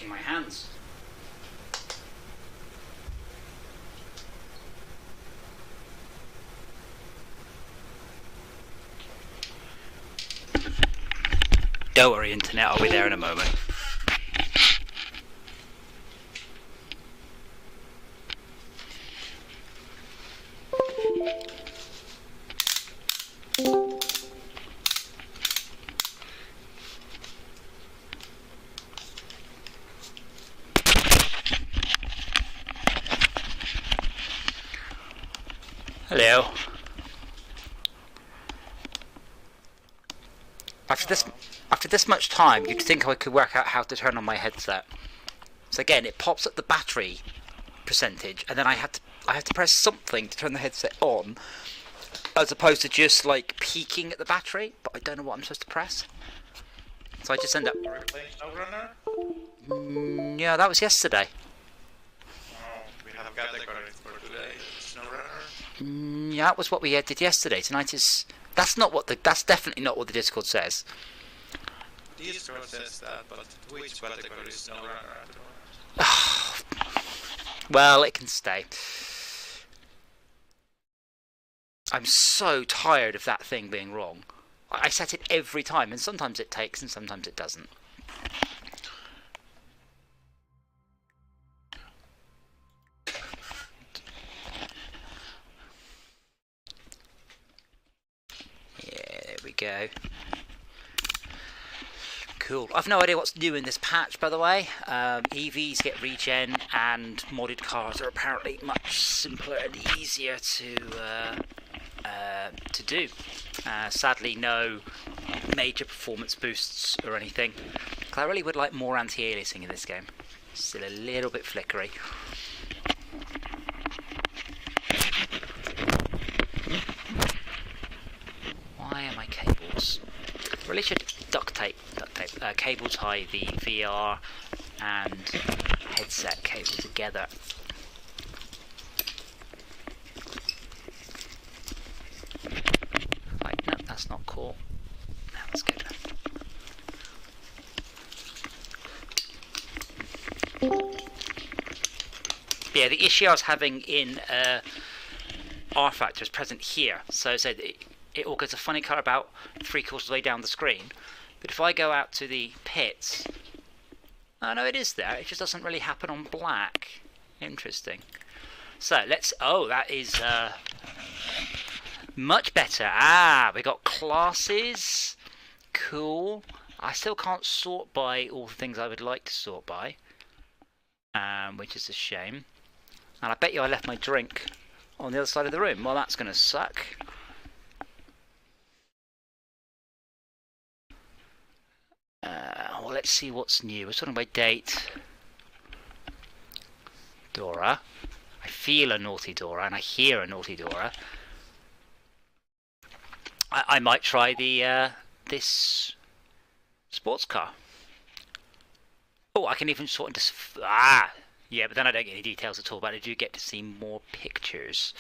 working my hands. Don't worry, internet, I'll be there in a moment. Hello. After this much time, you'd think I could work out how to turn on my headset. So again, it pops up the battery percentage, and then I have to press something to turn the headset on, as opposed to just like peeking at the battery. But I don't know what I'm supposed to press, so I just end up. Are we playing SnowRunner? Yeah, that was yesterday. Oh, we have categories for today. SnowRunner. Yeah, that was what we did yesterday. Tonight is. That's definitely not what the Discord says. Discord says that, but which category is SnowRunner? Well, it can stay. I'm so tired of that thing being wrong. I set it every time, and sometimes it takes and sometimes it doesn't. Yeah, there we go. Cool. I've no idea what's new in this patch, by the way. EVs get regen, and modded cars are apparently much simpler and easier to do. Sadly, no major performance boosts or anything. I really would like more anti-aliasing in this game. Still a little bit flickery. Why are my cables? Really should cable tie the VR and headset cable together. Right, no, that's not cool. No, that's good. Yeah, the issue I was having in R-Factor is present here. So it all gets a funny colour about 3/4 of the way down the screen. But if I go out to the pits, oh no, it is there. It just doesn't really happen on black. Interesting. So let's. Oh, that is much better. Ah, we got classes. Cool. I still can't sort by all the things I would like to sort by, which is a shame. And I bet you I left my drink on the other side of the room. Well, that's going to suck. Well, let's see what's new. We're sorting by date. Dora. I feel a naughty Dora, and I hear a naughty Dora. I might try the this sports car. Oh, I can even sort into... yeah, but then I don't get any details at all, but I do get to see more pictures.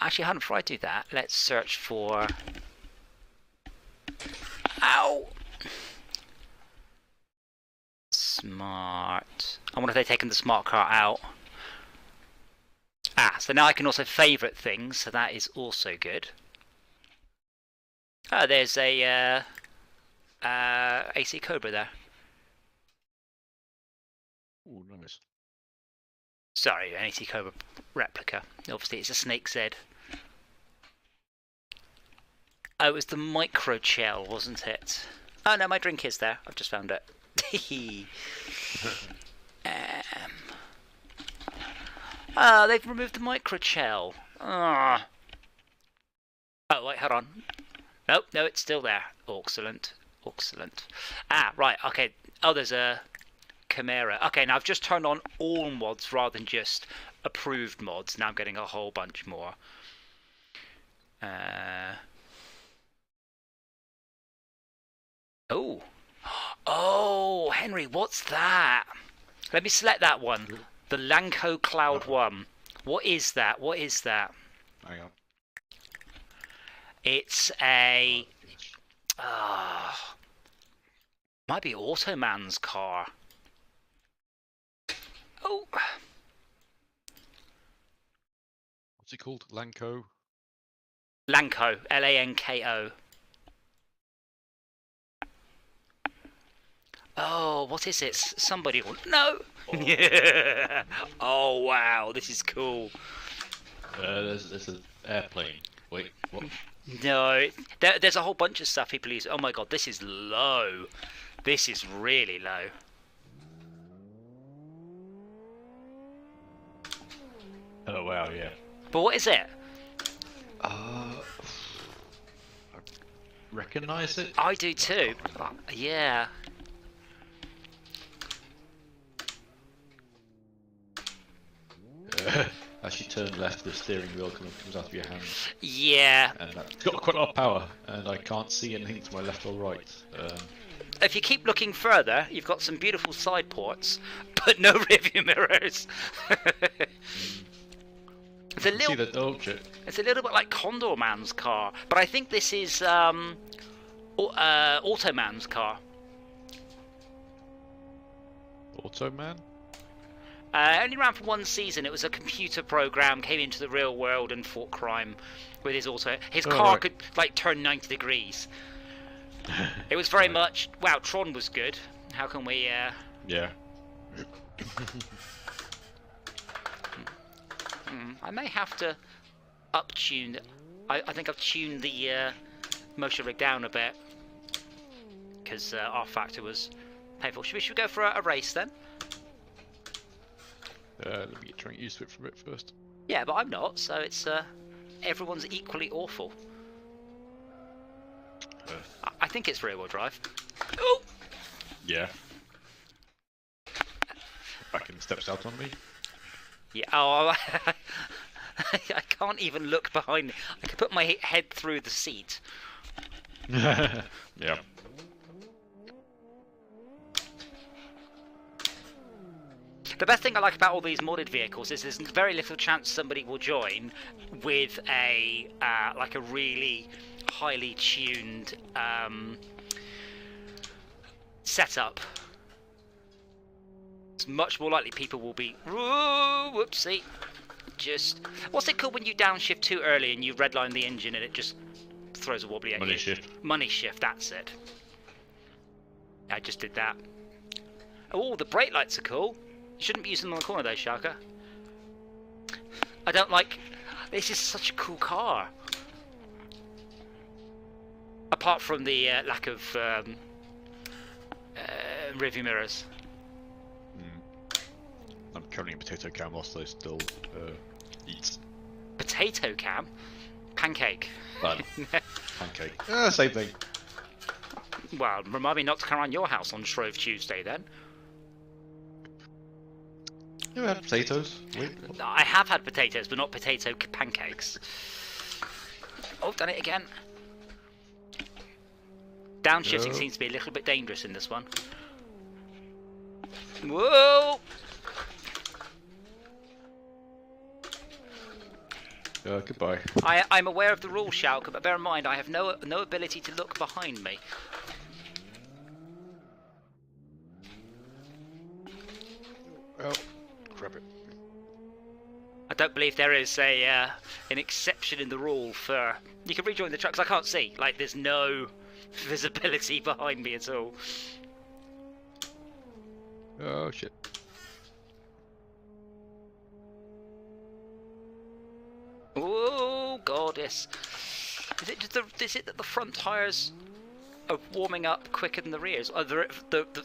Actually, before I do that, let's search for... Ow! Smart. I wonder if they've taken the smart car out. So now I can also favourite things, so that is also good. Oh, there's a AC Cobra there. Ooh, nice. Sorry, an AC Cobra replica. Obviously, it's a Snake's Head. Oh, it was the microchell, wasn't it? Oh no, my drink is there. I've just found it. They've removed the microchell. Oh, wait, hold on. Nope, no, it's still there. Excellent. Excellent. Right, okay. Oh, there's a Chimera. Okay, now I've just turned on all mods rather than just approved mods. Now I'm getting a whole bunch more. Oh, Henry, what's that? Let me select that one. The Lanco Cloud 1. What is that? What is that? Hang on. It's a Might be Automan's car. Oh. What's it called? Lanko? Lanko. Lanko. Oh, what is it? Somebody will... No! Yeah. Oh, wow. This is cool. There's an airplane. Wait, what? No. There's a whole bunch of stuff people use. Oh, my God. This is low. This is really low. Oh, wow, yeah. But what is it? I recognise it? I do too. Yeah. As you turn left, the steering wheel comes out of your hands. Yeah. And it's got quite a lot of power, and I can't see anything to my left or right. If you keep looking further, you've got some beautiful side ports, but no rearview mirrors. It's a little. See the object. It's a little bit like Condor Man's car, but I think this is Automan's car. Automan? Only ran for one season. It was a computer program, came into the real world and fought crime with his auto. His car right. could like turn 90 degrees. It was very much, wow, Tron was good. How can we... Yeah. I may have to up-tune... I think I've tuned the motion rig down a bit. Because our factor was painful. Should we go for a race then? Let me try and use it for a bit first. Yeah, but I'm not, so it's... everyone's equally awful. I think it's rear-wheel drive. Oh! Yeah. Backing steps out on me. Yeah, oh, I can't even look behind me. I can put my head through the seat. Yeah. The best thing I like about all these modded vehicles is there's very little chance somebody will join with a like a really highly tuned setup. It's much more likely people will be whoopsie. Just what's it called when you downshift too early and you redline the engine and it just throws a wobbly at you? Money shift. Money shift, that's it. I just did that. Oh, the brake lights are cool. You shouldn't be using them on the corner though, Shaka. I don't like... This is such a cool car. Apart from the lack of rearview mirrors. I'm currently in potato cam whilst I still eat. Potato cam? Pancake. Bad. Pancake. Same thing. Well, remind me not to come around your house on Shrove Tuesday then. You had potatoes. Wait. I have had potatoes, but not potato pancakes. Oh, done it again. Downshifting seems to be a little bit dangerous in this one. Whoa! Goodbye. I'm aware of the rule, Shalka, but bear in mind I have no ability to look behind me. Well, grab it. I don't believe there is an exception in the rule for... You can rejoin the truck, 'cause I can't see. Like, there's no visibility behind me at all. Oh, shit. Oh, goddess. Is it that the front tyres are warming up quicker than the rears? Oh,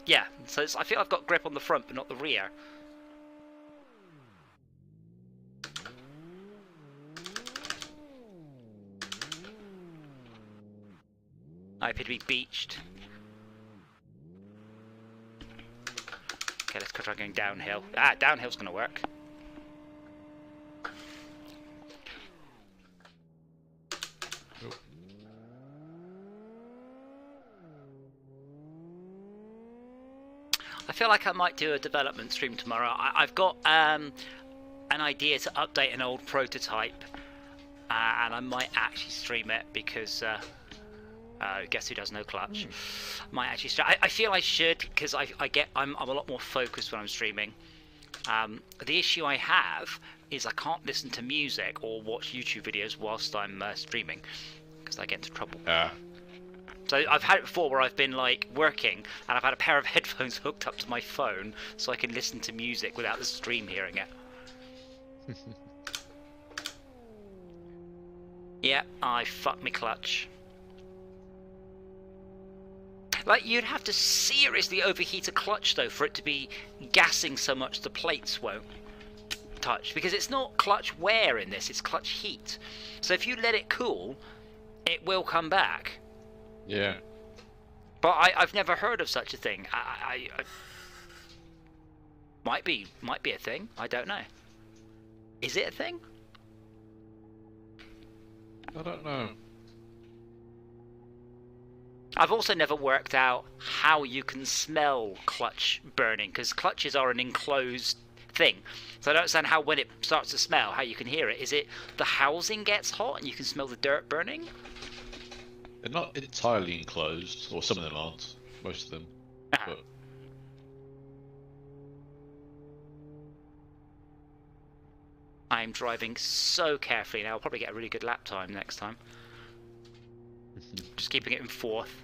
yeah, so I feel I've got grip on the front, but not the rear. I appear to be beached. Okay, let's try going downhill. Ah, downhill's gonna work. I feel like I might do a development stream tomorrow. I've got an idea to update an old prototype, and I might actually stream it because Guess who does no clutch? Might actually. I feel I should because I'm a lot more focused when I'm streaming. The issue I have is I can't listen to music or watch YouTube videos whilst I'm streaming because I get into trouble. So I've had it before where I've been like working and I've had a pair of headphones hooked up to my phone so I can listen to music without the stream hearing it. Yeah, I fucked my clutch. Like, you'd have to seriously overheat a clutch, though, for it to be gassing so much the plates won't touch. Because it's not clutch wear in this, it's clutch heat. So if you let it cool, it will come back. Yeah. But I've never heard of such a thing. I might be a thing. I don't know. Is it a thing? I don't know. I've also never worked out how you can smell clutch burning, because clutches are an enclosed thing. So I don't understand how when it starts to smell, how you can hear it. Is it the housing gets hot and you can smell the dirt burning? They're not entirely enclosed, or some of them aren't. Most of them. But I'm driving so carefully now. I'll probably get a really good lap time next time. Just keeping it in fourth.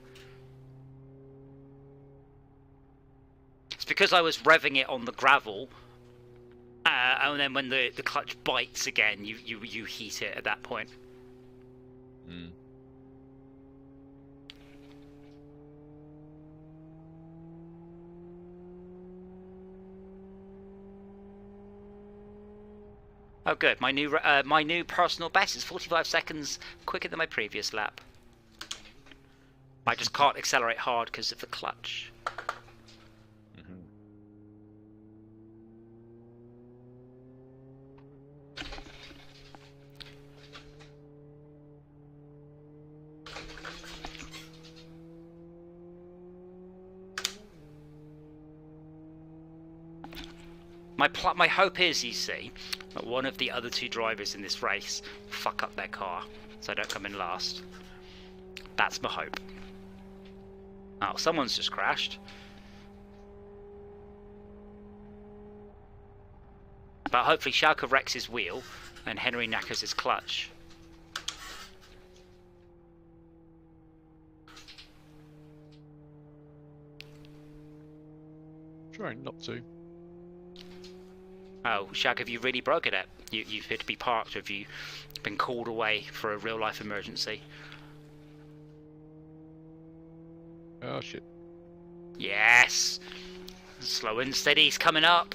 It's because I was revving it on the gravel, and then when the clutch bites again, you heat it at that point. Oh, good. My new personal best is 45 seconds quicker than my previous lap. I just can't accelerate hard because of the clutch. My hope is, you see, that one of the other two drivers in this race fuck up their car, so I don't come in last. That's my hope. Oh, someone's just crashed. But hopefully Schalke wrecks his wheel and Henry knackers his clutch. trying not to. Oh, Shag, have you really broken it? You've had to be parked, or have you been called away for a real-life emergency? Oh, shit. Yes! Slow and steady's coming up.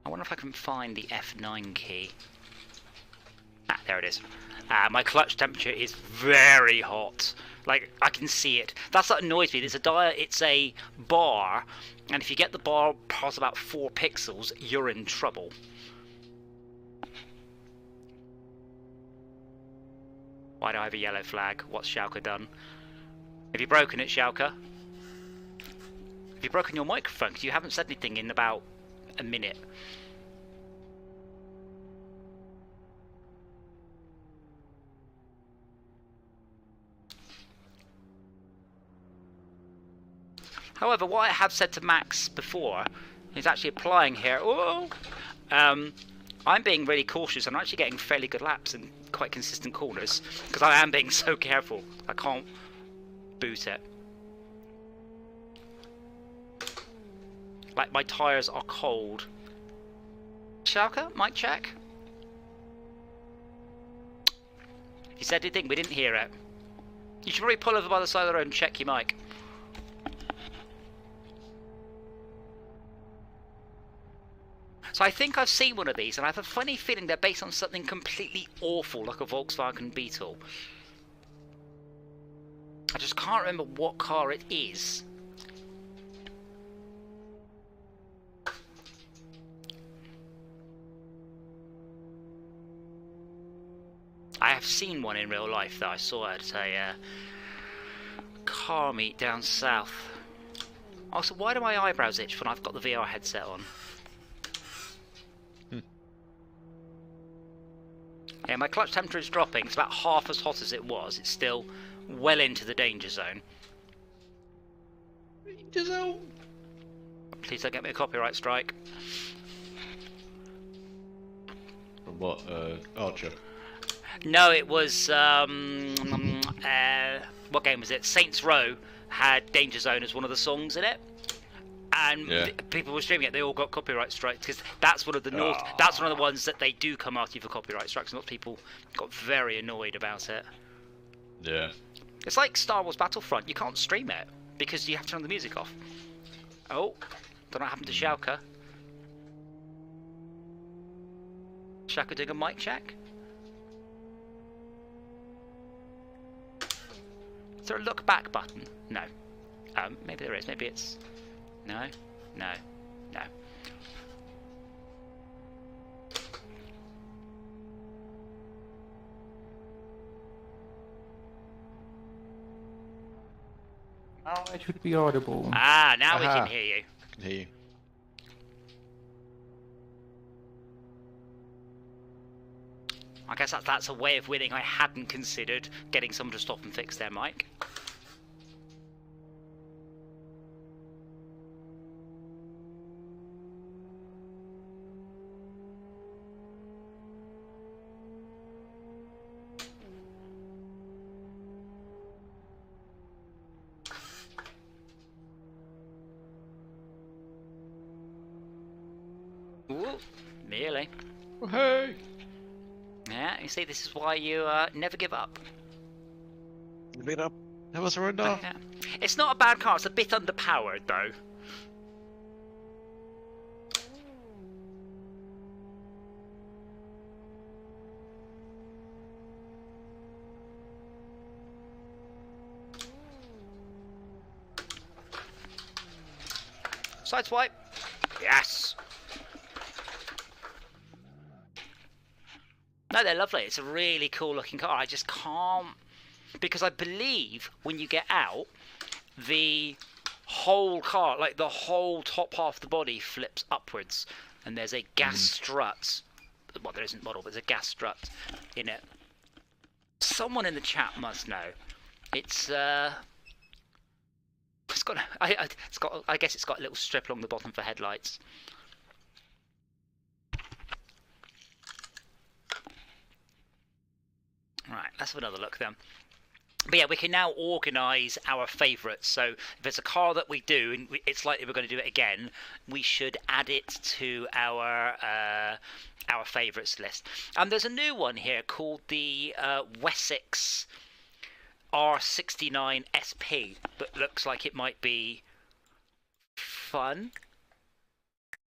I wonder if I can find the F9 key. Ah, there it is. My clutch temperature is very hot. Like, I can see it. That's what annoys me. It's a bar, and if you get the bar past about 4 pixels, you're in trouble. Why do I have a yellow flag? What's Schalke done? Have you broken it, Schalke? Have you broken your microphone? Because you haven't said anything in about a minute. However, what I have said to Max before is actually applying here. Oh, I'm being really cautious. I'm actually getting fairly good laps and quite consistent corners because I am being so careful. I can't boot it. Like, my tyres are cold. Schalke, mic check. If you said anything, we didn't hear it. You should probably pull over by the side of the road and check your mic. So I think I've seen one of these, and I have a funny feeling they're based on something completely awful, like a Volkswagen Beetle. I just can't remember what car it is. I have seen one in real life that I saw at a car meet down south. Also, why do my eyebrows itch when I've got the VR headset on? Yeah, my clutch temperature is dropping. It's about half as hot as it was. It's still well into the danger zone. Danger zone. Please don't get me a copyright strike. From what? Archer. No, it was what game was it? Saints Row had Danger Zone as one of the songs in it, and people were streaming it. They all got copyright strikes because that's one of the that's one of the ones that they do come after you for copyright strikes. And lots of people got very annoyed about it. Yeah. It's like Star Wars Battlefront. You can't stream it because you have to turn the music off. Oh, don't know what happened to Shauka. Shauka doing a mic check. Is there a look back button? No. Maybe there is. Maybe it's... No. No. No. Now I should be audible. Ah, now we can hear you. I can hear you. I guess that's a way of winning I hadn't considered, getting someone to stop and fix their mic. Ooh, nearly. Oh, hey! Yeah, you see, this is why you never give up. Give it up. Never surrender. Yeah. It's not a bad car, it's a bit underpowered though. Sideswipe. Yes. No, they're lovely. It's a really cool looking car. I just can't... Because I believe when you get out, the whole car, like the whole top half of the body flips upwards. And there's a gas strut. Well, there isn't model, but there's a gas strut in it. Someone in the chat must know. It's got... I guess it's got a little strip along the bottom for headlights. Right, let's have another look then. But yeah, we can now organise our favourites. So if there's a car that we do, and it's likely we're going to do it again, we should add it to our favourites list. And there's a new one here called the Wessex R69 SP that looks like it might be fun.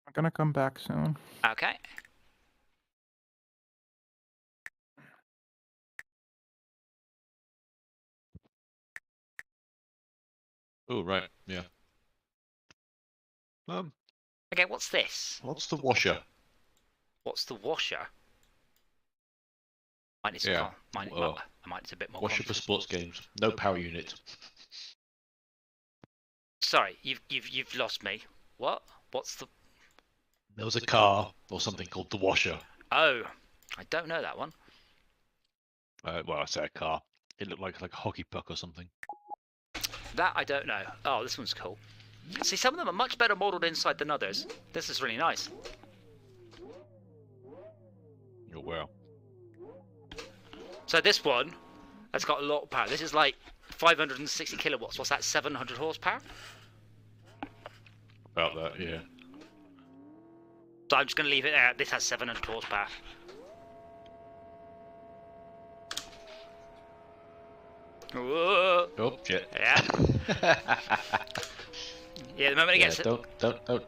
I'm gonna come back soon. Okay. Oh, right, yeah. Okay, what's this? What's the washer? What's the washer? Mine is Yeah. Mine is a bit more. Washer for sports games. No power unit. Sorry, you've lost me. What? What's the? There was a car or something called the washer. Oh, I don't know that one. Well, I say a car. It looked like a hockey puck or something. That I don't know. Oh, this one's cool. See, some of them are much better modelled inside than others. This is really nice. Oh, well. So this one has got a lot of power. This is like 560 kilowatts. What's that? 700 horsepower? About that, yeah. So I'm just going to leave it there. This has 700 horsepower. Whoa. Oh, shit. Yeah. Yeah, the moment it gets... Don't.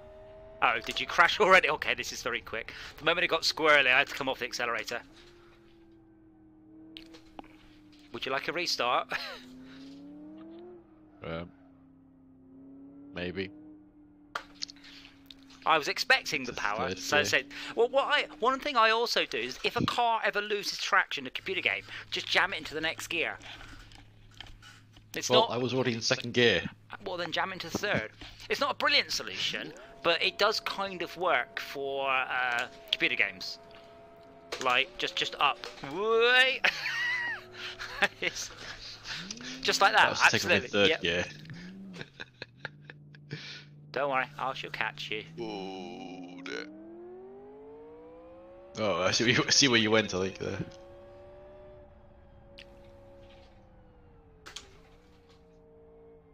Oh, did you crash already? Okay, this is very quick. The moment it got squirrely, I had to come off the accelerator. Would you like a restart? Maybe. I was expecting the power, so well, one thing I also do is if a car ever loses traction in a computer game, just jam it into the next gear. It's well, not. I was already in second gear. Well, then jam into third. It's not a brilliant solution, but it does kind of work for computer games. Like, just up. Way. Just like that, That's taking me absolutely. third Yep. gear. Don't worry, I shall catch you. Oh, dear. Oh, I see where you went, I think, there.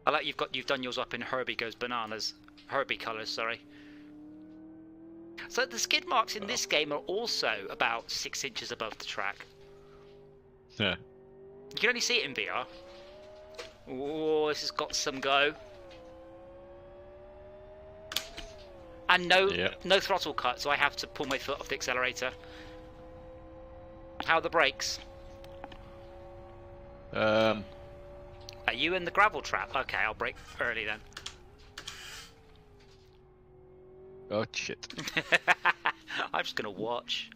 I like you've done yours up in Herbie Goes Bananas. Herbie colours, sorry. So the skid marks in this game are also about 6 inches above the track. Yeah. You can only see it in VR. Oh, this has got some go. And no throttle cut, so I have to pull my foot off the accelerator. How are the brakes? Are you in the gravel trap? Okay, I'll brake early then. Oh shit. I'm just gonna watch.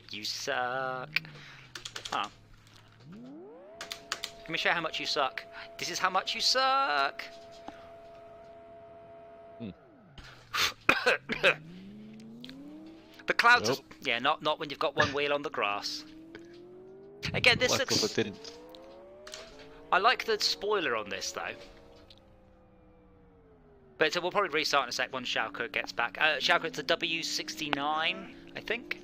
You suck. Oh. Let me show you how much you suck. This is how much you suck. The clouds. Nope. Yeah, not when you've got one wheel on the grass. Again, this Luckily looks. I didn't. I like the spoiler on this though. But so we'll probably restart in a sec once Schalke gets back. Schalke, it's a W69, I think.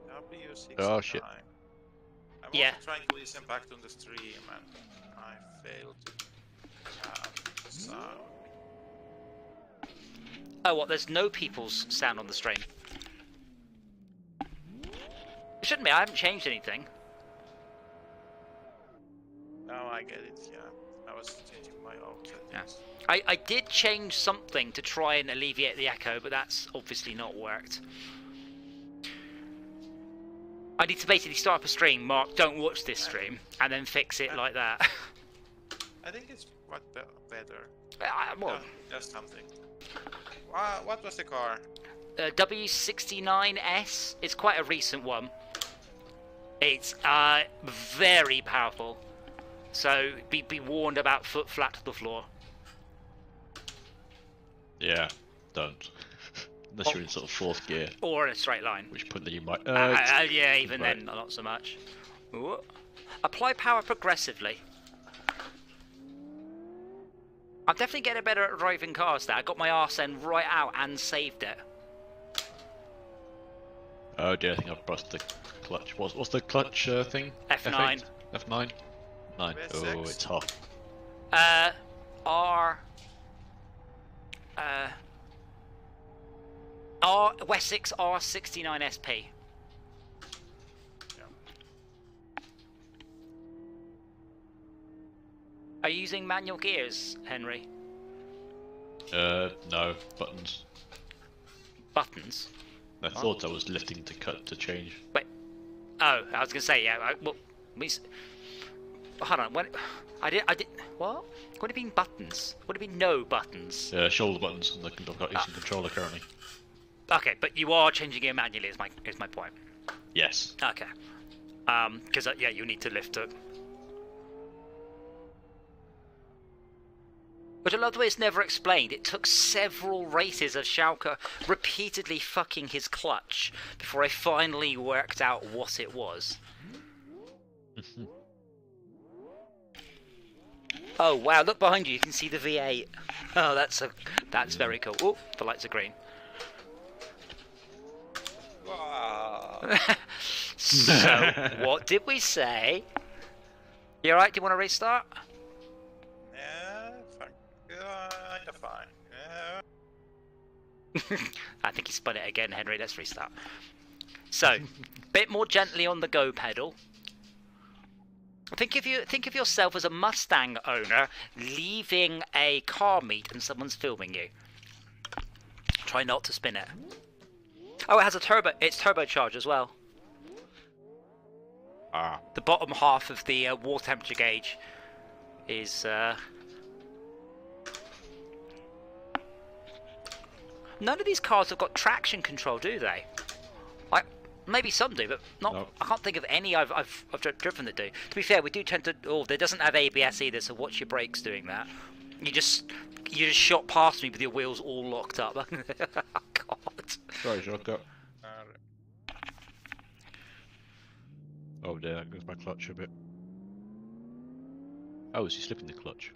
W69. Oh, shit. I'm Yeah. also trying to listen back to the stream and I failed to have sound. Oh, what? There's no people's sound on the stream. It shouldn't be. I haven't changed anything. Now I get it, yeah. I was changing my own settings. I did change something to try and alleviate the echo, but that's obviously not worked. I need to basically start up a stream, mark, don't watch this stream, and then fix it like that. I think it's better. Well, Just something. What was the car? W69S. It's quite a recent one. It's very powerful. So be warned about foot flat to the floor. Yeah, don't. Unless you're in sort of fourth gear, Or in a straight line. which point you might. Yeah, even right. then, not so much. Ooh. Apply power progressively. I'm definitely getting better at driving cars now. I got my arse end right out and saved it. Oh dear, I think I've pressed the clutch. What's the clutch thing? F9. F9? 9. Where's Oh, six? it's hot. Wessex R69 SP. Are you using manual gears, Henry? No, buttons. Buttons? I thought I was lifting to cut to change. Wait. Oh, I was gonna say, yeah. Hold on. When I did. What? Would it mean buttons? Would it be no buttons? Shoulder buttons. I've got using controller currently. Okay, but you are changing it manually. Is my point. Yes. Okay. Because yeah, you need to lift it. But I love the way it's never explained. It took several races of Schalke repeatedly fucking his clutch before I finally worked out what it was. Oh wow, look behind you, you can see the V8. Oh, that's very cool. Oh, the lights are green. Wow. So, what did we say? You alright, do you want to restart? Yeah, fine. Yeah. I think he spun it again, Henry. Let's restart. So, bit more gently on the go pedal. Think of yourself as a Mustang owner leaving a car meet and someone's filming you. Try not to spin it. Oh, it has a turbo. It's turbocharged as well. Ah. The bottom half of the water temperature gauge is. None of these cars have got traction control, do they? Maybe some do, but not. No. I can't think of any I've driven that do. To be fair, we do tend to. Oh, there doesn't have ABS either, so watch your brakes doing that. You just shot past me with your wheels all locked up. God. Sorry, shortcut. Uh, Oh dear, that goes my clutch a bit. Oh, is he slipping the clutch?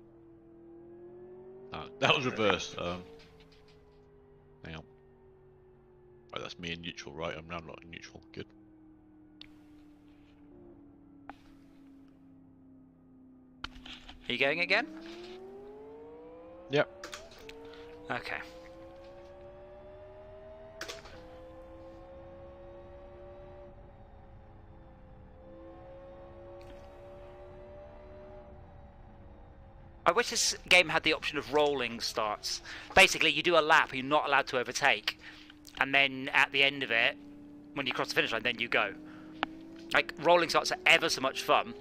Ah, that was reversed. Hang on. Oh, that's me in neutral, right? I'm now not in neutral. Good. Are you going again? Yep. Okay. I wish this game had the option of rolling starts. Basically, you do a lap, you're not allowed to overtake, and then at the end of it, when you cross the finish line, then you go. Like, rolling starts are ever so much fun,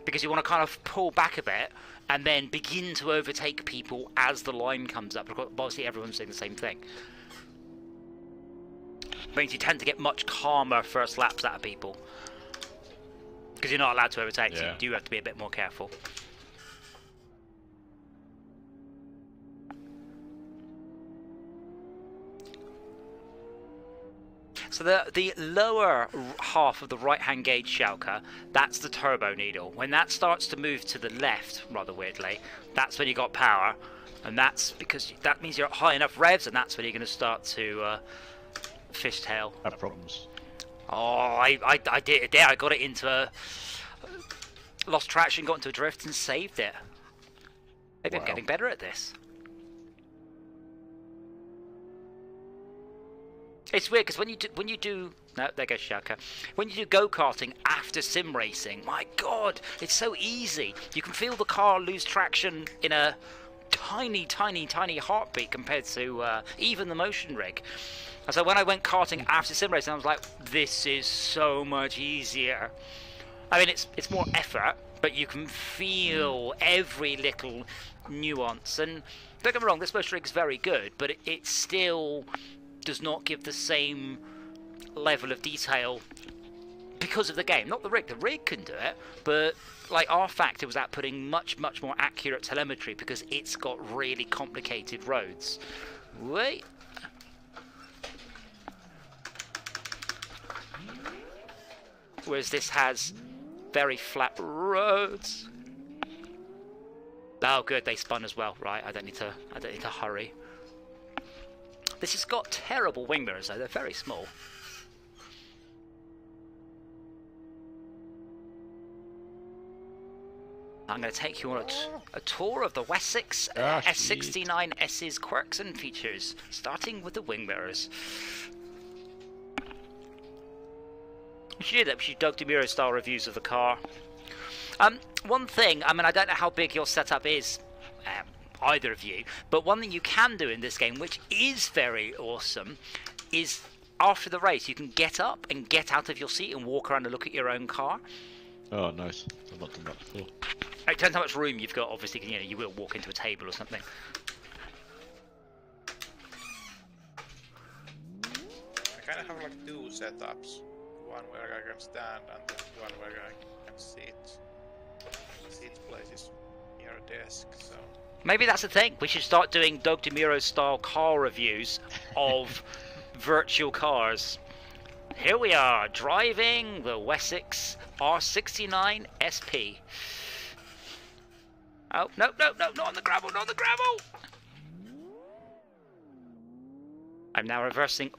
because you want to kind of pull back a bit, and then begin to overtake people as the line comes up. Because obviously everyone's doing the same thing. Means you tend to get much calmer first laps out of people. Because you're not allowed to overtake, so you do have to be a bit more careful. So the lower half of the right-hand gauge shellker, that's the turbo needle. When that starts to move to the left, rather weirdly, that's when you got power, and that's because that means you're at high enough revs, and that's when you're going to start to fishtail. Have problems. Oh, I did it there. I got it into a lost traction, got into a drift, and saved it. Maybe I'm getting better at this. It's weird because when you do no, there goes Shaka. When you do go-karting after sim racing, my God, it's so easy. You can feel the car lose traction in a tiny, tiny, tiny heartbeat compared to even the motion rig. And so when I went karting after sim racing, I was like, this is so much easier. I mean, it's more effort, but you can feel every little nuance. And don't get me wrong, this motion rig is very good, but it still does not give the same level of detail because of the game. Not the rig. The rig can do it, but like our factor was outputting much, much more accurate telemetry because it's got really complicated roads. Wait. Whereas this has very flat roads. Oh, good. They spun as well. Right. I don't need to hurry. This has got terrible wing mirrors though, they're very small. I'm going to take you on a tour of the Wessex S69S's quirks and features, starting with the wing mirrors. We should do that, we should do Doug DeMuro style reviews of the car. One thing, I mean I don't know how big your setup is, either of you, but one thing you can do in this game, which is very awesome, is after the race you can get up and get out of your seat and walk around and look at your own car. Oh, nice. I've not done that before. It depends how much room you've got, obviously, you know, you will walk into a table or something. I kind of have like two setups. One where I can stand and the one where I can sit. Seat places near a desk, so... Maybe that's the thing. We should start doing Doug DeMuro style car reviews of virtual cars. Here we are, driving the Wessex R69 SP. Oh, no, not on the gravel, not on the gravel! I'm now reversing.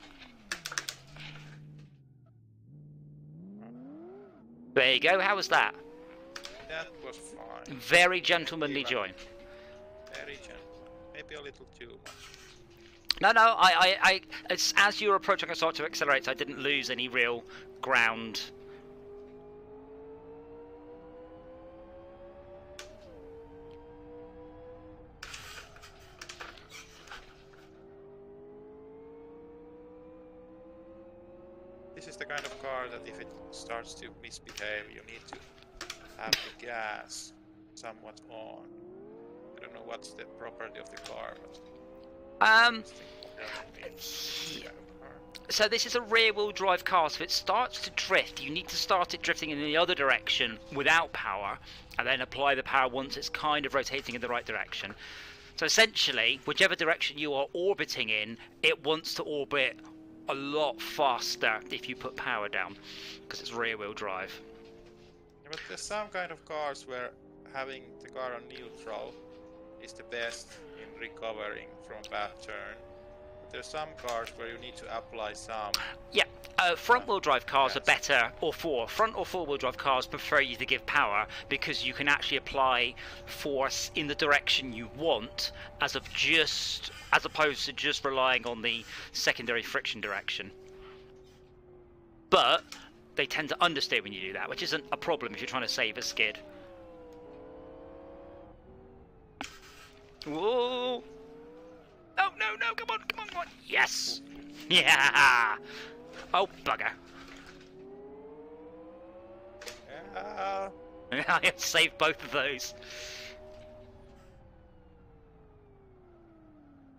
There you go, how was that? That was fine. Very gentlemanly join. Very gentle. Maybe a little too much. No, as you were approaching, I started to accelerate, so I didn't lose any real ground. This is the kind of car that if it starts to misbehave, you need to have the gas somewhat on. I don't know what's the property of the car, but... So this is a rear-wheel drive car, so if it starts to drift, you need to start it drifting in the other direction without power, and then apply the power once it's kind of rotating in the right direction. So essentially, whichever direction you are orbiting in, it wants to orbit a lot faster if you put power down, because it's rear-wheel drive. Yeah, but there's some kind of cars where having the car on neutral is the best in recovering from a bad turn. But there's some cars where you need to apply some. Yeah, front-wheel drive cars are better, or front or four-wheel drive cars prefer you to give power because you can actually apply force in the direction you want, as opposed to just relying on the secondary friction direction. But they tend to understeer when you do that, which isn't a problem if you're trying to save a skid. Whoa! No, no, no! Come on, come on, come on! Yes! Yeah! Oh, bugger. I have saved both of those.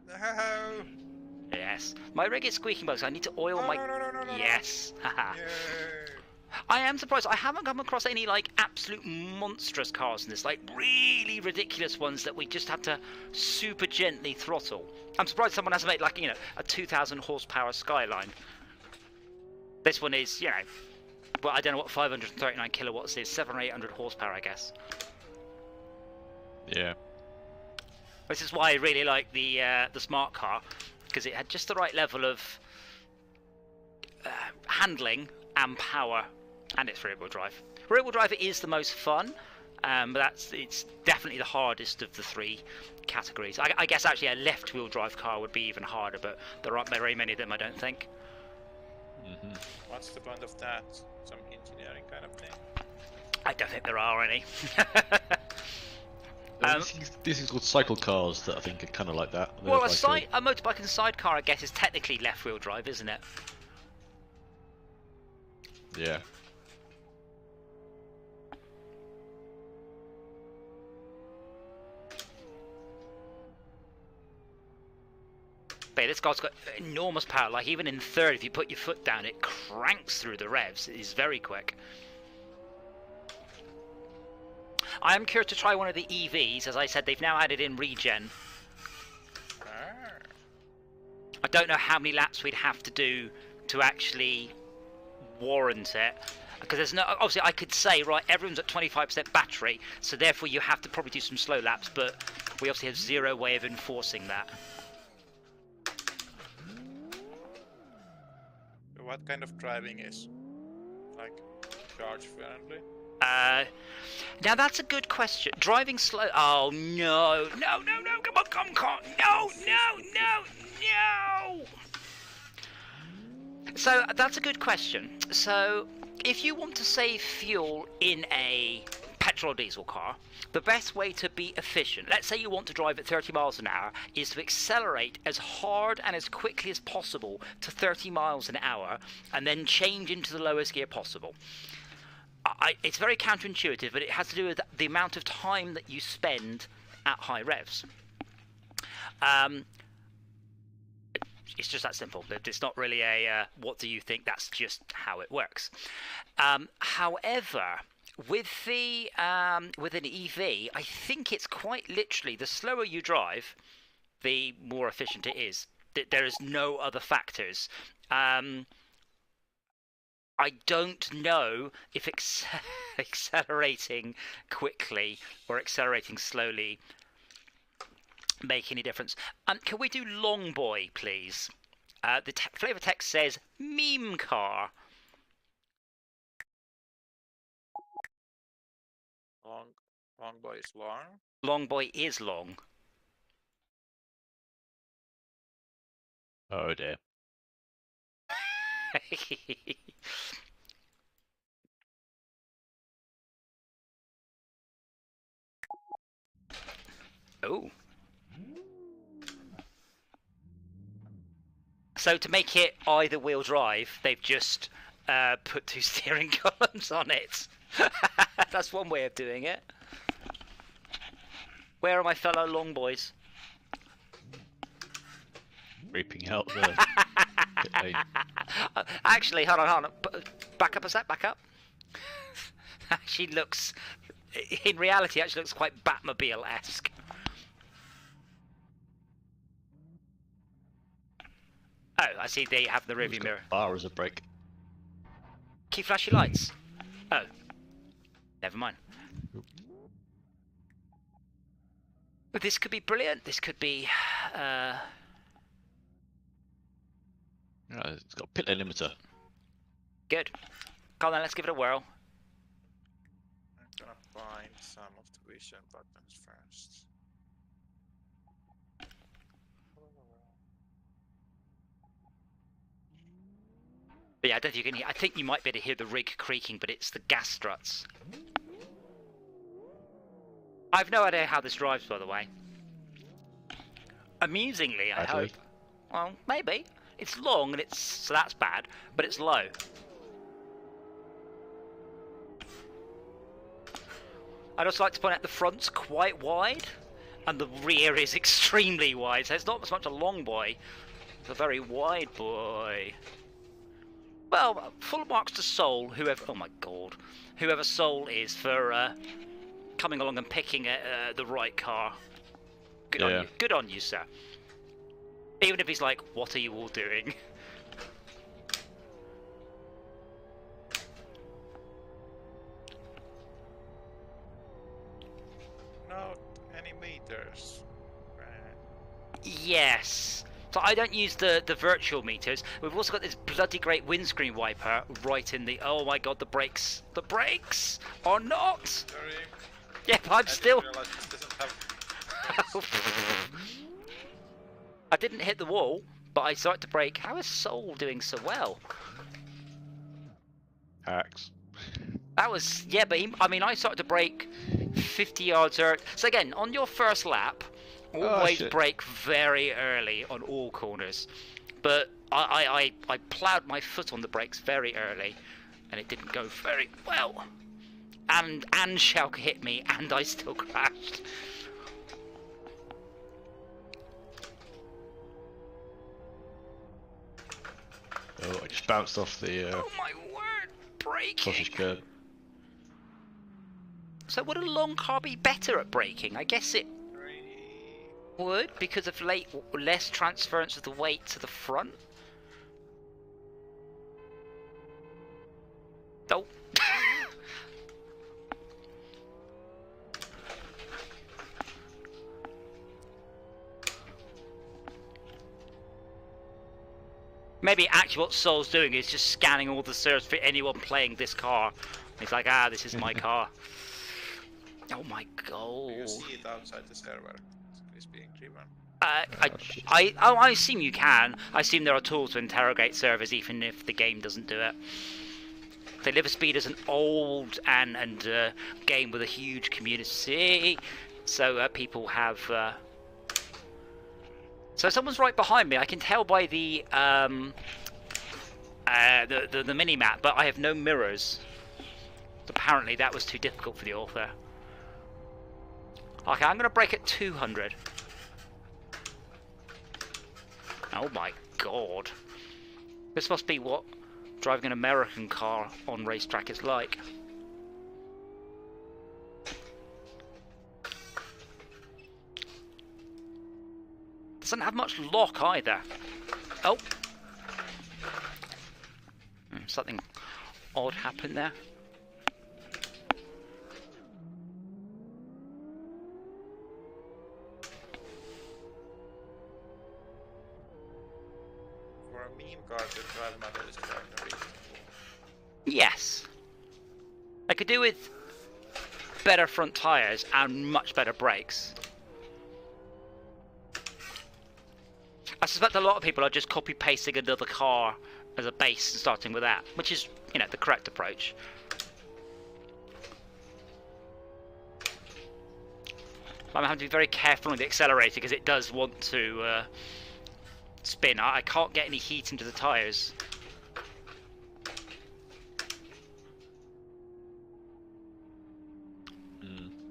No! Yes. My rig is squeaking bugs. I need to oil my... No. Yes. Haha. Yay. I am surprised. I haven't come across any, like, absolute monstrous cars in this. Like, really ridiculous ones that we just have to super gently throttle. I'm surprised someone hasn't made, like, you know, a 2,000 horsepower Skyline. This one is, you know, well, I don't know what 539 kilowatts is. 700 or 800 horsepower, I guess. Yeah. This is why I really like the smart car, because it had just the right level of handling and power, and it's rear-wheel drive. Rear-wheel drive is the most fun, but it's definitely the hardest of the three categories. I guess actually a left-wheel drive car would be even harder, but there aren't very many of them, I don't think. Mm-hmm. What's the point of that? Some engineering kind of thing? I don't think there are any. This is called cycle cars that I think are kind of like that. They're Well, like a motorbike and sidecar, I guess, is technically left-wheel drive, isn't it? Yeah. But this car's got enormous power. Like, even in third, if you put your foot down, it cranks through the revs. It is very quick. I am curious to try one of the EVs. As I said, they've now added in regen. I don't know how many laps we'd have to do to actually warrant it. Because there's no... Obviously, I could say, right, everyone's at 25% battery, so therefore you have to probably do some slow laps, but we obviously have zero way of enforcing that. What kind of driving is like charge friendly? Now that's a good question. Driving slow. Oh no, no, no, no! Come on, no, no, no, no! So that's a good question. So if you want to save fuel in a petrol or diesel car, the best way to be efficient, let's say you want to drive at 30 miles an hour, is to accelerate as hard and as quickly as possible to 30 miles an hour and then change into the lowest gear possible. It's very counterintuitive, but it has to do with the amount of time that you spend at high revs. It's just that simple. It's not really a what do you think, that's just how it works. However, with an EV, I think it's quite literally the slower you drive, the more efficient it is. There is no other factors. I don't know if accelerating quickly or accelerating slowly make any difference. Can we do Long Boy, please? The flavor text says meme car. Long boy is long. Long Boy is long. Oh dear. Oh. So to make it either wheel drive, they've just put two steering columns on it. That's one way of doing it. Where are my fellow long boys? Reaping out the pit lane. Actually, hold on. Back up a sec, back up. Actually looks, in reality, actually looks quite Batmobile-esque. I see they have the It's rearview got mirror. bar as a brake. Can you flash your lights? Oh. Never mind. But this could be brilliant. This could be... Yeah, it's got a pit lane limiter. good. Come on then, let's give it a whirl. I'm gonna find some of the vision buttons first. But yeah, I don't think you can hear... I think you might be able to hear the rig creaking, but it's the gas struts. I've no idea how this drives, by the way. Amusingly, I Badly. hope. Well, maybe. It's long, and it's... so that's bad, but it's low. I'd also like to point out the front's quite wide, and the rear is extremely wide, so it's not as much a long boy. It's a very wide boy. Well, full marks to Soul, whoever... oh my god. Whoever Soul is for coming along and picking the right car. Good on Yeah. you. Good on you, sir. Even if he's like, what are you all doing? Not any meters. Yes. So I don't use the virtual meters. We've also got this bloody great windscreen wiper right in the... oh my god, the brakes. The brakes are not. Sorry, Yeah, but I'm I still... didn't realize this doesn't have... I didn't hit the wall, but I started to brake. How is Soul doing so well? Hacks. That was... yeah, but he, I mean, I started to brake 50 yards early. So again, on your first lap, always shit. brake very early on all corners. But I ploughed my foot on the brakes very early, and it didn't go very well. And Shulk hit me, and I still crashed. Oh, I just bounced off the Oh my word, sausage braking. curb. So would a long car be better at braking? I guess it would, because of less transference of the weight to the front. Oh. Maybe actually what Soul's doing is just scanning all the servers for anyone playing this car. He's like, ah, this is my car. Oh my god. You see it outside the server. It's being driven. I assume you can. I assume there are tools to interrogate servers even if the game doesn't do it. Deliver Speed is an old and game with a huge community, so people have... So someone's right behind me. I can tell by the mini-map, but I have no mirrors. Apparently that was too difficult for the author. Okay, I'm going to brake at 200. Oh my god. This must be what driving an American car on racetrack is like. Doesn't have much lock either. Oh. Something odd happened there. For a meme card, the drive model is kind of reasonable. Yes. I could do with better front tyres and much better brakes. I suspect a lot of people are just copy-pasting another car as a base and starting with that, which is, you know, the correct approach. I'm having to be very careful on the accelerator because it does want to spin. I can't get any heat into the tyres.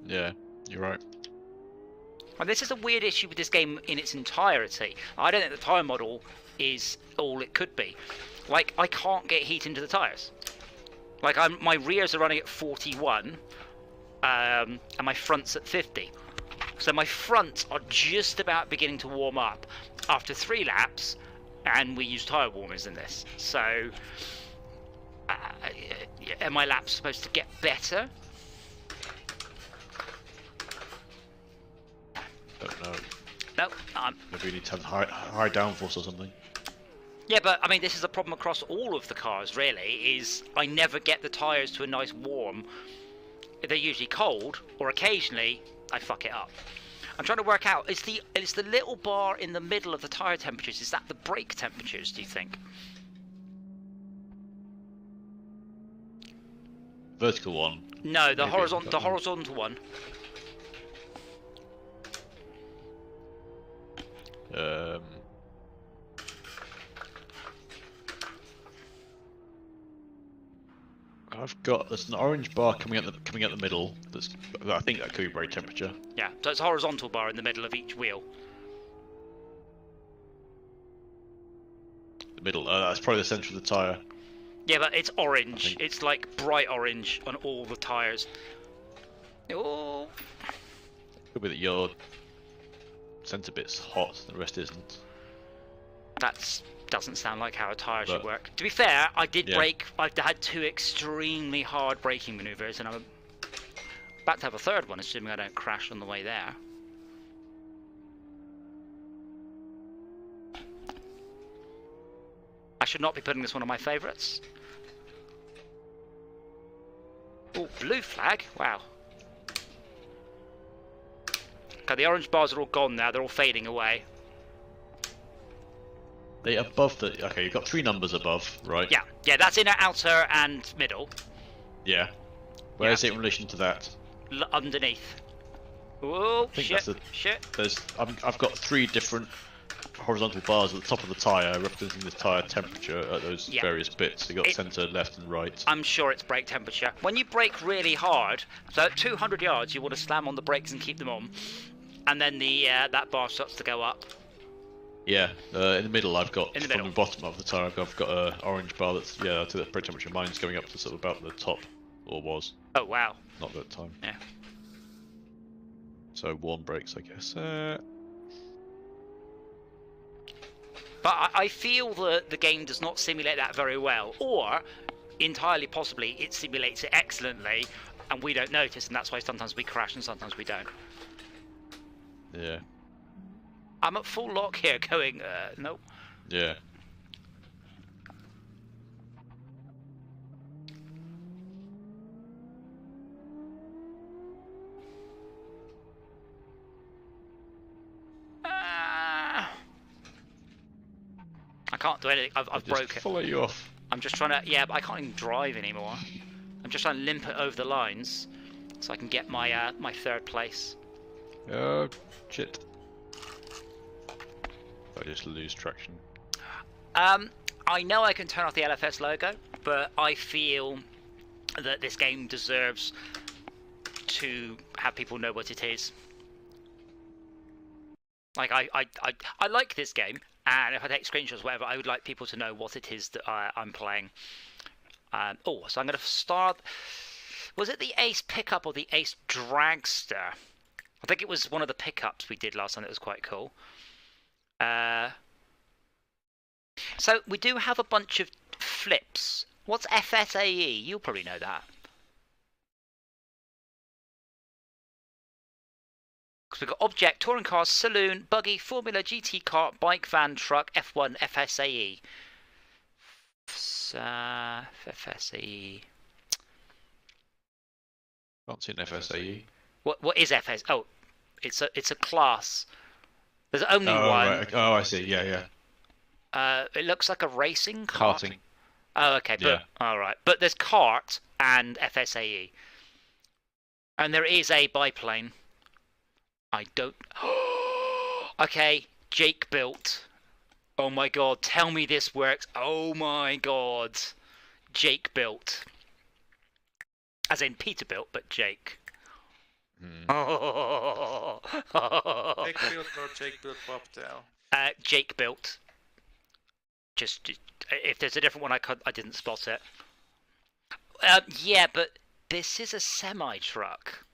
Yeah, you're right. And this is a weird issue with this game in its entirety. I don't think the tyre model is all it could be. Like, I can't get heat into the tyres. Like, my rears are running at 41, and my front's at 50. So my fronts are just about beginning to warm up. After 3 laps, and we use tyre warmers in this. So, are my laps supposed to get better? Don't know. No, Maybe you need to have high downforce or something. yeah, but I mean, this is a problem across all of the cars, really, is I never get the tyres to a nice warm. They're usually cold, or occasionally I fuck it up. I'm trying to work out, is the little bar in the middle of the tyre temperatures, is that the brake temperatures, do you think? Vertical one. No, the Maybe, horizontal one. There's an orange bar coming out the middle. I think that could be brake temperature. Yeah, so it's a horizontal bar in the middle of each wheel. The middle. That's probably the centre of the tyre. Yeah, but it's orange. It's like bright orange on all the tyres. Oh. Could be that your centre bit's hot, the rest isn't. That doesn't sound like how a tyre should work. To be fair, I did brake. I've had 2 extremely hard braking manoeuvres, and I'm about to have a third one, assuming I don't crash on the way there. I should not be putting this one on my favourites. Oh, blue flag! Wow. Okay, the orange bars are all gone now. They're all fading away. They above the. Okay, you've got 3 numbers above, right? Yeah, that's inner, outer, and middle. Yeah. Where is it in relation to that? Underneath. Oh shit! Shit! I've got 3 different horizontal bars at the top of the tyre representing the tyre temperature at those various bits. You've got centre, left, and right. I'm sure it's brake temperature. When you brake really hard, so at 200 yards, you want to slam on the brakes and keep them on, and then the that bar starts to go up. Yeah, in the middle I've got, from the bottom of the tyre, I've got an orange bar that's, to the brake temperature. Mine's going up to sort of about the top, or was. Oh, wow. Not at that time. Yeah. So warm brakes, I guess. But I feel that the game does not simulate that very well, or, entirely possibly, it simulates it excellently, and we don't notice, and that's why sometimes we crash and sometimes we don't. Yeah. I'm at full lock here going, nope. Yeah. I can't do anything. I've broke it. Follow you off. I'm just trying to, but I can't even drive anymore. I'm just trying to limp it over the lines so I can get my my 3rd place. Oh, shit. I just lose traction. I know I can turn off the LFS logo, but I feel that this game deserves to have people know what it is. Like, I like this game, and if I take screenshots or whatever, I would like people to know what it is that I'm playing. So I'm going to start... Was it the Ace pickup or the Ace dragster? I think it was one of the pickups we did last time that was quite cool. So we do have a bunch of flips. What's FSAE? You'll probably know that. Because we've got Object, Touring Cars, Saloon, Buggy, Formula, GT Car, Bike, Van, Truck, F1, FSAE. FSAE. Can't see an FSAE. What is FS? Oh, it's a class. There's only one. Right. Oh, I see. Yeah. It looks like a racing car. Karting. Oh, okay. But, all right. But there's kart and FSAE, and there is a biplane. I don't. Okay, Jake built. Oh my god! Tell me this works. Oh my god, Jake built. As in Peter built, but Jake. Oh. Jake built or Jake built bobtail? Jake built. Just if there's a different one, I didn't spot it. Yeah, but this is a semi truck.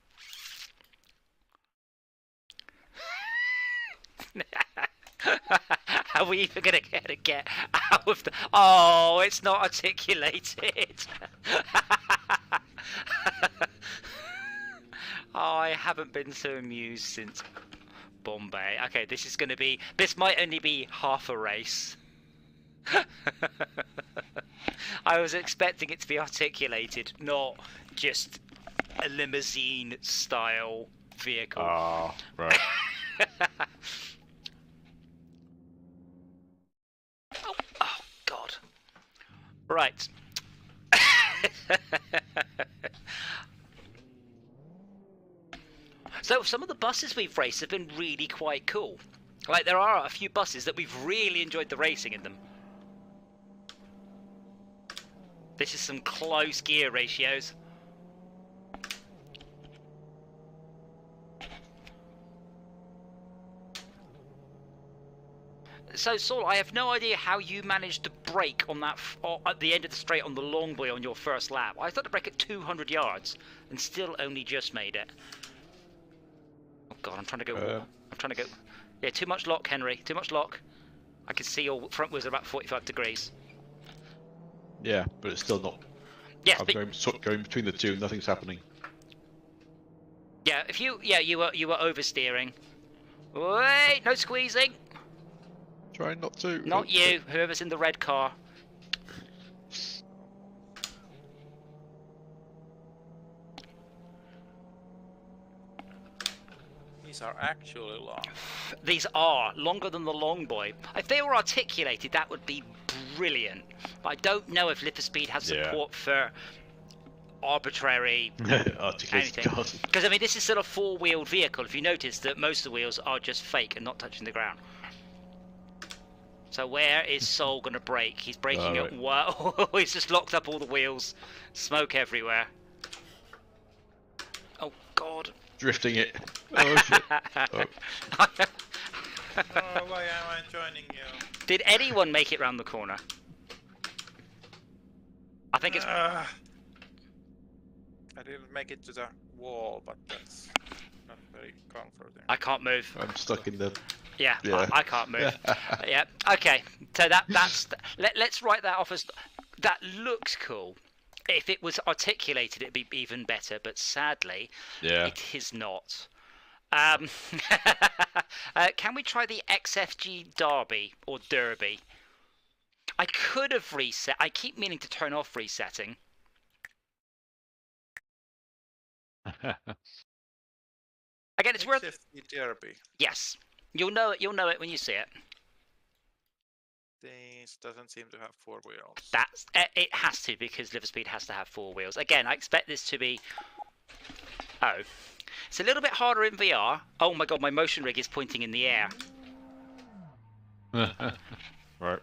Are we even gonna get out of the? Oh, it's not articulated. Oh, I haven't been so amused since Bombay. Okay, this is gonna be. This might only be half a race. I was expecting it to be articulated, not just a limousine style vehicle. Ah, right. Oh God. Right. So some of the buses we've raced have been really quite cool. Like there are a few buses that we've really enjoyed the racing in them. This is some close gear ratios. So Saul, I have no idea how you managed to brake on that at the end of the straight on the long boy on your first lap. I thought to brake at 200 yards and still only just made it. Oh God, I'm trying to go. I'm trying to go. Yeah, too much lock, Henry. Too much lock. I can see your front wheels are about 45 degrees. Yeah, but it's still not. Yes, I'm going between the two. Nothing's happening. yeah. If you, you were oversteering. Wait, no squeezing. Trying not to. Not you. Whoever's in the red car. These are actually long. These are longer than the long boy. If they were articulated, that would be brilliant. But I don't know if Liverspeed has support for arbitrary articulated cars. Because I mean, this is still a four-wheeled vehicle. If you notice that most of the wheels are just fake and not touching the ground. So where is Sol going to brake? He's braking at wow. He's just locked up all the wheels. Smoke everywhere. Oh God. Drifting it. Oh shit. Oh. Oh, why am I joining you? Did anyone make it round the corner? I think it's... I didn't make it to the wall, but that's not very comforting. I can't move. I'm stuck in the... Yeah, Yeah. I can't move. Yeah, okay. So that's... Let's write that off as... That looks cool. If it was articulated, it'd be even better, but sadly, it is not. Can we try the XFG Derby, or Derby? I could have reset. I keep meaning to turn off resetting. Again, it's worth... XFG Derby. Yes. You'll know it when you see it. This doesn't seem to have four wheels. That's it has to, because Liverspeed has to have four wheels. Again, I expect this to be... Oh. It's a little bit harder in VR. Oh my god, my motion rig is pointing in the air. Right.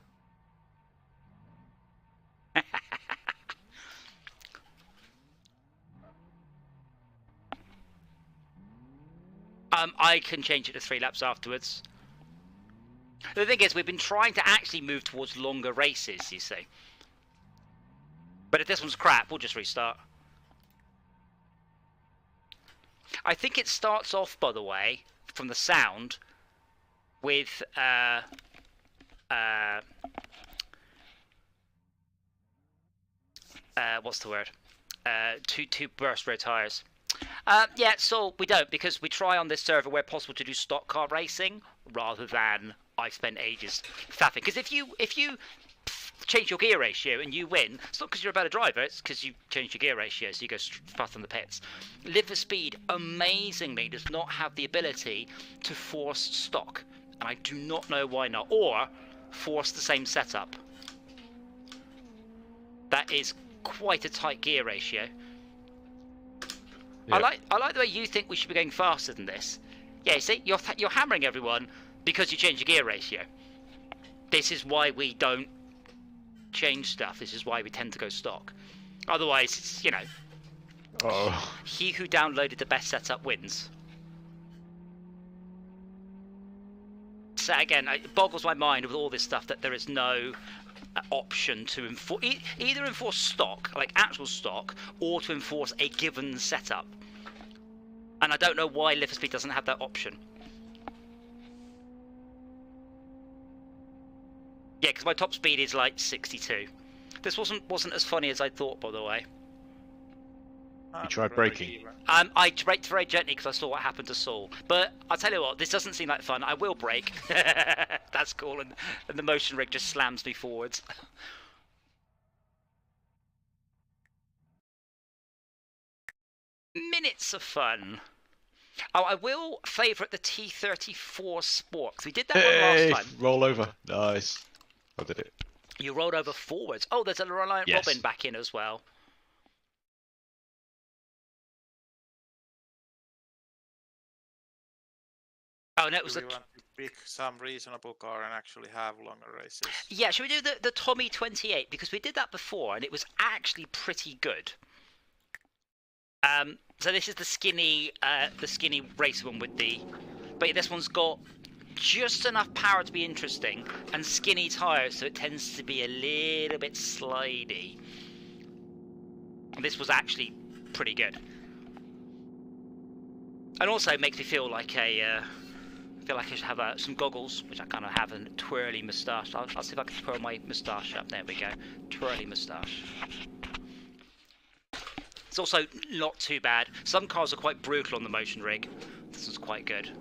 I can change it to 3 laps afterwards. The thing is, we've been trying to actually move towards longer races, you see. But if this one's crap, we'll just restart. I think it starts off, by the way, from the sound, with what's the word? Two burst row tires. Yeah, so we don't, because we try on this server where possible to do stock car racing rather than I spent ages faffing. Because if you change your gear ratio and you win, it's not because you're a better driver, it's because you changed your gear ratio, so you go fast on the pits. Liverspeed amazingly does not have the ability to force stock, and I do not know why not, or force the same setup. That is quite a tight gear ratio. Yep. I like the way you think we should be going faster than this. Yeah, you see, you're hammering everyone because you changed your gear ratio. This is why we don't change stuff. This is why we tend to go stock. Otherwise, it's, you know, he who downloaded the best setup wins. So again, it boggles my mind with all this stuff that there is no option to enforce, either enforce stock, like actual stock, or to enforce a given setup. And I don't know why Liverspeed doesn't have that option. Yeah, because my top speed is like 62. This wasn't as funny as I thought, by the way. I'm tried pretty braking? even. I braked very gently because I saw what happened to Saul. But I'll tell you what, this doesn't seem like fun. I will brake. That's cool, and the motion rig just slams me forwards. Minutes of fun. Oh, I will favourite the T34 Sport, because we did that Hey, one last time. roll over. Nice. I did it. You rolled over forwards. Oh, there's a Reliant Yes. Robin back in as well. Oh, no, it was Do the... we want to pick some reasonable car and actually have longer races? Yeah, should we do the Tommy 28? Because we did that before, and it was actually pretty good. So this is the skinny race one with the... But this one's got just enough power to be interesting, and skinny tyres, so it tends to be a little bit slidey. And this was actually pretty good. And also it makes me feel like I should have some goggles, which I kind of have, a twirly moustache. I'll see if I can twirl my moustache up. There we go. Twirly moustache. It's also not too bad. Some cars are quite brutal on the motion rig. This one's quite good.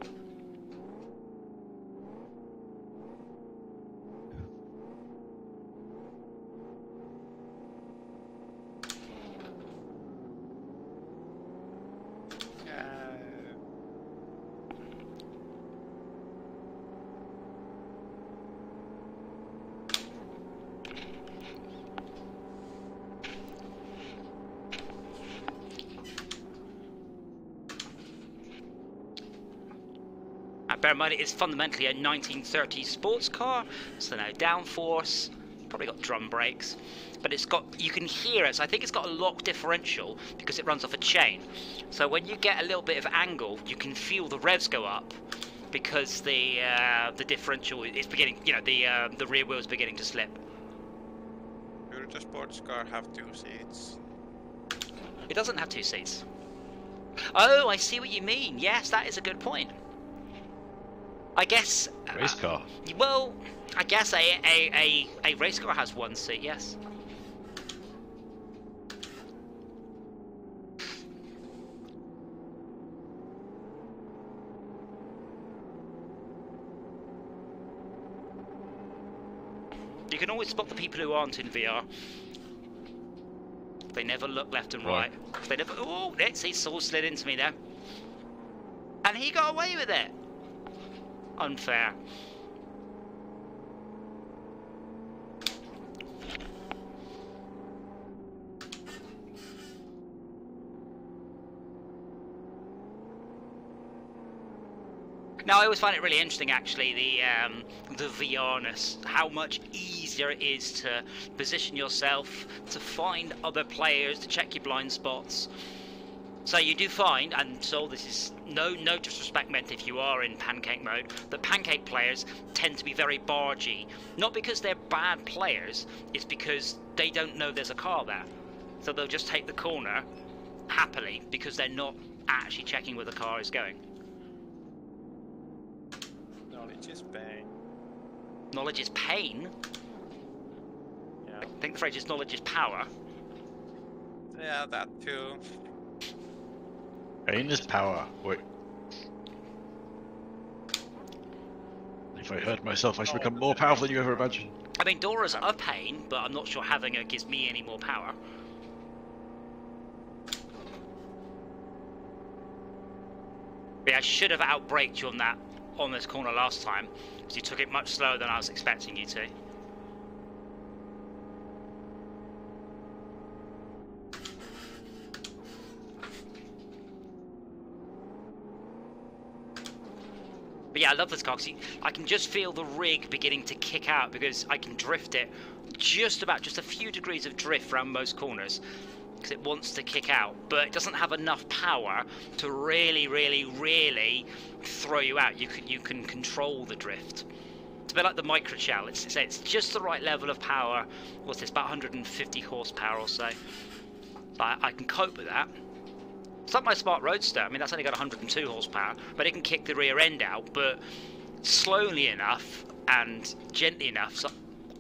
Bear in mind, it is fundamentally a 1930s sports car, so no downforce, probably got drum brakes, but it's got, you can hear it, so I think it's got a lock differential because it runs off a chain. So when you get a little bit of angle, you can feel the revs go up because the differential is beginning, you know, the rear wheel is beginning to slip. Should the sports car have 2 seats? It doesn't have 2 seats. Oh, I see what you mean. Yes, that is a good point. I guess... Race car. Well, I guess a race car has 1 seat, yes. You can always spot the people who aren't in VR. They never look left and right. They never... Oh, let's see, Saul slid into me there. And he got away with it. Unfair. Now, I always find it really interesting, actually, the VRness, how much easier it is to position yourself, to find other players, to check your blind spots. So you do find, and so this is no disrespect meant if you are in pancake mode, that pancake players tend to be very bargy. Not because they're bad players, it's because they don't know there's a car there. So they'll just take the corner happily because they're not actually checking where the car is going. Knowledge is pain. Knowledge is pain? Yeah. I think the phrase is knowledge is power. Yeah, that too. Pain is power. Wait. If I heard myself, I should become more powerful than you ever imagined. I mean, Dora's a pain, but I'm not sure having her gives me any more power. But yeah, I should have outbraked you on this corner last time, because you took it much slower than I was expecting you to. But yeah, I love this car because I can just feel the rig beginning to kick out because I can drift it just a few degrees of drift around most corners because it wants to kick out, but it doesn't have enough power to really throw you out. You can control the drift. It's a bit like the Microchell. It's just the right level of power. What's this? About 150 horsepower or so. But I can cope with that. It's like my Smart Roadster. I mean, that's only got 102 horsepower, but it can kick the rear end out, but slowly enough and gently enough so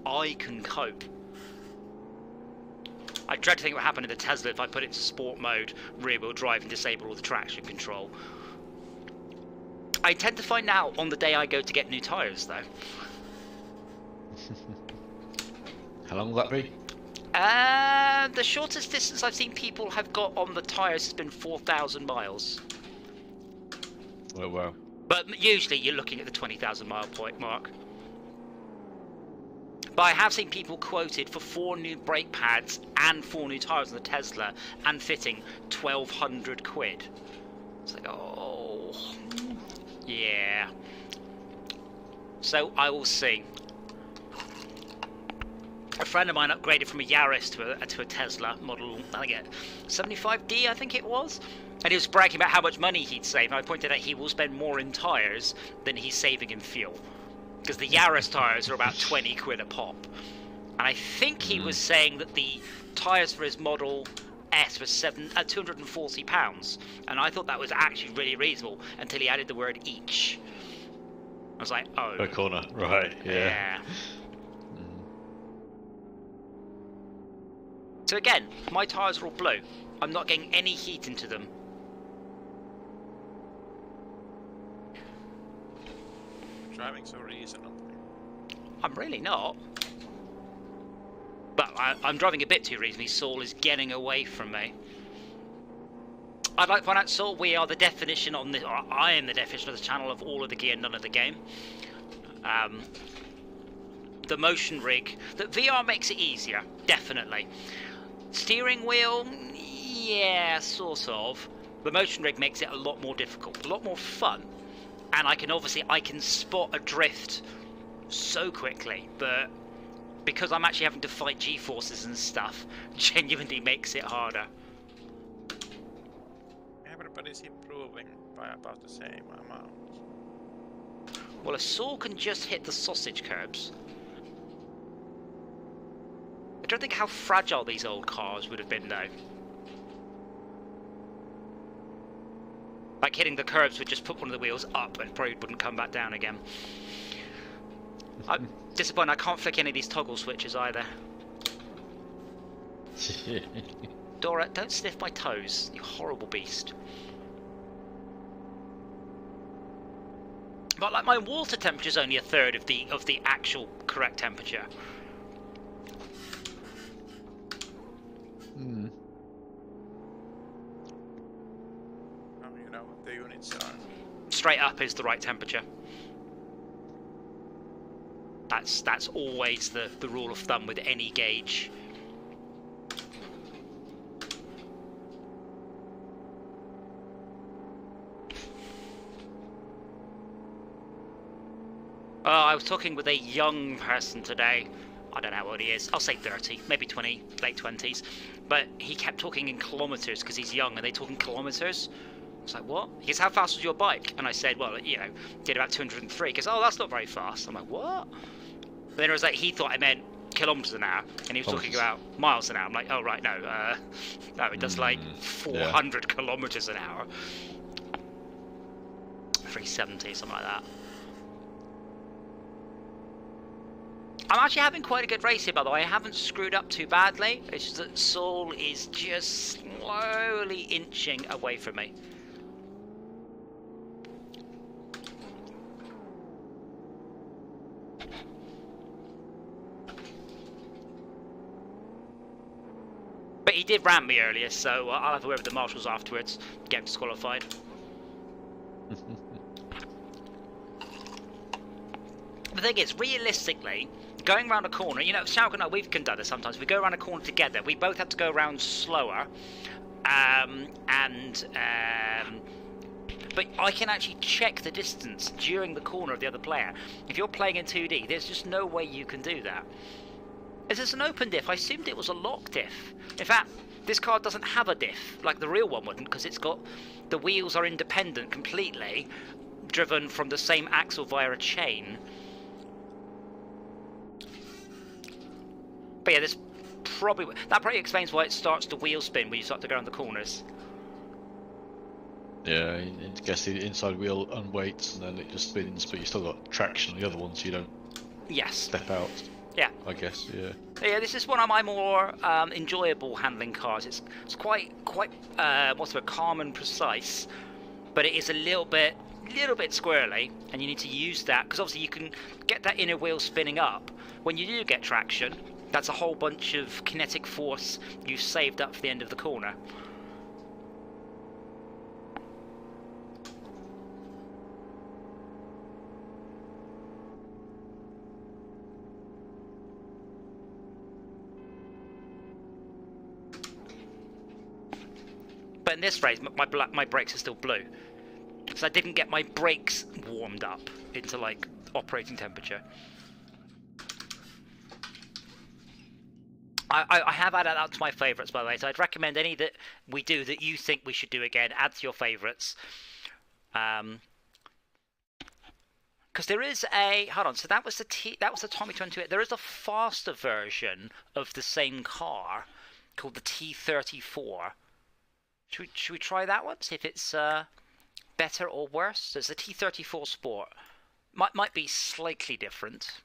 I can cope. I dread to think what happened in the Tesla if I put it into sport mode, rear wheel drive, and disable all the traction control. I tend to find out on the day I go to get new tyres, though. How long will that be? The shortest distance I've seen people have got on the tyres has been 4,000 miles. Oh, wow. But usually you're looking at the 20,000 mile point mark. But I have seen people quoted for 4 new brake pads and 4 new tyres on the Tesla and fitting 1,200 quid. It's like, oh, yeah. So I will see. A friend of mine upgraded from a Yaris to a Tesla model, I think 75D, I think it was. And he was bragging about how much money he'd save. And I pointed out he will spend more in tyres than he's saving in fuel. Because the Yaris tyres are about 20 quid a pop. And I think he was saying that the tyres for his Model S was £240. And I thought that was actually really reasonable until he added the word each. I was like, oh. Per corner, right, yeah. So again, my tyres are all blue. I'm not getting any heat into them. Driving so reasonably. I'm really not. But I'm driving a bit too reasonably. Saul is getting away from me. I'd like to point out, Saul, we are the definition on this, or I am the definition of the channel of all of the gear, none of the game. The motion rig, the VR makes it easier, definitely. Steering wheel, yeah, sort of. The motion rig makes it a lot more difficult, a lot more fun. And I can spot a drift so quickly, but because I'm actually having to fight G-forces and stuff, genuinely makes it harder. Everybody's improving by about the same amount. Well, a Saw can just hit the sausage curbs. I don't think how fragile these old cars would have been, though. Like, hitting the curbs would just put one of the wheels up and probably wouldn't come back down again. I'm disappointed I can't flick any of these toggle switches either. Dora, don't sniff my toes, you horrible beast. But like, my water temperature is only a third of the actual correct temperature. You know what the units are. Straight up is the right temperature. That's always the rule of thumb with any gauge. I was talking with a young person today. I don't know how old he is. I'll say 30, maybe 20, late 20s. But he kept talking in kilometres because he's young and they talk in kilometres. I was like, what? He goes, how fast was your bike? And I said, well, you know, did about 203. He goes, oh, that's not very fast. I'm like, what? But then it was like, he thought I meant kilometres an hour. And he was talking about miles an hour. I'm like, oh, right, no. No, it does like 400 kilometres an hour. 370, something like that. I'm actually having quite a good race here, by the way. I haven't screwed up too badly. It's just that Saul is just slowly inching away from me. But he did ram me earlier, so I'll have a word with the marshals afterwards, get him disqualified. The thing is, realistically, going around a corner, you know, Shauk and I, we've done this sometimes. We go around a corner together. We both have to go around slower. But I can actually check the distance during the corner of the other player. If you're playing in 2D, there's just no way you can do that. Is this an open diff? I assumed it was a lock diff. In fact, this car doesn't have a diff, like the real one wouldn't, because it's got... the wheels are independent completely, driven from the same axle via a chain. But yeah, that probably explains why it starts to wheel spin when you start to go around the corners. Yeah, I guess the inside wheel unweights and then it just spins, but you still got traction on the other one, so you don't step out. Yeah. I guess, yeah. Yeah, this is one of my more enjoyable handling cars. It's quite what's the word, calm and precise, but it is a little bit squirrely, and you need to use that because obviously you can get that inner wheel spinning up. When you do get traction, that's a whole bunch of kinetic force you've saved up for the end of the corner. But in this race, my brakes are still blue, because I didn't get my brakes warmed up into like operating temperature. I have added that to my favourites, by the way, so I'd recommend any that we do that you think we should do again, add to your favourites. Because there is a, hold on, so that was the Tommy 28. There is a faster version of the same car called the T34. Should we try that one? See if it's better or worse. There's the T34 Sport. Might be slightly different.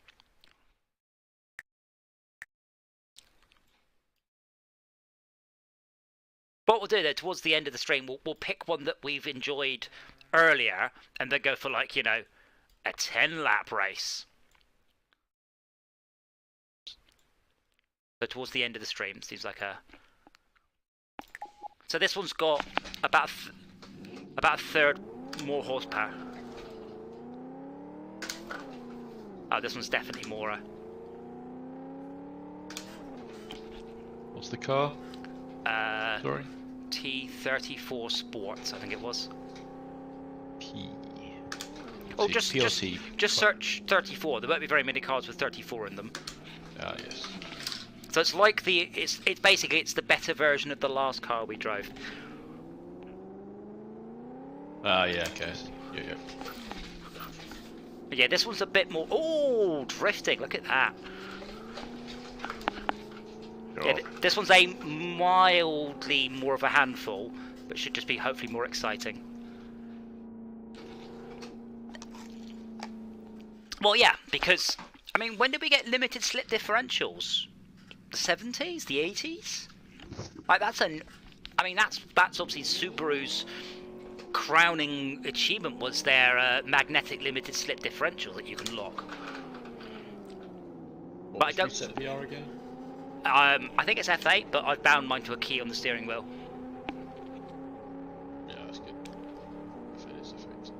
What we'll do though, towards the end of the stream, we'll pick one that we've enjoyed earlier, and then go for like, you know, a 10-lap race. So towards the end of the stream, seems like a. So this one's got about a third more horsepower. Oh, this one's definitely more. What's the car? Sorry? T34 Sports, I think it was. P. Oh, PLT. just search 34. There won't be very many cars with 34 in them. Ah, yes. So it's like it's basically it's the better version of the last car we drove. Ah, yeah, okay. Yeah. But yeah, this one's a bit more. Oh, drifting! Look at that. Oh. Yeah, this one's a mildly more of a handful, but should just be hopefully more exciting. Well, yeah, because I mean, when did we get limited slip differentials? The 70s, the 80s? Like that's obviously Subaru's crowning achievement was their magnetic limited slip differential that you can lock. What was the reset VR again? I think it's F8, but I've bound mine to a key on the steering wheel. Yeah, that's good. If it is F8.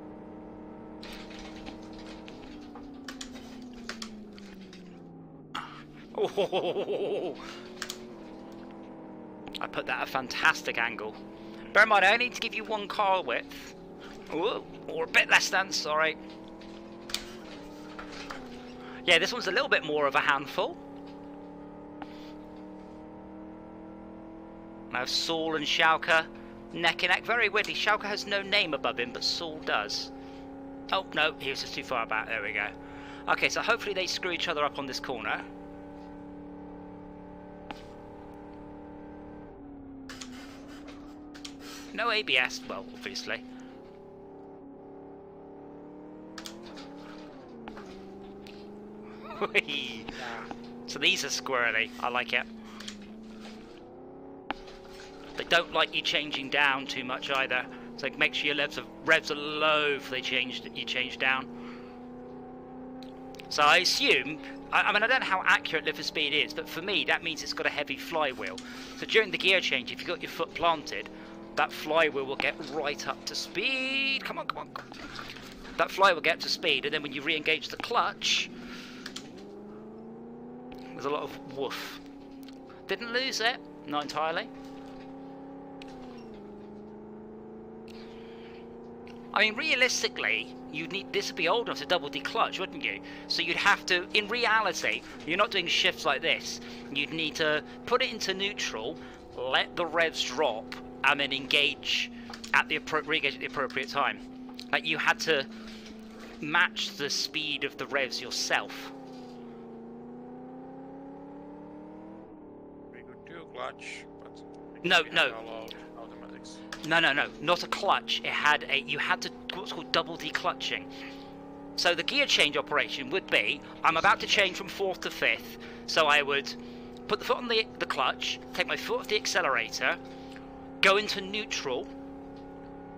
Oh, I put that at a fantastic angle. Bear in mind, I only need to give you one car width. Ooh, or a bit less than, sorry. Yeah, this one's a little bit more of a handful. Now Saul and Schalke neck and neck. Very weirdly, Schalke has no name above him, but Saul does. Oh, no, he was just too far back. There we go. Okay, so hopefully they screw each other up on this corner. No ABS, well, obviously. So these are squirrely. I like it. They don't like you changing down too much either. So make sure your revs are low if you change down. So I assume, I mean I don't know how accurate lift for speed is, but for me that means it's got a heavy flywheel. So during the gear change, if you've got your foot planted, that flywheel will get right up to speed. Come on, come on. That flywheel will get up to speed, and then when you re-engage the clutch, there's a lot of woof. Didn't lose it, not entirely. I mean, realistically, this would be old enough to double declutch, wouldn't you? So you'd have to, in reality, you're not doing shifts like this. You'd need to put it into neutral, let the revs drop, and then engage at the appropriate time. Like you had to match the speed of the revs yourself. We could do a clutch, but No. automatics. No, not a clutch. You had to what's called double declutching. So the gear change operation would be, I'm about to change from 4th to 5th, so I would put the foot on the clutch, take my foot off the accelerator, go into neutral,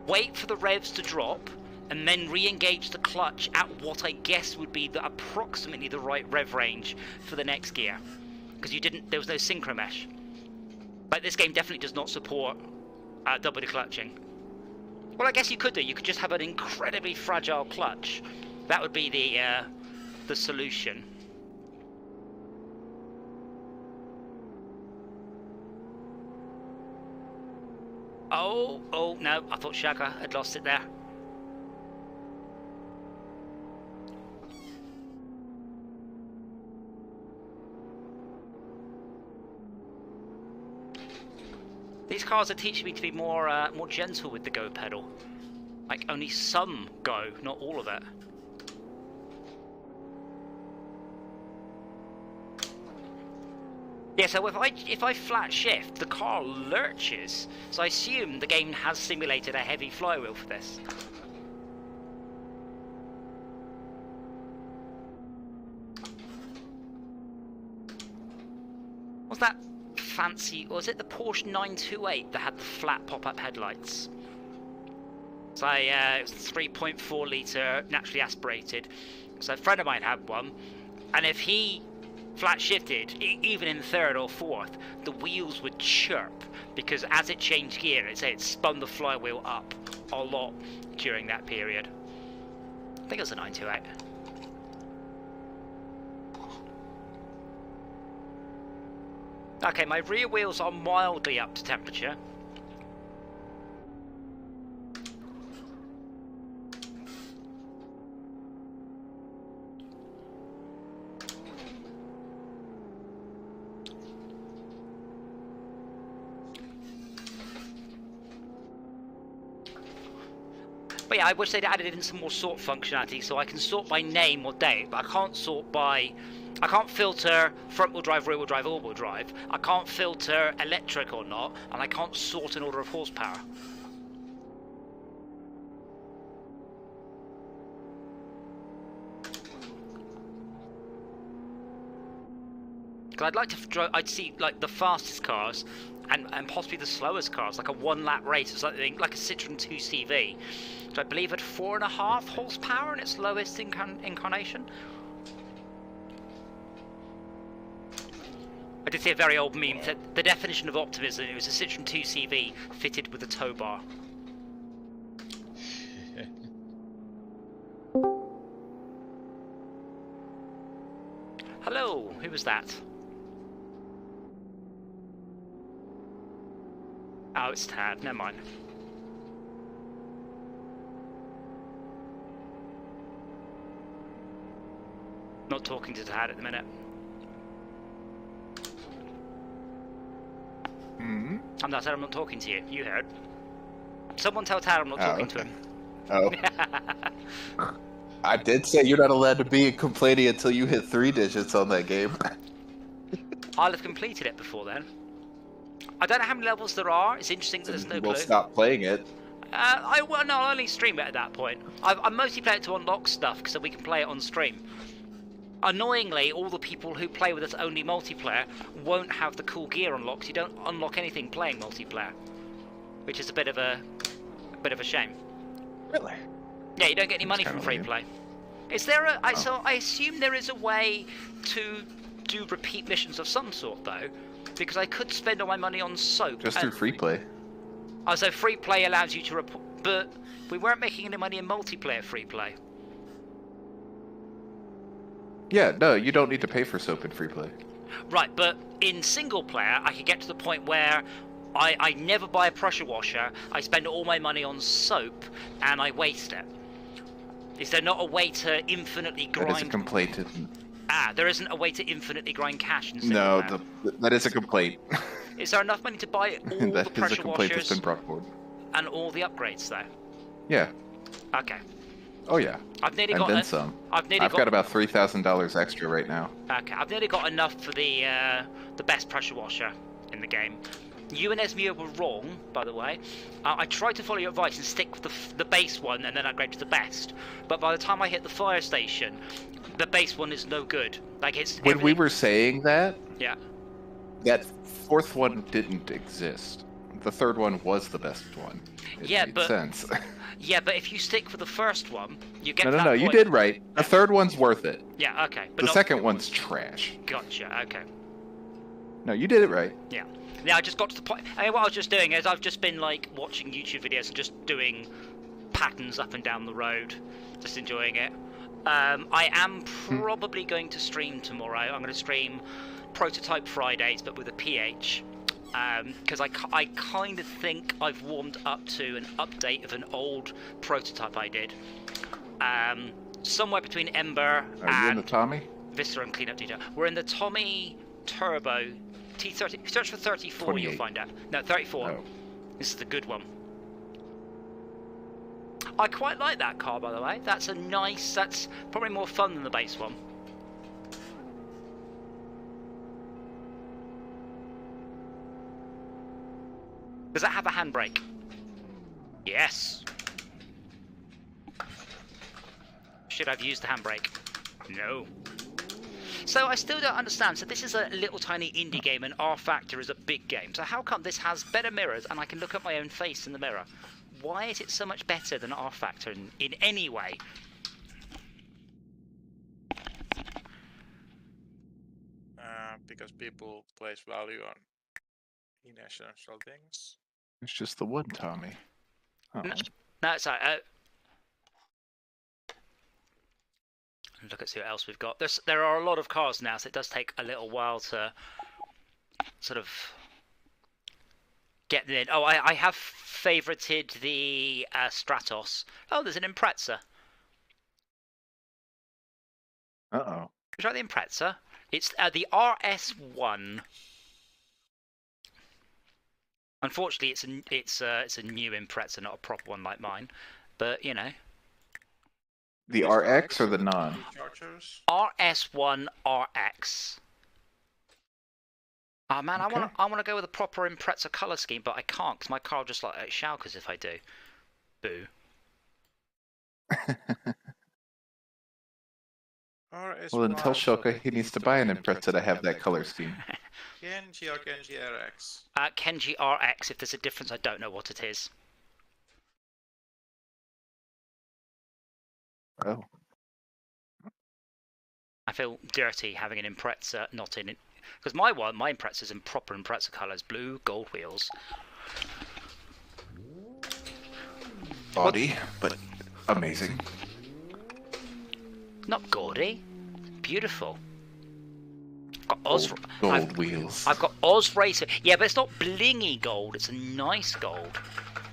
wait for the revs to drop, and then re-engage the clutch at what I guess would be approximately the right rev range for the next gear. Because there was no synchro mesh. But this game definitely does not support double declutching. Well, I guess you could do. You could just have an incredibly fragile clutch. That would be the solution. Oh no! I thought Shaka had lost it there. These cars are teaching me to be more gentle with the go pedal. Like, only some go, not all of it. Yeah, so if I flat shift, the car lurches. So I assume the game has simulated a heavy flywheel for this. Was that fancy, or was it the Porsche 928 that had the flat pop-up headlights? So it was 3.4 litre naturally aspirated. So a friend of mine had one, and if he flat shifted, even in 3rd or 4th, the wheels would chirp because as it changed gear, it spun the flywheel up a lot during that period. I think it was a 928. Okay, my rear wheels are mildly up to temperature. But yeah, I wish they'd added in some more sort functionality so I can sort by name or date, but I can't sort by... I can't filter front-wheel drive, rear-wheel drive, all-wheel drive. I can't filter electric or not, and I can't sort in order of horsepower. Because I'd like to, I'd see like the fastest cars and possibly the slowest cars, like a one-lap race or something, like a Citroen 2CV. So I believe at 4.5 horsepower in its lowest incarnation. I did see a very old meme that the definition of optimism, it was a Citroen 2CV fitted with a tow bar. Hello, who was that? Oh, it's Tad, never mind. Not talking to Tad at the minute. Mm-hmm. I'm not talking to you. You heard. Someone tell Tad I'm not talking to him. Oh. I did say you're not allowed to be complaining until you hit 3 digits on that game. I'll have completed it before then. I don't know how many levels there are. It's interesting that there's no clue. We'll stop playing it. Well, no, I'll only stream it at that point. I mostly play it to unlock stuff so we can play it on stream. Annoyingly, all the people who play with us only multiplayer won't have the cool gear unlocked. You don't unlock anything playing multiplayer, which is a bit of a shame. Really? Yeah, you don't get any money from free play. Is there a? So I assume there is a way to do repeat missions of some sort, though, because I could spend all my money on soap. Just through free play. Oh, so free play allows you to report, but we weren't making any money in multiplayer free play. Yeah, no, you don't need to pay for soap in free play. Right, but in single player, I could get to the point where I never buy a pressure washer, I spend all my money on soap, and I waste it. Is there not a way to infinitely grind... That is a complaint. There isn't a way to infinitely grind cash in single player? No, that is a complaint. Is there enough money to buy all the That is a pressure complaint washers that's been brought forward. and all the upgrades, though? Yeah. Okay. Oh, yeah. I've nearly And got then some. I've got about $3,000 extra right now. Okay, I've nearly got enough for the best pressure washer in the game. You and Esmir were wrong, by the way. I tried to follow your advice and stick with the base one and then upgrade to the best. But by the time I hit the fire station, the base one is no good. Like it's When we were saying that, yeah. that fourth one didn't exist. The third one was the best one. It Yeah, made but- sense. Yeah, but if you stick with the first one, you get No, to no, that no. You point- did right. The third one's worth it. Yeah, okay. But The not... second one's trash. Gotcha, okay. No, you did it right. Yeah, I just got to the point. I mean, what I was just doing is I've just been like watching YouTube videos and just doing patterns up and down the road, just enjoying it. I am probably going to stream tomorrow. I'm going to stream Prototype Fridays, but with a PH. Because I kind of think I've warmed up to an update of an old prototype I did. Somewhere between Ember Are you in the and Tommy? Vista and Cleanup Detail. We're in the Tommy Turbo T30. If you search for 34, 28. you'll find out. No, 34. Oh. This is the good one. I quite like that car, by the way. That's that's probably more fun than the base one. Does that have a handbrake? Yes. Should I've used the handbrake? No. So I still don't understand. So this is a little tiny indie game and R Factor is a big game. So how come this has better mirrors and I can look at my own face in the mirror? Why is it so much better than R Factor in any way? Because people place value on essential things. It's just the one Tommy. Oh. No, it's like, look at see what else we've got. There are a lot of cars now, so it does take a little while to sort of get them in. Oh, I have favorited the Stratos. Oh, there's an Impreza. Uh-oh. Is that the Impreza? It's the RS1. Unfortunately, it's a new Impreza, not a proper one like mine. But you know, The RX or the non? Chargers. RS1 RX. Oh man, Okay. I want to go with a proper Impreza color scheme, but I can't because my car just like it showers if I do. Boo. Well, then tell Shoka he needs to buy an Impreza to have that color scheme. Genji or Genji RX. Kenji RX. If there's a difference, I don't know what it is. Oh. I feel dirty having an Impreza not in it. Because my Impreza's in proper Impreza colours, blue, gold wheels. Body, but amazing. Not gaudy, beautiful. Got Oz. Gold wheels. I've got Oz Racer. Yeah, but it's not blingy gold. It's a nice gold.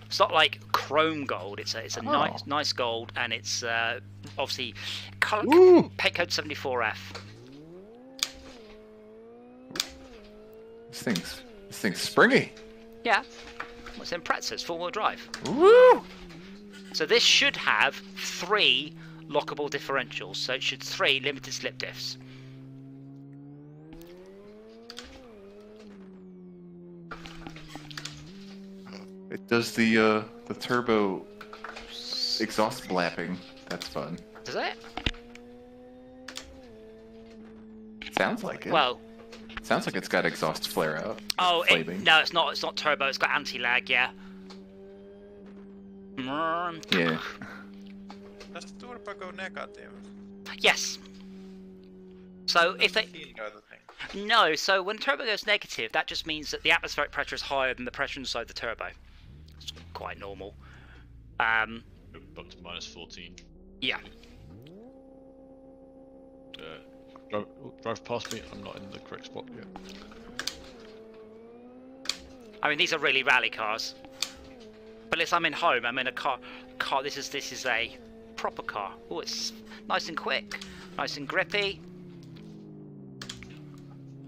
It's not like chrome gold. It's a nice gold, and it's obviously color Woo! paint code 74F. This thing's springy. Yeah, what's in Impreza? It's 4-wheel drive. Woo! So this should have 3 lockable differentials. So it should 3 limited slip diffs. It does the turbo exhaust blapping. That's fun. Does it? Sounds like it. Well, Sounds like it's got exhaust flare out. oh Flaming. no, it's not. It's not turbo. It's got anti-lag. Yeah. Yeah. Does the turbo go negative? Yes. So if they Heating or the thing. no, so when turbo goes negative, that just means that the atmospheric pressure is higher than the pressure inside the turbo. It's quite normal. Up to -14. Yeah. Drive past me. I'm not in the correct spot yet. I mean, these are really rally cars. But unless I'm in home, I'm in a car. This is a proper car. Oh, it's nice and quick, nice and grippy.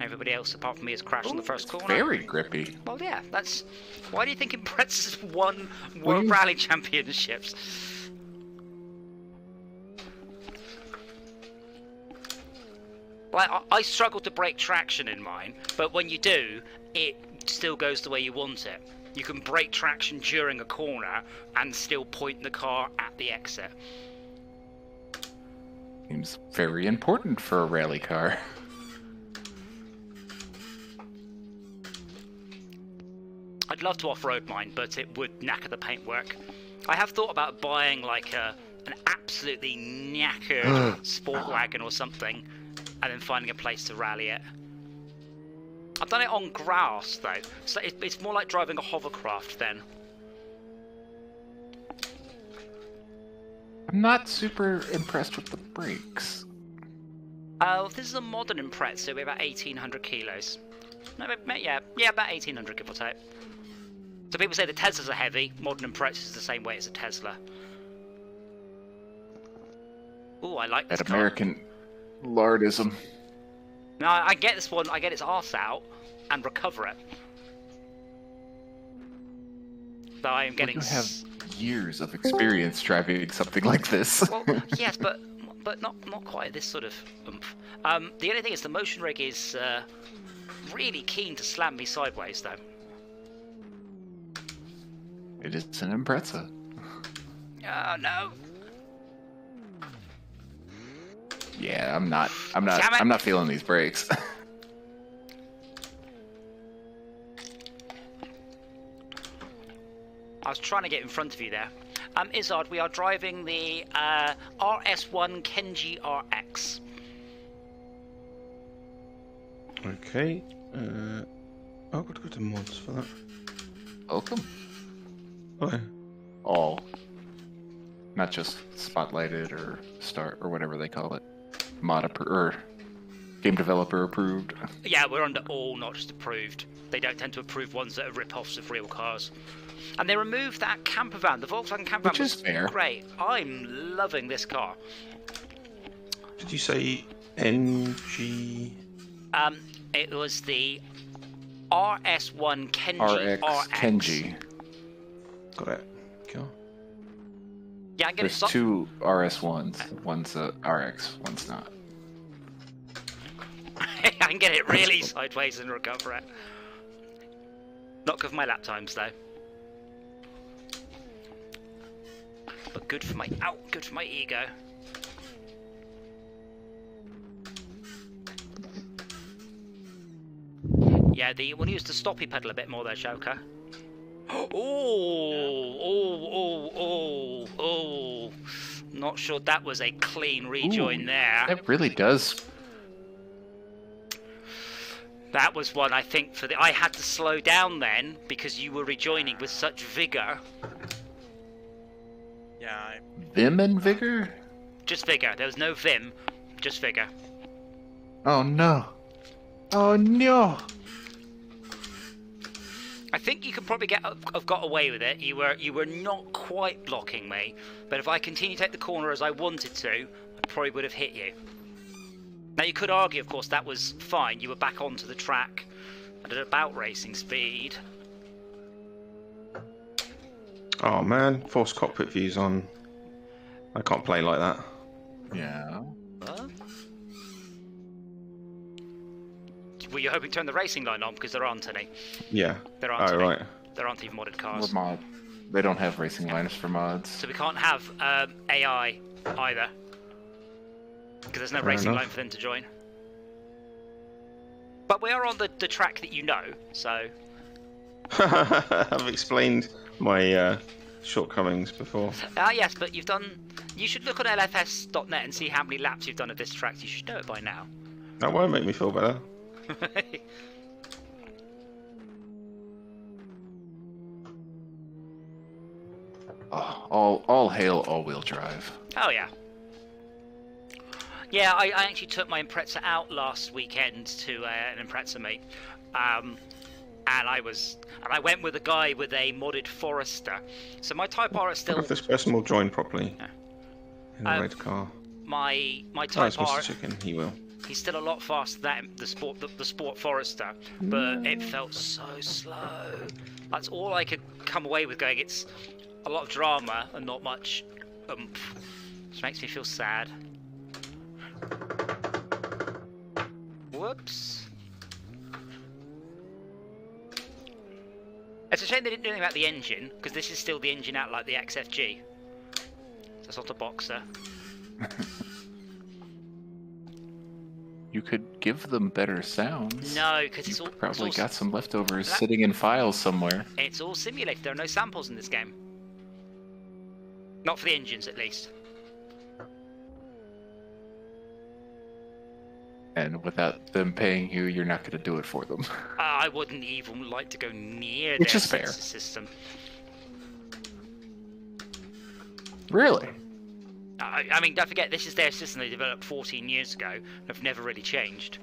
Everybody else apart from me has crashed on the first corner. Very grippy. Well, yeah, that's. Why do you think Impreza's won Well, World you- Rally Championships? Like, I struggle to break traction in mine, but when you do, it still goes the way you want it. You can break traction during a corner and still point the car at the exit. Seems very important for a rally car. I'd love to off-road mine, but it would knacker the paintwork. I have thought about buying like an absolutely knackered sport wagon or something, and then finding a place to rally it. I've done it on grass though, so it's more like driving a hovercraft then. I'm not super impressed with the brakes. This is a modern Impreza, so it'll be about 1,800 kilos. No, yeah, about 1,800 give or take. So people say the Teslas are heavy, modern Impreza is the same way as a Tesla. Ooh, I like this That car. American lardism. Now, I get this one, I get its arse out and recover it. Though I am getting... You have years of experience driving something like this. Well, yes, but not quite this sort of oomph. The only thing is the motion rig is really keen to slam me sideways, though. It is an Impreza. Oh, no. Yeah, I'm Damn it. not feeling these brakes. I was trying to get in front of you there. Izzard, we are driving the RS1 Kenji RX. Okay. I've got to go to mods for that. Welcome. Oh, yeah. All. Not just spotlighted or start or whatever they call it. Or game developer approved. Yeah, we're under all, not just approved. They don't tend to approve ones that are rip-offs of real cars. And they removed that camper van. The Volkswagen camper Which van is was fair. great. I'm loving this car. Did you say NG? It was the RS1 Kenji RX Kenji. Got it. Cool. Yeah, I get There's it. two RS1s. One's a RX, one's not. I can get it really sideways and recover it. Not good for my lap times though. But good for my good for my ego. Yeah, we'll use the stoppy pedal a bit more there, Joker. Oh. Not sure that was a clean rejoin Ooh, there. That really does. That was one I think I had to slow down then because you were rejoining with such vigor. Yeah, Vim and vigor? Just vigor. There was no vim, just vigor. Oh no. Oh no. I think you could probably have got away with it. You were not quite blocking me, but if I continued to take the corner as I wanted to, I probably would have hit you. Now you could argue, of course, that was fine. You were back onto the track at about racing speed. Oh man, force cockpit views on. I can't play like that. Yeah. Huh? Were you hoping to turn the racing line on because there aren't any? Yeah. There aren't Oh any. right. There aren't even modded Or cars. mod. They don't have racing lines for mods. So we can't have AI either. Because there's no Fair racing enough. line for them to join. But we are on the track that you know, so... I've explained my shortcomings before. Yes, but you've done... You should look on LFS.net and see how many laps you've done of this track. You should know it by now. That won't make me feel better. Oh, all hail all-wheel drive. Oh, yeah. Yeah, I actually took my Impreza out last weekend to an Impreza meet. And I went with a guy with a modded Forester. So my Type R is I still... wonder if this person will join properly. Yeah. In the red car. My Oh, Type it's R... Mr. Chicken, he will. He's still a lot faster than the Sport Forester, but it felt so slow. That's all I could come away with going, it's a lot of drama and not much oomph, which makes me feel sad. Whoops. It's a shame they didn't do anything about the engine, because this is still the engine out like the XFG. So it's not a Boxer. You could give them better sounds. No, because it's all Probably it's all, got some leftovers sitting in files somewhere. It's all simulated. There are no samples in this game. Not for the engines, at least. And without them paying you, you're not going to do it for them. I wouldn't even like to go near Which their is fair. sensor system. Really? I mean, don't forget, this is their system they developed 14 years ago. Have never really changed.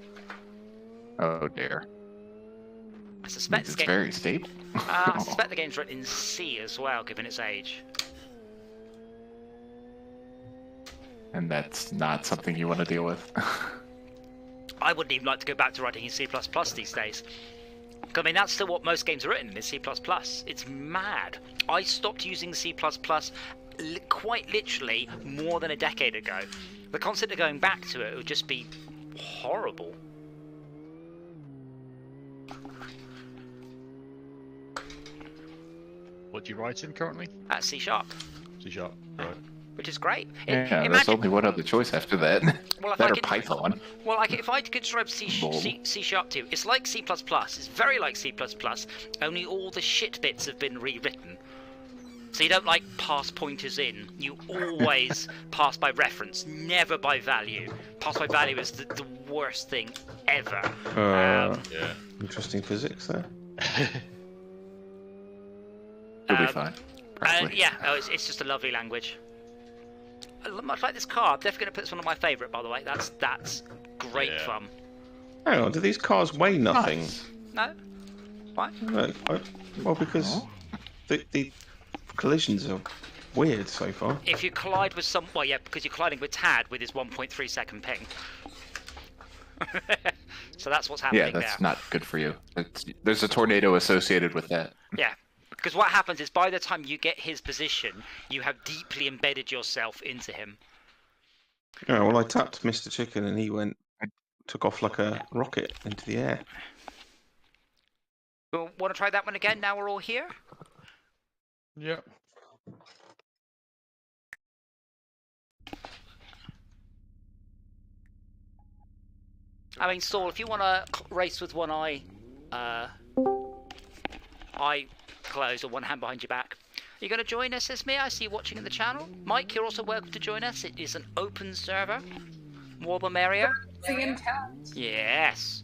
Oh dear. I suspect It's this game. very stable. I suspect the game's written in C as well, given its age. And that's not something you want to deal with. I wouldn't even like to go back to writing in C++ these days. I mean, that's still what most games are written in, is C++. It's mad. I stopped using C++ quite literally more than a decade ago. The concept of going back to it would just be horrible. What do you write in currently? At C#, C#, right. which is great. Yeah, there's Imagine, only one other choice after that. well, if That I or could, Python. well, if I could describe C# too, it's like C++. It's very like C++, only all the shit bits have been rewritten. So you don't like pass pointers in. You always pass by reference, never by value. Pass by value is the worst thing ever. Yeah. Interesting physics there. You'll be fine. Probably. Yeah, it's just a lovely language. Much like this car, I'm definitely going to put this one on my favourite, by the way. That's great Yeah. fun. Hang on, do these cars weigh nothing? Nice. No? Why? Well, because the collisions are weird so far. If you collide with some... Well, yeah, because you're colliding with Tad with his 1.3 second ping. So that's what's happening Yeah, that's there. not good for you. There's a tornado associated with that. Yeah. Because what happens is by the time you get his position, you have deeply embedded yourself into him. Oh, well, I tapped Mr. Chicken and he took off like a rocket into the air. Want to try that one again now we're all here? Yeah. I mean, Saul, if you want to race with one eye closed or one hand behind your back, are you going to join us, Esme? I see you watching in the channel. Mike, you're also welcome to join us. It is an open server. More the merrier. Yes.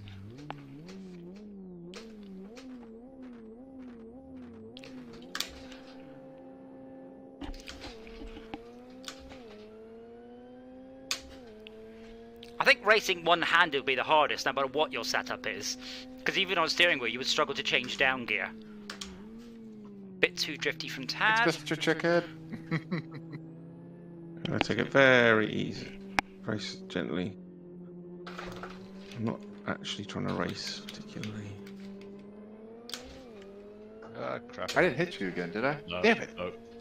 I think racing one-handed would be the hardest, no matter what your setup is. Because even on steering wheel, you would struggle to change down gear. Bit too drifty from Tad. It's Mr. Chicken. I take it very easy, very gently. I'm not actually trying to race particularly. Ah, crap. I didn't hit you again, did I? No, Damn it.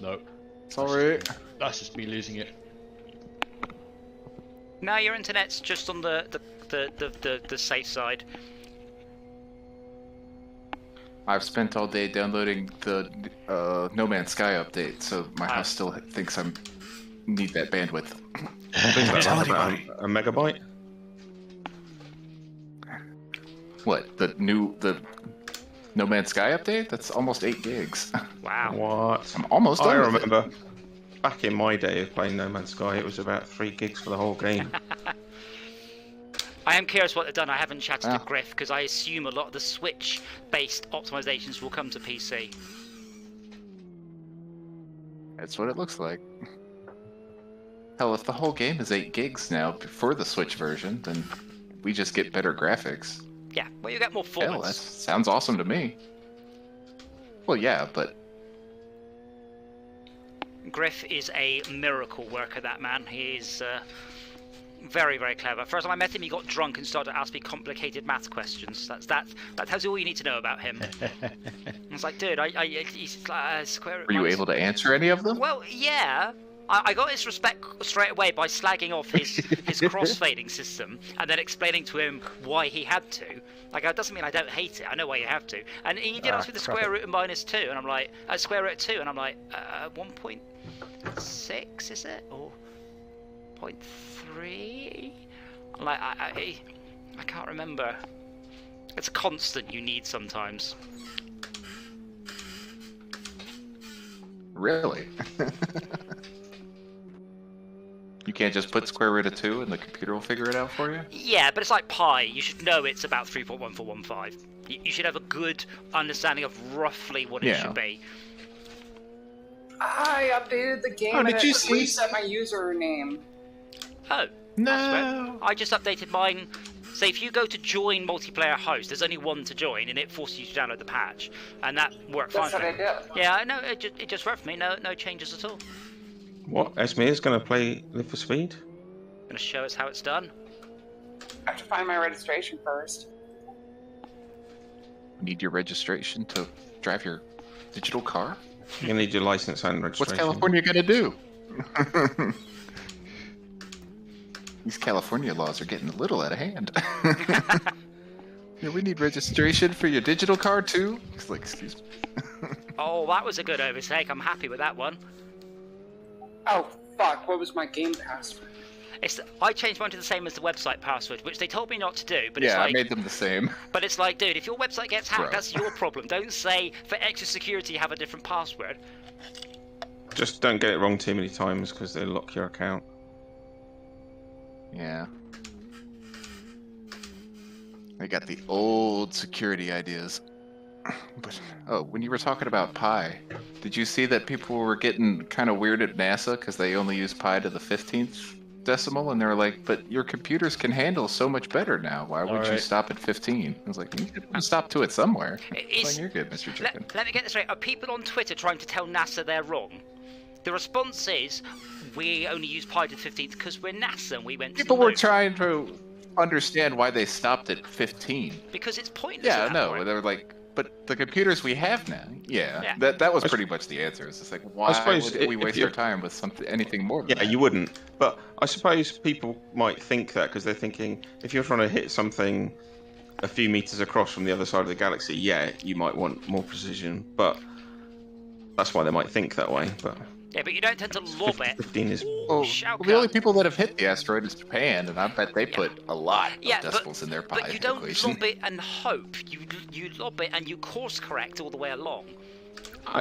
No. Sorry. That's just me losing it. No, your internet's just on the safe side. I've spent all day downloading the No Man's Sky update, so my house still thinks I need that bandwidth. I think that's Tell like about anybody. a megabyte. What? The No Man's Sky update? That's almost 8 gigs. Wow. What? I'm almost I done with it. remember back in my day of playing No Man's Sky, it was about 3 gigs for the whole game. I am curious what they've done. I haven't chatted Ah. to Griff because I assume a lot of the Switch-based optimizations will come to PC. That's what it looks like. Hell, if the whole game is 8 gigs now for the Switch version, then we just get better graphics. Yeah, well, you get more Hell, that performance. sounds awesome to me. Well, yeah, but Griff is a miracle worker, that man. He is very, very clever. First time I met him, he got drunk and started to ask me complicated math questions. That tells you all you need to know about him. I was like, dude, he's square root were you minus- able to answer any of them? Well, yeah, I got his respect straight away by slagging off his crossfading system and then explaining to him why he had to. Like, that doesn't mean I don't hate it. I know why you have to. And he did ask me the square root of -2, and I'm like, square root of 2, and I'm like, 1.6 is it, or 0.3? I'm like, I can't remember. It's a constant you need sometimes. Really? You can't just put square root of 2 and the computer will figure it out for you? Yeah, but it's like pi. You should know it's about 3.1415. You should have a good understanding of roughly what it should be. I updated the game Oh, and did you it see? reset my username. Oh. No. I just updated mine. So if you go to join multiplayer host, there's only one to join, and it forces you to download the patch, and that worked fine. That's what I did. Yeah, I know. It just worked for me. No changes at all. What? Esme's going to play Live for Speed? Gonna show us how it's done. I have to find my registration first. Need your registration to drive your digital car? You're going to need your license and registration. What's California gonna do? These California laws are getting a little out of hand. Yeah, we need registration for your digital car too. It's like, excuse me. Oh, that was a good overtake. I'm happy with that one. Oh, fuck. What was my game password? I changed mine to the same as the website password, which they told me not to do. But Yeah, it's like, I made them the same. But it's like, dude, if your website gets hacked, Bro. that's your problem. Don't say for extra security have a different password. Just don't get it wrong too many times because they'll lock your account. Yeah. They got the old security ideas. But, oh, when you were talking about pi, did you see that people were getting kind of weird at NASA because they only use pi to the 15th decimal? And they were like, but your computers can handle so much better now. Why would you Alright. stop at 15? I was like, you can stop to it somewhere. It's- Like, you're good, Mr. Chicken. Let me get this straight. Are people on Twitter trying to tell NASA they're wrong? The response is, we only use pi to the 15th because we're NASA and we went to People the were moon. trying to understand why they stopped at 15. Because it's pointless. Yeah, at that no, point. they were like, but the computers we have now, yeah, Yeah. that was pretty much the answer. It's just like, why suppose would we if waste you- our time with anything more than Yeah, that? you wouldn't. But I suppose people might think that because they're thinking if you're trying to hit something a few meters across from the other side of the galaxy, yeah, you might want more precision. But that's why they might think that way. But Yeah, but you don't tend to lob it. 15 is. Well, Shout the only out. people that have hit the asteroid is Japan, and I bet they put a lot Yeah, of decimals in their pi but you don't equation. lob it and hope. You lob it and you course correct all the way along.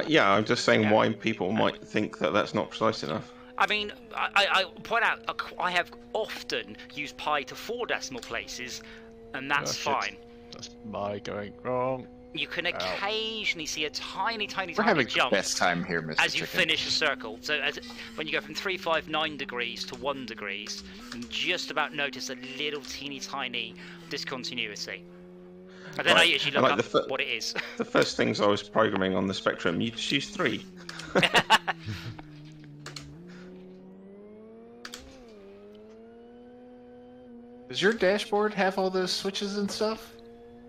Yeah, I'm just saying Yeah. why people might think that that's not precise enough. I mean, I point out I have often used pi to 4 decimal places, and that's Oh, shit. fine. That's my going wrong. You can occasionally see a tiny We're having the jump best time here, Mr. as you Chicken. finish a circle. So when you go from 359 degrees to 1 degrees, you just about notice a little teeny tiny discontinuity. And then I Right, usually and look like up the what it is. The first things I was programming on the Spectrum, you just use 3. Does your dashboard have all those switches and stuff?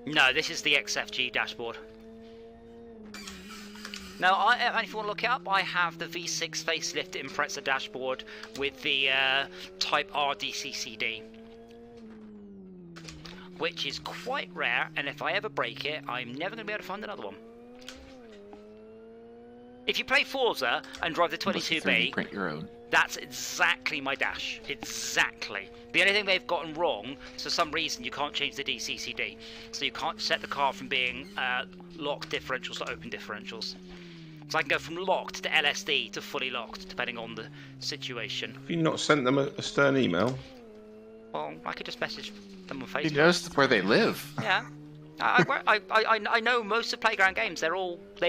No, this is the XFG dashboard. Now, if you want to look it up, I have the V6 facelift Impreza dashboard with the Type R DCCD, which is quite rare, and if I ever break it, I'm never going to be able to find another one. If you play Forza and drive the Unless you 22B, 3D print your own. that's exactly my dash. Exactly. The only thing they've gotten wrong, for some reason, you can't change the DCCD. So you can't set the car from being locked differentials to open differentials. So I can go from locked to LSD to fully locked, depending on the situation. Have you not sent them a stern email? Well, I could just message them on He Facebook. knows where they live. Yeah. I know most of Playground Games. They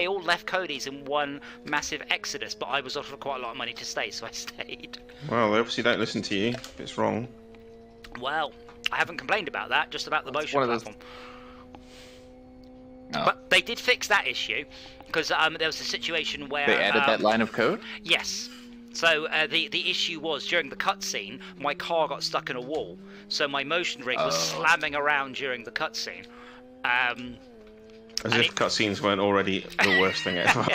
all left Cody's in one massive exodus, but I was offered quite a lot of money to stay, so I stayed. Well, they obviously don't listen to you if it's wrong. Well, I haven't complained about that, just about the That's motion one of those- platform. Oh. But they did fix that issue, because there was a situation where... They added that line of code? Yes. So the issue was, during the cutscene, my car got stuck in a wall, so my motion rig was Oh. slamming around during the cutscene. As And if cutscenes weren't already the worst thing ever.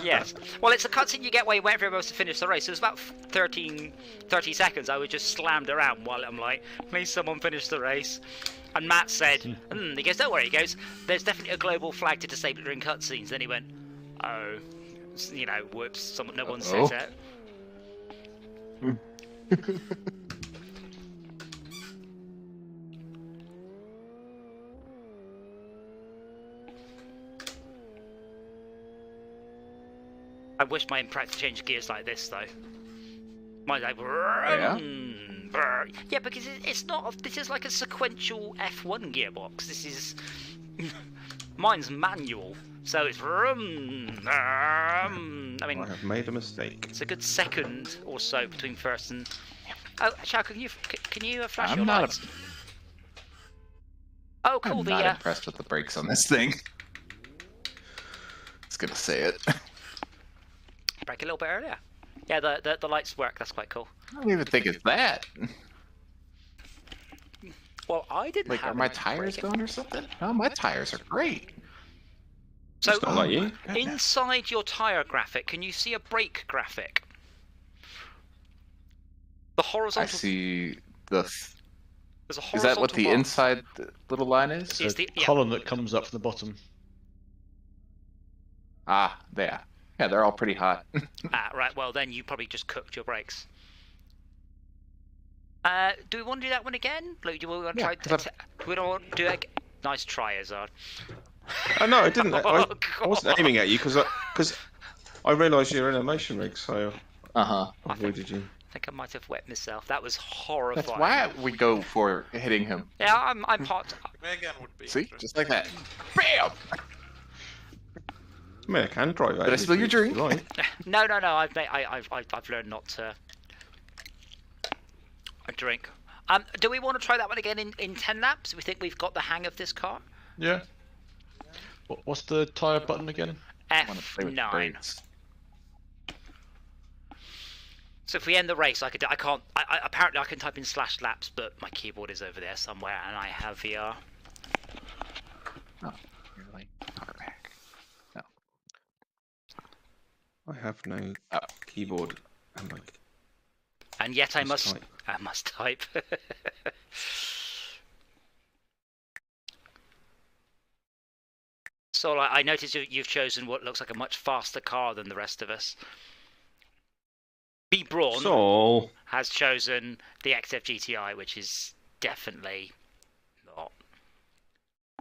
Yes. Well, it's a cutscene you get where you wait for everyone else to finish the race. So it was about 30 seconds. I was just slammed around while I'm like, please someone finish the race. And Matt said, he goes, don't worry. He goes, there's definitely a global flag to disable during cutscenes. Then he went, oh, you know, whoops, no one says it. I wish my Impractice changed gears like this though. Mine's like, Yeah? yeah, because it's not. This is like a sequential F1 gearbox. This is mine's manual, so it's. I mean, I have made a mistake. it's a good second or so between first and. Oh, Chow, can you flash I'm your not. lights? Oh, cool. I'm The not impressed with the brakes on this thing. Just gonna say it. brake a little bit earlier. Yeah, the lights work. That's quite cool. I don't even think it's that. Well, I didn't Like, have are my any tires braking. gone or something? No, my tires are great. So It's not like you. inside your tire graphic, can you see a brake graphic? The I horizontal. see the. There's a Is horizontal that what the bar. inside little line is? Is the yeah. Column that comes up from the bottom. Ah, there. Yeah, they're all pretty hot. Ah, right. Well, then you probably just cooked your brakes. Do we want to do that one again? Like, do we want to Yeah, try? 'cause We don't want to do it. Nice try, Azard. Oh no, I didn't. Oh, I wasn't aiming at you because I realised you're in a motion rig, so Uh huh. I avoided you. I think I might have wet myself. That was horrifying. That's why we go for hitting him. Yeah, I'm parked. Megan would be See, interesting. just like that. Bam! I mean, I can drive out. Did I spill your drink? No. I've learned not to drink. Do we want to try that one again in 10 laps? We think we've got the hang of this car. Yeah. What's the tyre button again? I want to play with the F9. brakes. So if we end the race, I can't. Apparently I can type in /laps, but my keyboard is over there somewhere, and I have VR. Oh, you're like power back. No. I have no keyboard. I'm like, And yet I Must must. type. I must type. So I noticed you've chosen what looks like a much faster car than the rest of us. B. Braun so has chosen the XF GTI, which is definitely not.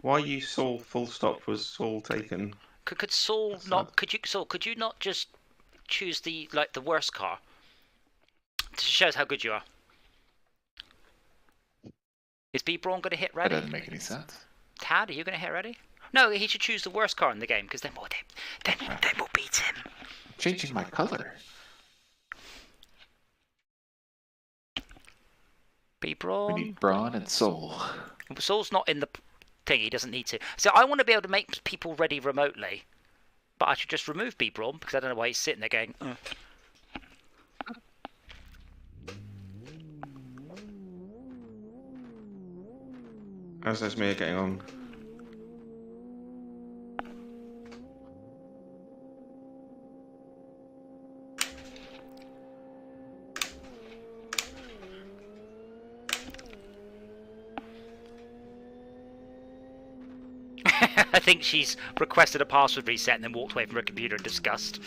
why you saw full stop was all taken? Could Saul That's not? sad. Could you not just choose the worst car? It shows how good you are. Is B. Braun going to hit That ready? doesn't make any sense. Tad, are you going to hit ready? No, he should choose the worst car in the game because then we'll beat him. Changing my color. B. We Braun. need brawn and soul. Saul's not in the thing. He doesn't need to. So I want to be able to make people ready remotely, but I should just remove B. Braun because I don't know why he's sitting there going. How's Esmir getting on? I think she's requested a password reset and then walked away from her computer in disgust.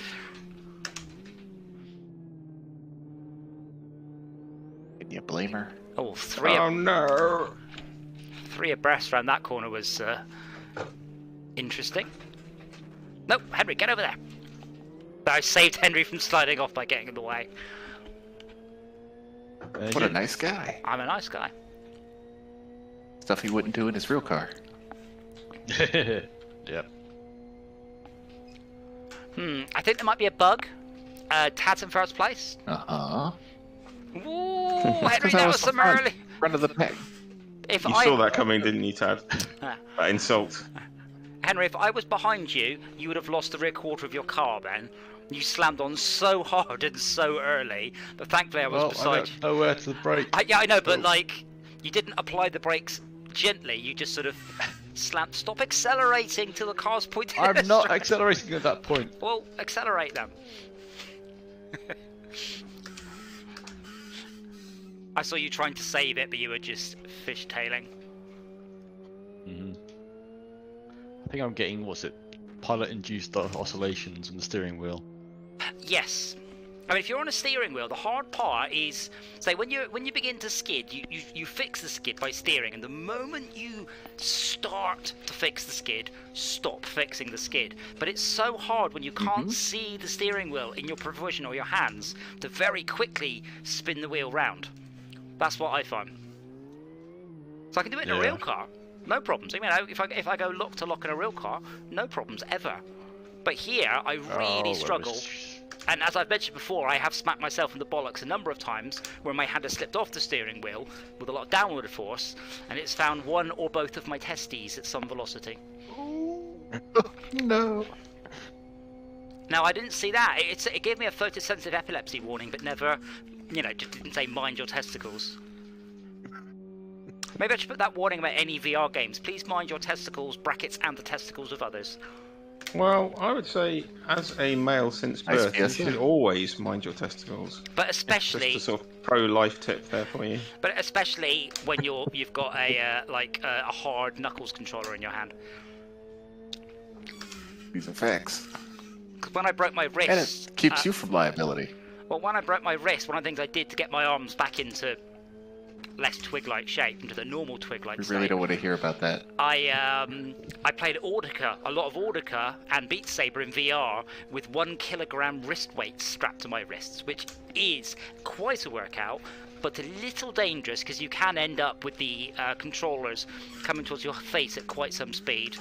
Can you blame her? Oh, three Oh no! abreast around that corner was interesting. No, Henry, get over there. I saved Henry from sliding off by getting in the way. What a nice guy. I'm a nice guy. Stuff he wouldn't do in his real car. Yep. I think there might be a bug. Tad's in first place. Uh-huh. Ooh, Henry, Because that was some front, early. front of the pack. If You saw that coming, didn't you, Tad? That insult. Henry, if I was behind you, you would have lost the rear quarter of your car then. You slammed on so hard and so early, but thankfully I was Well, I beside don't know where to brake. Yeah, I know, but like, you didn't apply the brakes gently, you just sort of Stop accelerating till the car's pointing. in I'm a not straight- accelerating at that point. Well, accelerate them. I saw you trying to save it, but you were just fishtailing. I think I'm getting, what's it, pilot-induced oscillations on the steering wheel. Yes. I mean, if you're on a steering wheel, the hard part is, say, when you begin to skid, you fix the skid by steering, and the moment you start to fix the skid, stop fixing the skid. But it's so hard when you can't see the steering wheel in your provision or your hands to very quickly spin the wheel round. That's what I find. So I can do it in a real car, no problems. I mean, if I go lock to lock in a real car, no problems ever. But here, I really struggle. And as I've mentioned before, I have smacked myself in the bollocks a number of times where my hand has slipped off the steering wheel with a lot of downward force, and it's found one or both of my testes at some velocity. No. Now, I didn't see that. It gave me a photosensitive epilepsy warning, but never, just didn't say mind your testicles. Maybe I should put that warning about any VR games. Please mind your testicles, brackets, and the testicles of others. Well, I would say, as a male since birth, you should always mind your testicles. But especially, just a sort of pro-life tip there for you. But especially when you've got a hard knuckles controller in your hand. These are facts. Because when I broke my wrist, And it keeps you from liability. Well, when I broke my wrist, one of the things I did to get my arms back into less twig-like shape, into the normal twig-like We state. really don't want to hear about that. I played Audica, a lot of Audica and Beat Saber in VR with 1 kilogram wrist weight strapped to my wrists, which is quite a workout, but a little dangerous because you can end up with the controllers coming towards your face at quite some speed,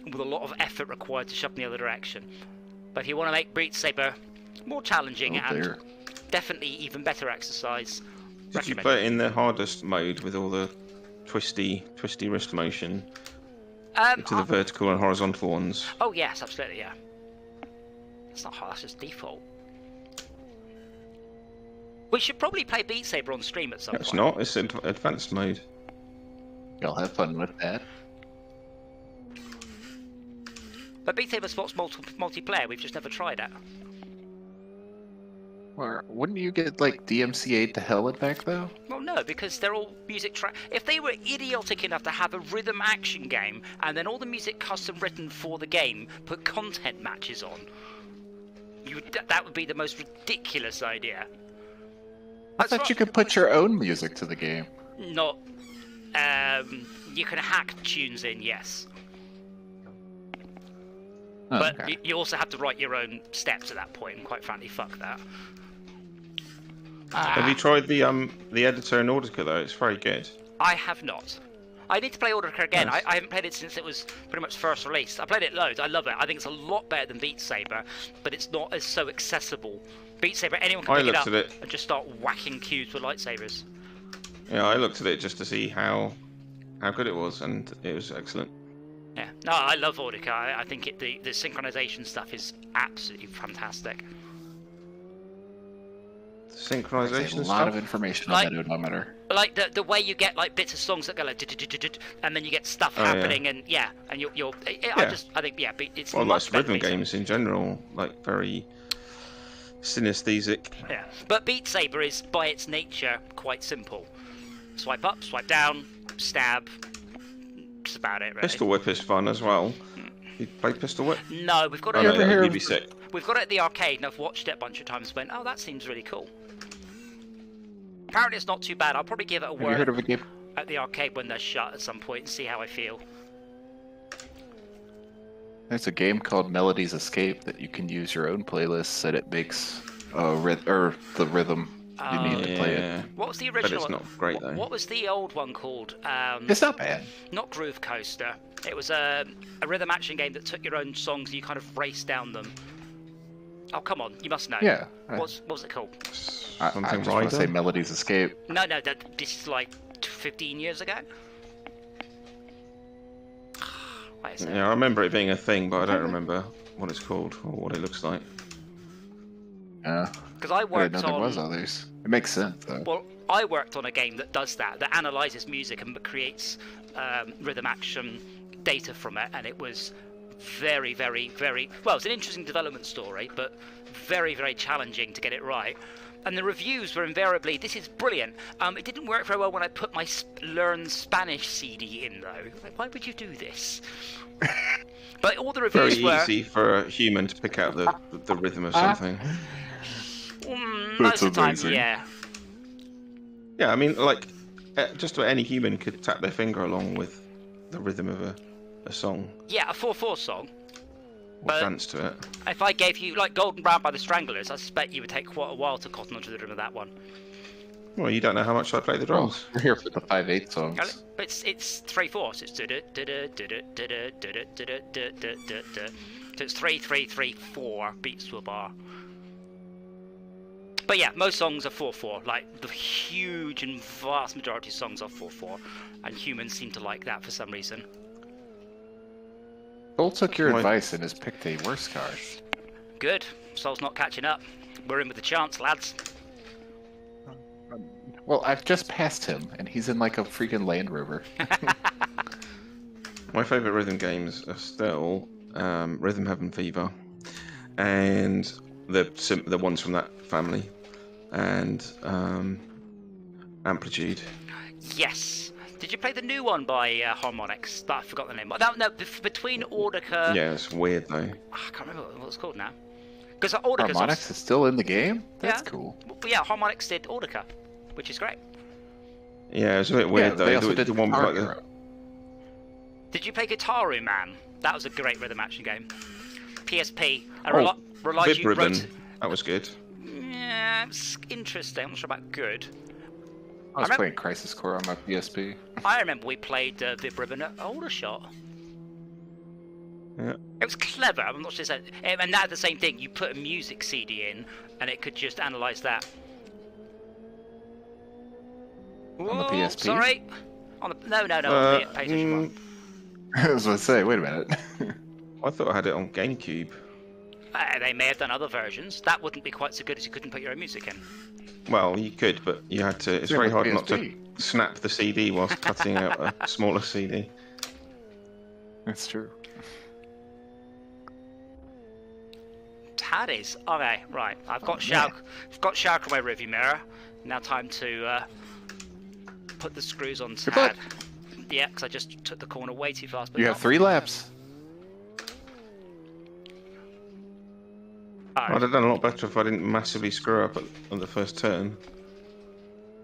with a lot of effort required to shove in the other direction. But if you want to make Beat Saber more challenging and definitely even better exercise, Did you play it in the hardest mode with all the twisty wrist motion to the vertical and horizontal ones? Oh yes, absolutely, yeah. That's not hard, that's just default. We should probably play Beat Saber on stream at some point. It's not, it's advanced mode. Y'all have fun with that. But Beat Saber supports multiplayer, we've just never tried it. Or wouldn't you get like DMCA'd to hell with back though? Well, no, because they're all music track. If they were idiotic enough to have a rhythm action game and then all the music custom written for the game put content matches on, that would be the most ridiculous idea. I thought you could put your own music to the game. Not. You can hack tunes in, yes. Oh, But okay. you also have to write your own steps at that point, and quite frankly, fuck that. Have you tried the editor in Audica though? It's very good. I have not. I need to play Audica again. Nice. I haven't played it since it was pretty much first released. I played it loads. I love it. I think it's a lot better than Beat Saber, but it's not as so accessible. Beat Saber, anyone can I pick it looked up at it. and just start whacking cubes with lightsabers. Yeah, I looked at it just to see how good it was, and it was excellent. Yeah. No, I love Audica. I think the synchronization stuff is absolutely fantastic. Synchronization There's a stuff. lot of information on that odometer. Like the way you get like bits of songs that go like and then you get stuff happening and you're I think it's Well, much like better rhythm Beat Saber. games in general, like very synesthetic. Yeah, but Beat Saber is by its nature quite simple. Swipe up, swipe down, stab. That's about it, really. Pistol Whip is fun as well. You play Pistol Whip? No, we've got Oh, it. no, ever hear you'd of- be sick. We've got it at the arcade, and I've watched it a bunch of times. And went, oh, that seems really cool. Apparently, it's not too bad. I'll probably give it a Have you whirl heard of a game? at the arcade when they're shut at some point and see how I feel. There's a game called Melody's Escape that you can use your own playlists and it makes the rhythm you need to play it. Yeah, What was the but original? it's not great though. What was the old one called? It's not bad. Not Groove Coaster. It was a rhythm action game that took your own songs and you kind of raced down them. Oh, come on, you must know. Yeah. What was it called? I Something just want to say Rider? Melody's Escape. No, this is like 15 years ago. Wait a second. Yeah, I remember it being a thing, but I don't remember what it's called or what it looks like. Yeah. Because I I didn't worked know there on. was others. It makes sense though. Well, I worked on a game that does that analyzes music and creates rhythm action data from it, and it was very, very, very well. It's an interesting development story, but very, very challenging to get it right. And the reviews were invariably, "This is brilliant." It didn't work very well when I put my Learn Spanish CD in, though. Like, why would you do this? But all the reviews Very were easy for a human to pick out the rhythm of something. Most of the time, amazing. yeah. Yeah, I mean, like, just about any human could tap their finger along with the rhythm of a song Yeah, a 4/4 song. or But- dance to it. If I gave you, like, Golden Brown by the Stranglers, I suspect you would take quite a while to cotton onto the rhythm of that one. Well, you don't know how much I play the drums. We're here for the 5/8 songs. But it's 3/4. It's so it's 3/3/3/4 beats to a bar. But yeah, most songs are 4/4. Like the huge and vast majority of songs are 4/4, and humans seem to like that for some reason. Cole took your Why- advice and has picked a worse car. Good. Soul's not catching up. We're in with a chance, lads. Well, I've just passed him, and he's in like a freaking Land Rover. My favourite rhythm games are still Rhythm Heaven Fever and the ones from that family and Amplitude. Yes. Did you play the new one by Harmonix? That I forgot the name. No, between Audica. Yeah, it's weird though. I can't remember what it's called now. Because Audica's Harmonix is still in the game? That's Yeah. cool. But yeah, Harmonix did Audica, which is great. Yeah, it's a bit weird Yeah, they though. also did The one with Guitar like Hero. Did you play Guitaru Man? That was a great rhythm action game. PSP. And Oh, relied Vib you Ribbon. wrote- That was good. Yeah, it's interesting. I'm not sure about good. I was remember- playing Crisis Core on my PSP. I remember we played Vib Ribbon at Aldershot. Yeah. It was clever. I'm not sure. And that the same thing. You put a music CD in, and it could just analyse that. On the Ooh, PSP? Sorry. On the no, on the PlayStation 1. I was going to say, wait a minute. I thought I had it on GameCube. They may have done other versions. That wouldn't be quite so good as you couldn't put your own music in. Well, you could, but you had to. It's Yeah, very with hard not to PSP. snap the CD whilst cutting out a smaller CD. That's true. Tad is okay. Right, I've got yeah. I've got Shark on my rearview mirror. Now time to put the screws on Good Tad. luck. Yeah, because I just took the corner way too fast. But You have 3 laps. I'd have done a lot better if I didn't massively screw up on the first turn.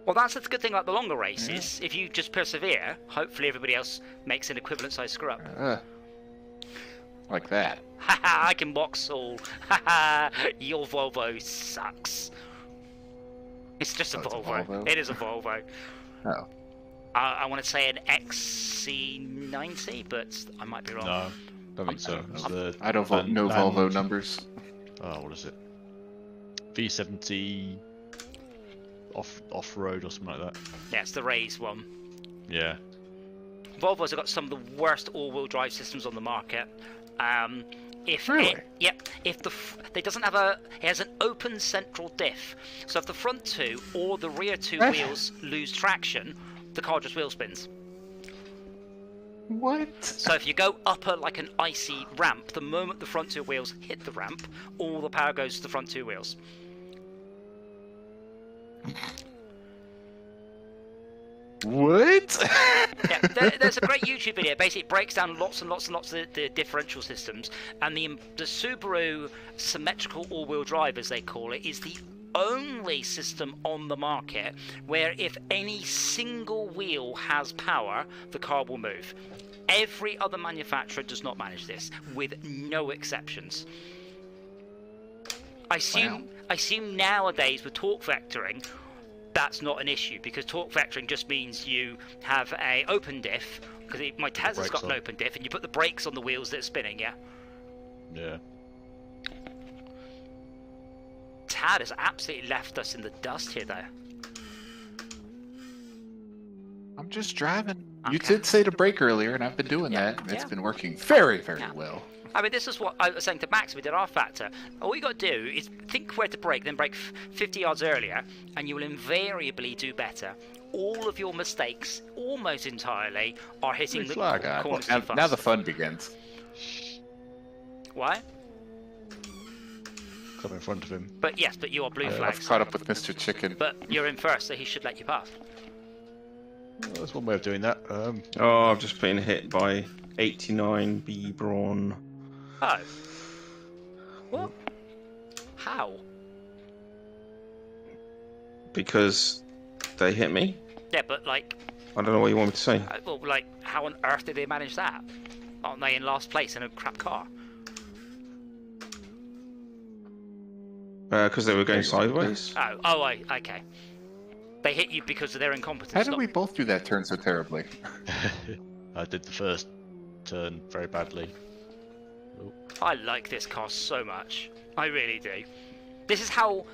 Well, that's the good thing about the longer races. If you just persevere, hopefully everybody else makes an equivalent size screw up. Like that. Haha, I can box all. Haha, your Volvo sucks. It's just Oh, a it's a Volvo. Volvo? It is a Volvo. Oh. I want to say an XC90, but I might be wrong. No, don't think so. It's the I don't Van- know Van- Volvo numbers. Oh, what is it? V70 off road or something like that. Yeah, it's the Raise one. Yeah. Volvo's have got some of the worst all-wheel drive systems on the market. If Really? if it doesn't have it has an open central diff. So if the front two or the rear two Ah. wheels lose traction, the car just wheel spins. What? So if you go up like an icy ramp, the moment the front two wheels hit the ramp, all the power goes to the front two wheels. What? Yeah, there's a great YouTube video. Basically, it breaks down lots and lots and lots of the differential systems, and the Subaru symmetrical all-wheel drive, as they call it, is the only system on the market where if any single wheel has power, the car will move. Every other manufacturer does not manage this, with no exceptions. I assume nowadays with torque vectoring, that's not an issue, because torque vectoring just means you have a open diff, because my Tesla's got an on. open diff, and you put the brakes on the wheels that are spinning, yeah? Yeah. Tad has absolutely left us in the dust here, though. I'm just driving. You Okay. did say to brake earlier, and I've been doing Yeah, that. And it's yeah. been working very, very Yeah. well. I mean, this is what I was saying to Max. We did our factor. All you got to do is think where to brake, then brake 50 yards earlier, and you will invariably do better. all of your mistakes, almost entirely, are hitting Blue the flag. corners Now, too fast. now the fun begins. Why? Come in front of him. But yes, but you are blue I've flags. caught up with Mr. Chicken. But you're in first, so he should let you pass. Well, that's one way of doing that. Oh, I've just been hit by 89 B Brawn. Oh. What? How? Because they hit me. Yeah, but like, I don't know what you want me to say. well, like, how on earth did they manage that? Aren't they in last place in a crap car? Because they were going sideways. Okay. They hit you because of their incompetence. How did not- we both do that turn so terribly? I did the first turn very badly. I like this car so much. I really do. This is how.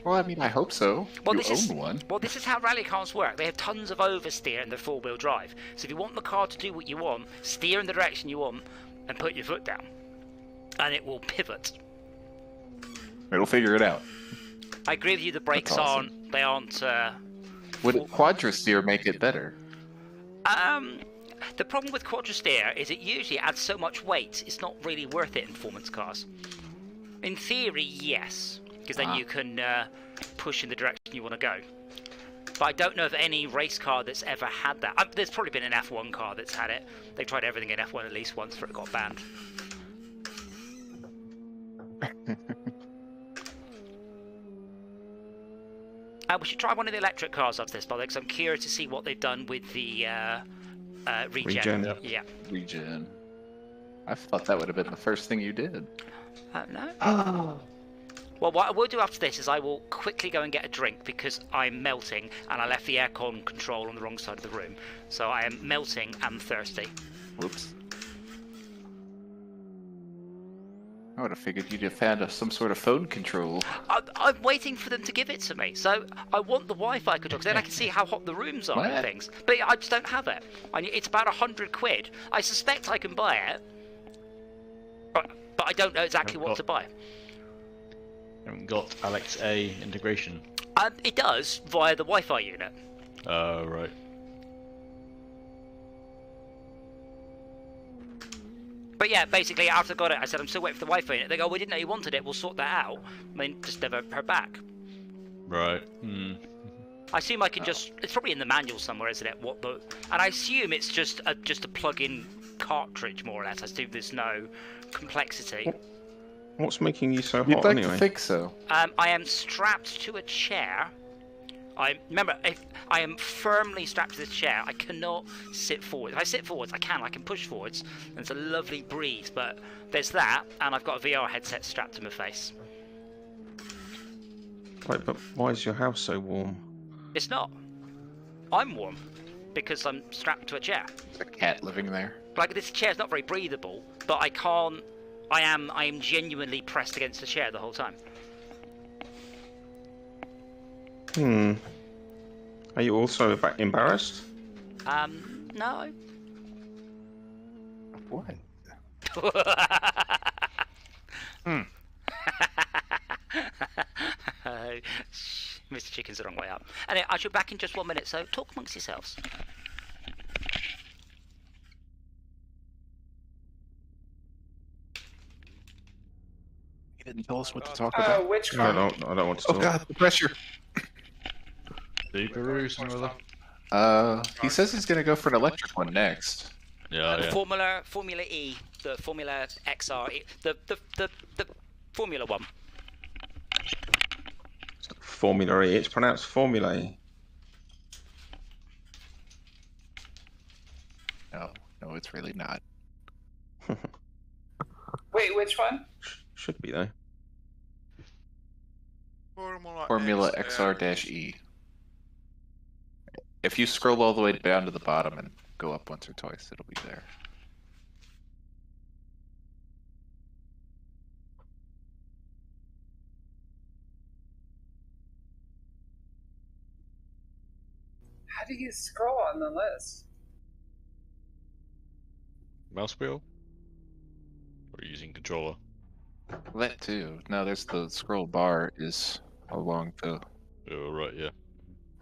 Well, I mean, I hope so. Well, You this is own one. well, this is how rally cars work. They have tons of oversteer in their four-wheel drive. So if you want the car to do what you want, steer in the direction you want, and put your foot down, and it will pivot. It'll figure it out. I agree with you. The brakes That's awesome. aren't. They aren't. Would Quadra-steer make it better? The problem with Quadra-steer is it usually adds so much weight, it's not really worth it in performance cars. In theory, yes, because then you can push in the direction you want to go. But I don't know of any race car that's ever had that. There's probably been an F1 car that's had it. They've tried everything in F1 at least once before it got banned. We should try one of the electric cars after this, by the way, because I'm curious to see what they've done with the regen. Regen. Yeah. Regen. I thought that would have been the first thing you did. No. Well, what I will do after this is I will quickly go and get a drink because I'm melting and I left the aircon control on the wrong side of the room. So I am melting and thirsty. Whoops. I would have figured you'd have found some sort of phone control. I'm waiting for them to give it to me. So I want the Wi-Fi control because then I can see how hot the rooms are and What? things. But I just don't have it. It's about £100. I suspect I can buy it. But I don't know exactly what to buy. Haven't got Alex A integration. It does via the Wi-Fi unit. Right. But yeah, basically after I got it, I said I'm still waiting for the Wi-Fi unit. They go, we didn't know you wanted it. We'll sort that out. I mean, just never heard back. Right. Hmm. I assume I can just. It's probably in the manual somewhere, isn't it? And I assume it's just a plug-in cartridge, more or less. I assume there's no complexity. What's making you so You'd hot like anyway? to think so. I am strapped to a chair. Remember, if I am firmly strapped to this chair, I cannot sit forward. If I sit forwards, I can push forwards, and it's a lovely breeze. But there's that, and I've got a VR headset strapped to my face. Right, but why is your house so warm? It's not. I'm warm because I'm strapped to a chair. There's a cat living there. Like, this chair's not very breathable, but I can't. I am genuinely pressed against the chair the whole time. Are you also embarrassed? No. What? Mr. Chicken's the wrong way up. Anyway, I shall be back in just 1 minute, so talk amongst yourselves. He didn't tell us what to talk Oh, about. which I car? don't want to Oh talk. god, the pressure. Subaru, something or other. He says he's gonna go for an electric one next. Yeah, yeah. Formula E, the Formula XR, the Formula one. Formula E. It's pronounced Formula E. No, it's really not. Wait, which one? Should be though. Formula XR-E. If you scroll all the way down to the bottom and go up once or twice, it'll be there. How do you scroll on the list? Mouse wheel? Or using controller? That too. No, there's the scroll bar is along the Oh, right, yeah.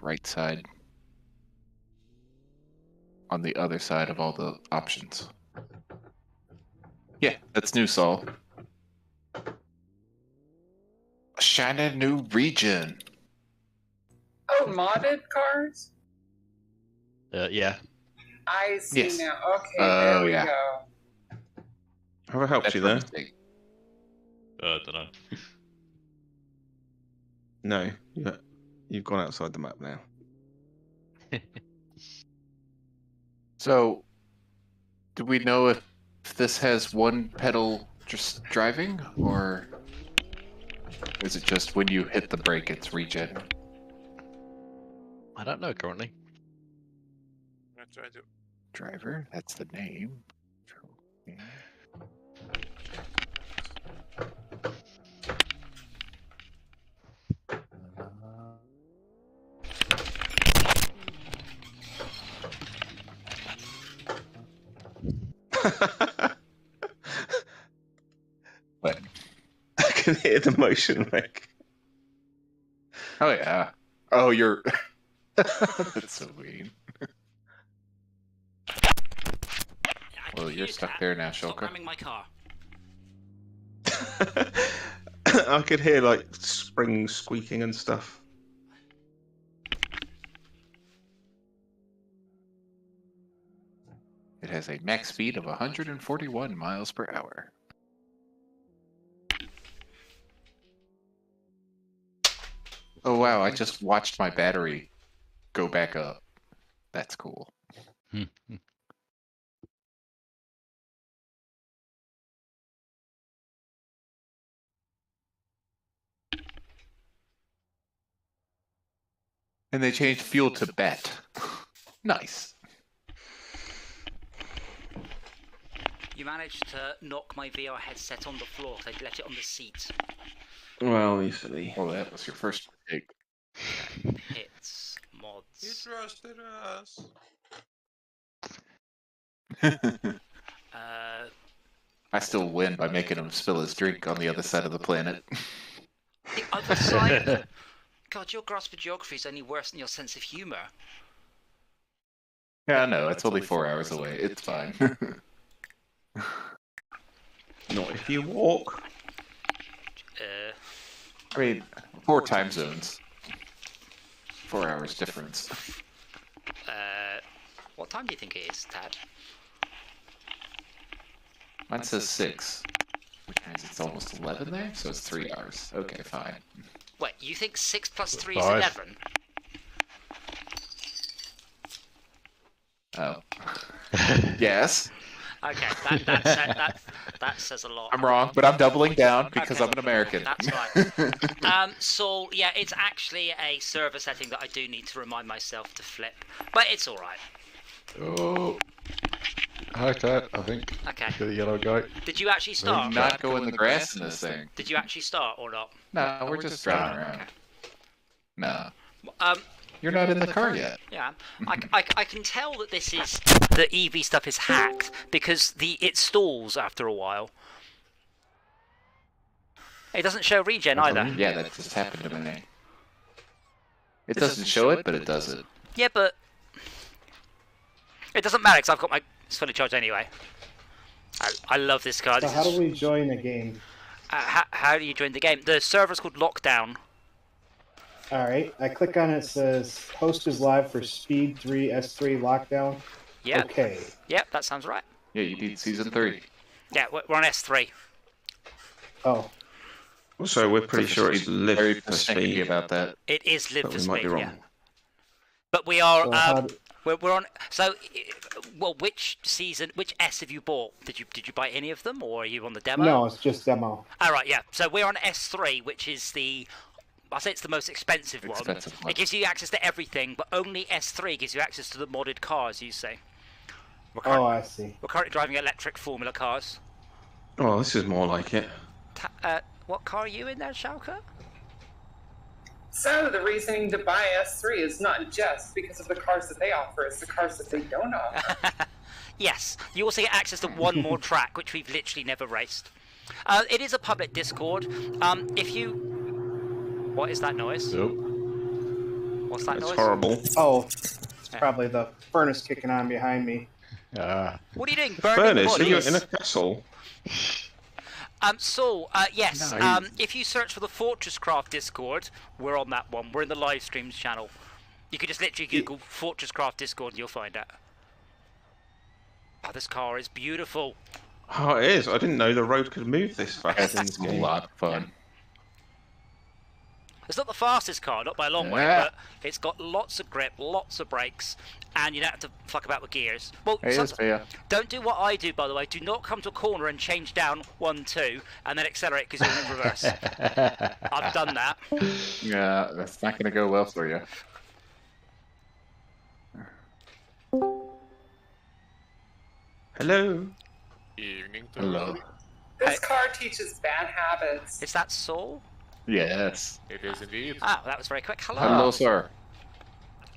right side. on the other side of all the options. Yeah, that's new, Saul. A shiny new region. Oh, modded cars? Yeah. I see Yes. now. Okay, Oh, there we yeah. go. Have I helped That's you my there? mistake. I don't know. No. You've gone outside the map now. So, do we know if this has one pedal just driving, or is it just when you hit the brake it's regen? I don't know currently. I'm gonna try to. Driver, that's the name. Okay. What? I can hear the motion, Rick. Oh yeah. Oh, you're. That's so mean. Well, you're stuck there now, Stop Shulker. ramming my car. I could hear like springs squeaking and stuff. It has a max speed of 141 miles per hour. Oh wow, I just watched my battery go back up. That's cool. And they changed fuel to bet. Nice. You managed to knock my VR headset on the floor, so I left it on the seat. Well, you silly. Well, that was your first mistake. Hits, You mods. trusted us. I still win by making him spill his drink on the other side of the planet. The other side. God, your grasp of geography is only worse than your sense of humour. Yeah, no, it's only 4 hours away. It's fine. Not if you walk. I mean, 4 time zones. 4 hours difference. What time do you think it is, Tad? Mine says 6. Which means it's almost 11 there, so it's 3 hours. Okay, fine. Wait, you think 6 plus 3 is 5. 11? Oh. Yes, Okay, that says a lot. I'm wrong, but I'm doubling down because Okay. I'm an American. That's fine. So yeah, it's actually a server setting that I do need to remind myself to flip, but it's all right. Oh. Hi, Ted, I think. Okay. You're the yellow guy. Did you actually Do start? not go in the grass in this thing. Did you actually start or not? No, we're just driving around. No, Um, you're not in the car yet. yeah, I can tell that this is the EV stuff is hacked because it stalls after a while. It doesn't show regen either. Yeah, that just happened to me. It doesn't show it, but it does it. Yeah, but it doesn't matter because I've got it's fully charged anyway. I love this car. So This how is- do we join a game? how do you join the game? The server's called Lockdown. All right, I click on it. It says host is live for Speed 3 S3 lockdown. Yeah. Okay. Yep, that sounds right. Yeah, you beat season 3. Yeah, we're on S3. Oh, Also, we're pretty sure it's live very for persnickety speed. about that. It is live But for we might speed. be wrong. Yeah. But we are. so how do, We're on. So, well, which season? Which S have you bought? Did you buy any of them, or are you on the demo? no, it's just demo. All right. Yeah. So we're on S3, which is I say it's the most expensive one. Expensive one. It gives you access to everything, but only S3 gives you access to the modded cars. You see. Oh, I see. We're currently driving electric Formula cars. Oh, this is more like it. What car are you in there, Schalke? So the reasoning to buy S3 is not just because of the cars that they offer, it's the cars that they don't offer. Yes. You also get access to one more track, which we've literally never raced. It is a public Discord. If you... What is that noise? Nope. What's that It's noise? horrible. Oh, It's probably the furnace kicking on behind me. Ah. What are you doing? Burning Furnace? Are you bodies? in a castle? Saul, yes. No, If you search for the Fortress Craft Discord, we're on that one. We're in the live streams channel. You could just literally Google Fortress Craft Discord and you'll find it. Oh, this car is beautiful. Oh, it is. I didn't know the road could move this fast in this That's a game. lot of fun. It's not the fastest car, not by a long way, Yeah. but it's got lots of grip, lots of brakes, and you don't have to fuck about with gears. Well, Hey, yes, yeah. don't do what I do, by the way. Do not come to a corner and change down 1, 2, and then accelerate because you're in reverse. I've done that. Yeah, that's not gonna go well for you. Hello. Evening to Hello. This car teaches bad habits. Is that Saul? Yes. It is indeed. Oh, that was very quick. Hello. Hello, sir.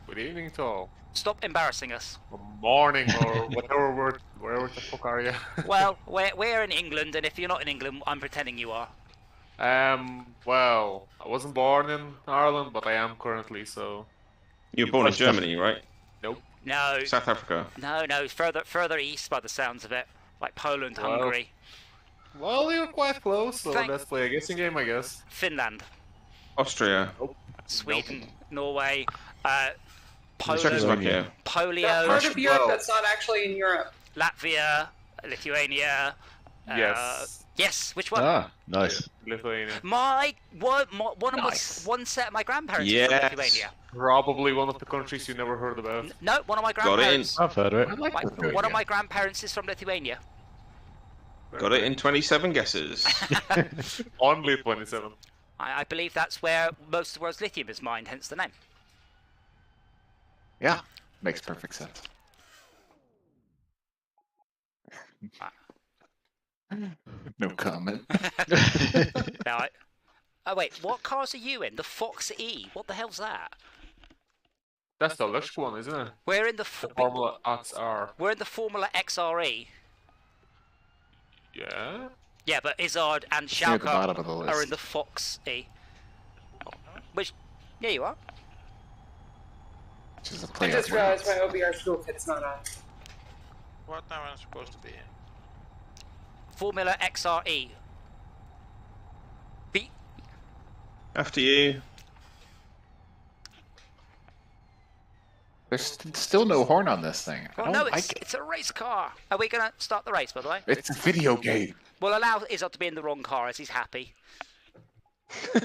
Good evening to all. Stop embarrassing us. Good morning or whatever word, wherever the fuck are you? Well, we're in England, and if you're not in England, I'm pretending you are. Well, I wasn't born in Ireland, but I am currently, so... You were born in Germany, right? Nope. No, South Africa. no, further east by the sounds of it, like Poland, Well, Hungary, Well, you're quite close, so Thank- let's play a guessing game, I guess. Finland, Austria. Sweden, Norway, Poland, Czechoslovakia. That Polio, part of Europe well- that's not actually in Europe. Latvia, Lithuania. Yes. Yes. Which one? Ah, nice. Lithuania. One set of my grandparents is from Yes. Lithuania. Probably one of the countries you never heard about. No, one of my Got it in. grandparents. I've heard of I it. like Lithuania. One of my grandparents is from Lithuania. Got it in 27 guesses. Only 27. I believe that's where most of the world's lithium is mined, hence the name. Yeah, makes perfect sense. No comment. Now, oh wait, what cars are you in? The Fox E. What the hell's that? That's the electric one, isn't it? We're in the The Formula XR. We're in the Formula XRE. Yeah? Yeah, but Izzard and It's near the bottom Schalke of the are in list. the Fox E. Which, yeah, you are. Which is a I play just on realized words. my OBR toolkit's not on. What am I supposed to be in? Formula XRE. B. After you. There's still no horn on this thing. I Well, don't no, like it. it's a race car. Are we gonna start the race, by the way? It's a video game. We'll allow Izzard to be in the wrong car as he's happy. Let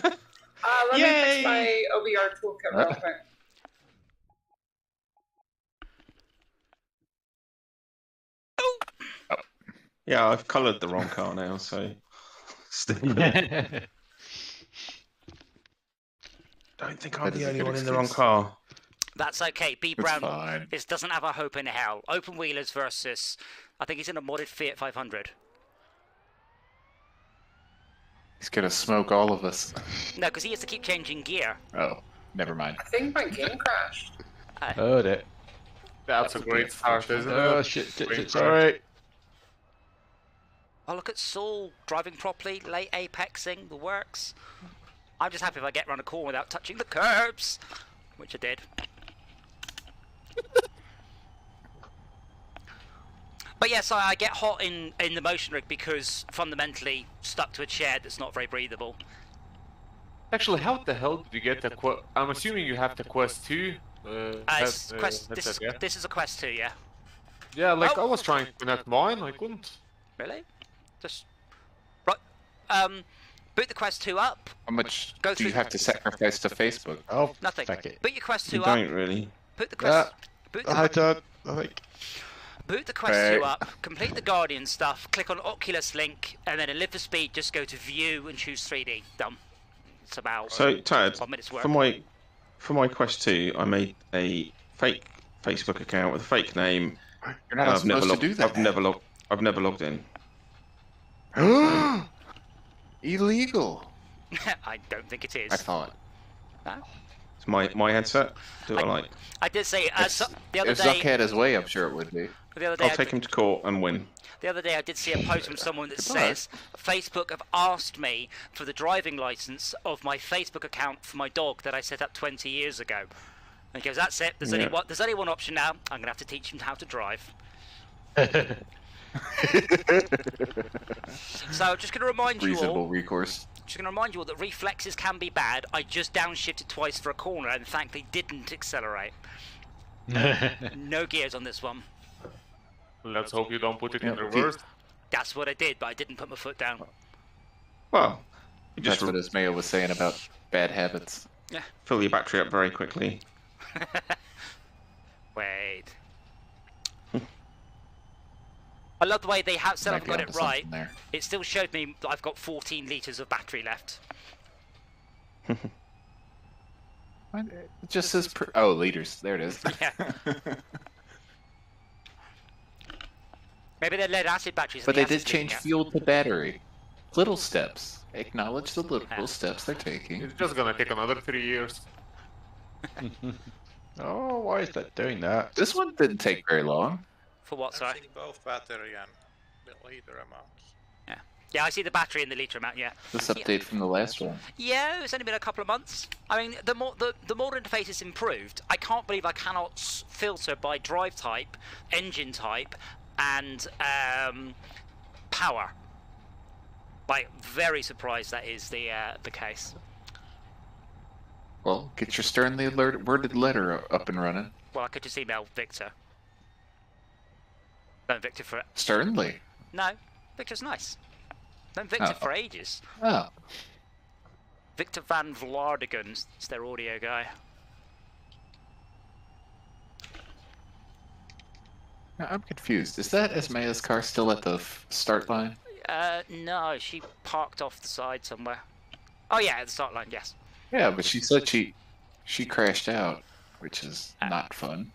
me Yay! fix my OBR toolkit real quick. Yeah, I've coloured the wrong car now, so. Still. Don't think I'm That is the a only good one in the wrong excuse. car. That's okay. B It's Brown fine. doesn't have a hope in hell. Open wheelers versus, I think he's in a modded Fiat 500. He's gonna smoke all of us. No, because he has to keep changing gear. Oh, never mind. I think my game crashed. Heard it. That's a great start, isn't Oh it? shit, shit, Great shit, start. sorry. Oh, look at Saul driving properly, late apexing, the works. I'm just happy if I get around a corner without touching the curbs, which I did. But yes, I get hot in the motion rig because fundamentally stuck to a chair that's not very breathable. Actually, how the hell did you get the Quest? I'm assuming you have the Quest 2. This headset, is yeah? this is a Quest 2, yeah. Yeah, like Oh. I was trying to connect mine, I couldn't. Really? Just right. Boot the Quest 2 up. How much Go do you through- have to sacrifice to Facebook? Oh, Nothing. fuck it. Boot your Quest 2 You up. don't really. Boot the Quest. Boot the I don't. I think. Boot the Quest Right. 2 up, complete the Guardian stuff, click on Oculus Link, and then in Live for Speed, just go to View and choose 3D. Done. It's about So, Tad, 1 minute's work. for my Quest 2, I made a fake Facebook account with a fake name. You're not supposed to do that. I've never logged in. Illegal. I don't think it is. I thought. It's my headset. Do what I like. I did say If, the other if day. Zuck had his way, I'm sure it would be. The other day, I'll take him to court and win. The other day I did see a post from someone that Goodbye. says Facebook have asked me for the driving license of my Facebook account for my dog that I set up 20 years ago. And he goes, that's it. There's only one option now. I'm gonna have to teach him how to drive. So just gonna remind you Reasonable all. recourse. Just gonna remind you all that reflexes can be bad. I just downshifted twice for a corner and thankfully didn't accelerate. No gears on this one. Let's hope you don't put it in Yeah, reverse. That's what I did, but I didn't put my foot down. Well, you just That's what Ismail was saying about bad habits. fill your battery up very quickly. Wait. I love the way they have said Might I've be got onto it right. something there. It still showed me that I've got 14 litres of battery left. It just says oh, liters. There it is. Yeah. Maybe they're lead acid batteries. But and they the did acid's change leaking out. fuel to battery. Little steps. Acknowledge the little steps they're taking. It's just gonna take another 3 years. Oh, why is that doing that? This one didn't take very long. For what, I'm sorry? seeing both battery and liter amounts. Yeah, I see the battery and the litre amount, yeah. This update from the last one. Yeah, it's only been a couple of months. I mean, the more the interface is improved, I can't believe I cannot filter by drive type, engine type, and power. Like, very surprised that is the case. Well, get your sternly worded letter up and running. Well, I could just email Victor. Known Victor for Sternly. no, Victor's nice. Known Victor Oh. for ages. Oh. Victor Van Vlaardingen is their audio guy. Now, I'm confused. Is that Ismaiah's car still at the start line? No, she parked off the side somewhere. Oh yeah, at the start line, yes. Yeah, but she said she crashed out, which is not fun.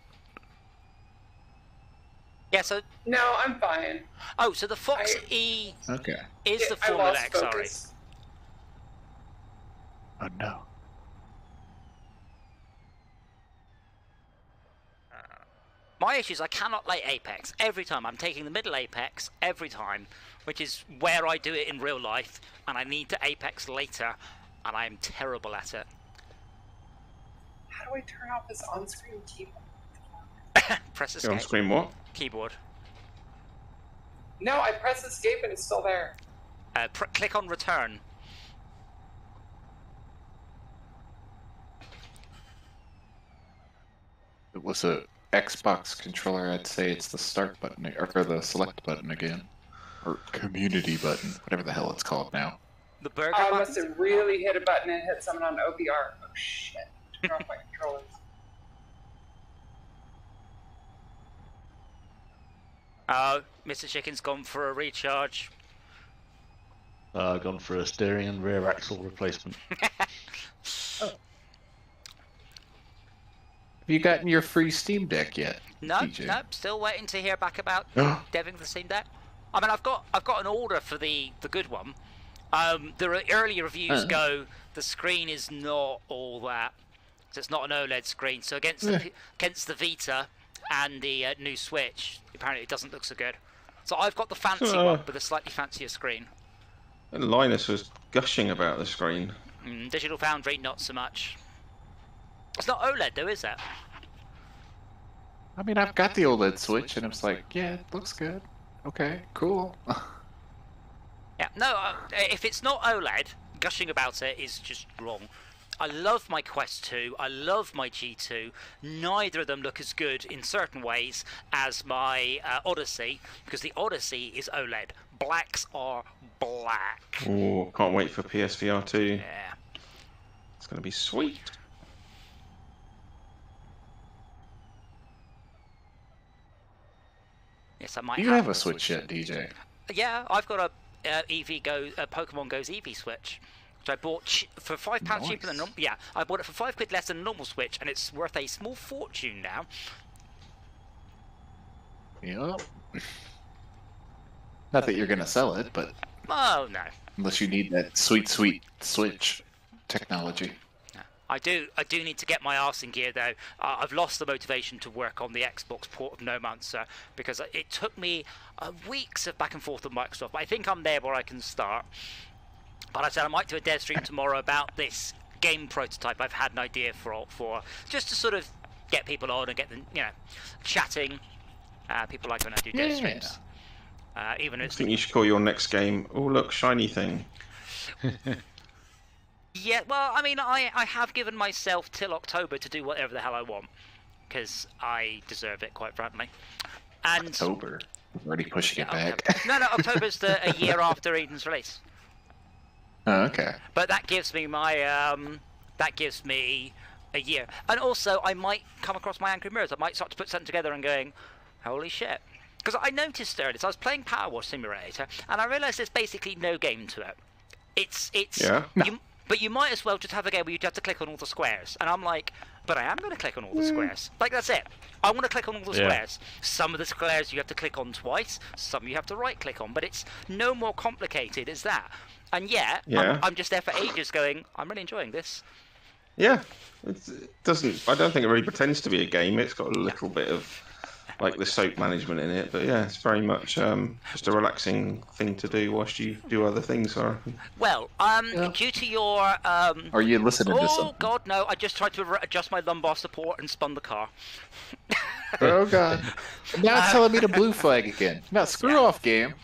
Yeah, so No, I'm fine. oh, so the Fox E Okay. is the I Formula lost X, sorry. focus. Oh no. My issue is I cannot lay Apex every time. I'm taking the middle Apex every time, which is where I do it in real life, and I need to Apex later, and I am terrible at it. How do I turn off this on-screen keyboard? Press Go on escape. screen what? Keyboard. No, I press escape and it's still there. Click on return. It was a Xbox controller. I'd say it's the start button or the select button again, or community button, whatever the hell it's called now. The burger I button. must have really hit a button and hit someone on OBR. Oh shit. Turn off my controllers. Oh, Mr. Chicken's gone for a recharge. Gone for a steering and rear axle replacement. Have you gotten your free Steam Deck yet? No, DJ? no, still waiting to hear back about deving the Steam Deck. I mean, I've got an order for the good one. The early reviews go the screen is not all that. So it's not an OLED screen. So against the Vita and the new Switch, apparently it doesn't look so good. So I've got the fancy one with a slightly fancier screen. And Linus was gushing about the screen. Digital Foundry, not so much. It's not OLED though, is it? I mean, I've got the OLED Switch, and it's like, yeah, it looks good. Okay, cool. Yeah, no, if it's not OLED, gushing about it is just wrong. I love my Quest 2, I love my G2, neither of them look as good in certain ways as my Odyssey, because the Odyssey is OLED. Blacks are black. Oh, can't wait for PSVR 2. Yeah. It's going to be sweet. Yes, I might Do you have a Switch yet, DJ? Yeah, I've got a Pokemon Go's Eevee Switch, which I bought for £5 cheaper than normal. Yeah, I bought it for £5 less than a normal Switch, and it's worth a small fortune now. Yep. Not that you're gonna sell it, but Oh no, unless you need that sweet Switch technology. I do need to get my arse in gear though. I've lost the motivation to work on the Xbox port of No Mancer because it took me weeks of back and forth with Microsoft. But I think I'm there where I can start. But I said I might do a dev stream tomorrow about this game prototype I've had an idea for just to sort of get people on and get them, chatting. People like when I do dev streams. Even I if it's think you should call your next game. Oh look, shiny thing. yeah. Well, I mean, I have given myself till October to do whatever the hell I want because I deserve it, quite frankly. And October. We're already pushing it yeah, back. no, October's a year after Eden's release. Oh, okay. But that gives me my that gives me a year, and also I might come across my Angry Mirrors. I might start to put something together and going, holy shit! Because I noticed earlier, so I was playing Power Wash Simulator, and I realised there's basically no game to it. It's Yeah. But you might as well just have a game where you have to click on all the squares, and I'm like, but I am going to click on all the squares. Like that's it. I want to click on all the squares. Some of the squares you have to click on twice, some you have to right-click on, but it's no more complicated as that. And yet, I'm just there for ages going, I'm really enjoying this. Yeah, it doesn't. I don't think it really pretends to be a game. It's got a little bit of like the soap management in it, but yeah, it's very much just a relaxing thing to do whilst you do other things. I reckon. Well, due to your Are you listening to something? Oh God, no! I just tried to adjust my lumbar support and spun the car. Oh God! Now it's telling me to blue flag again. Now screw off, game.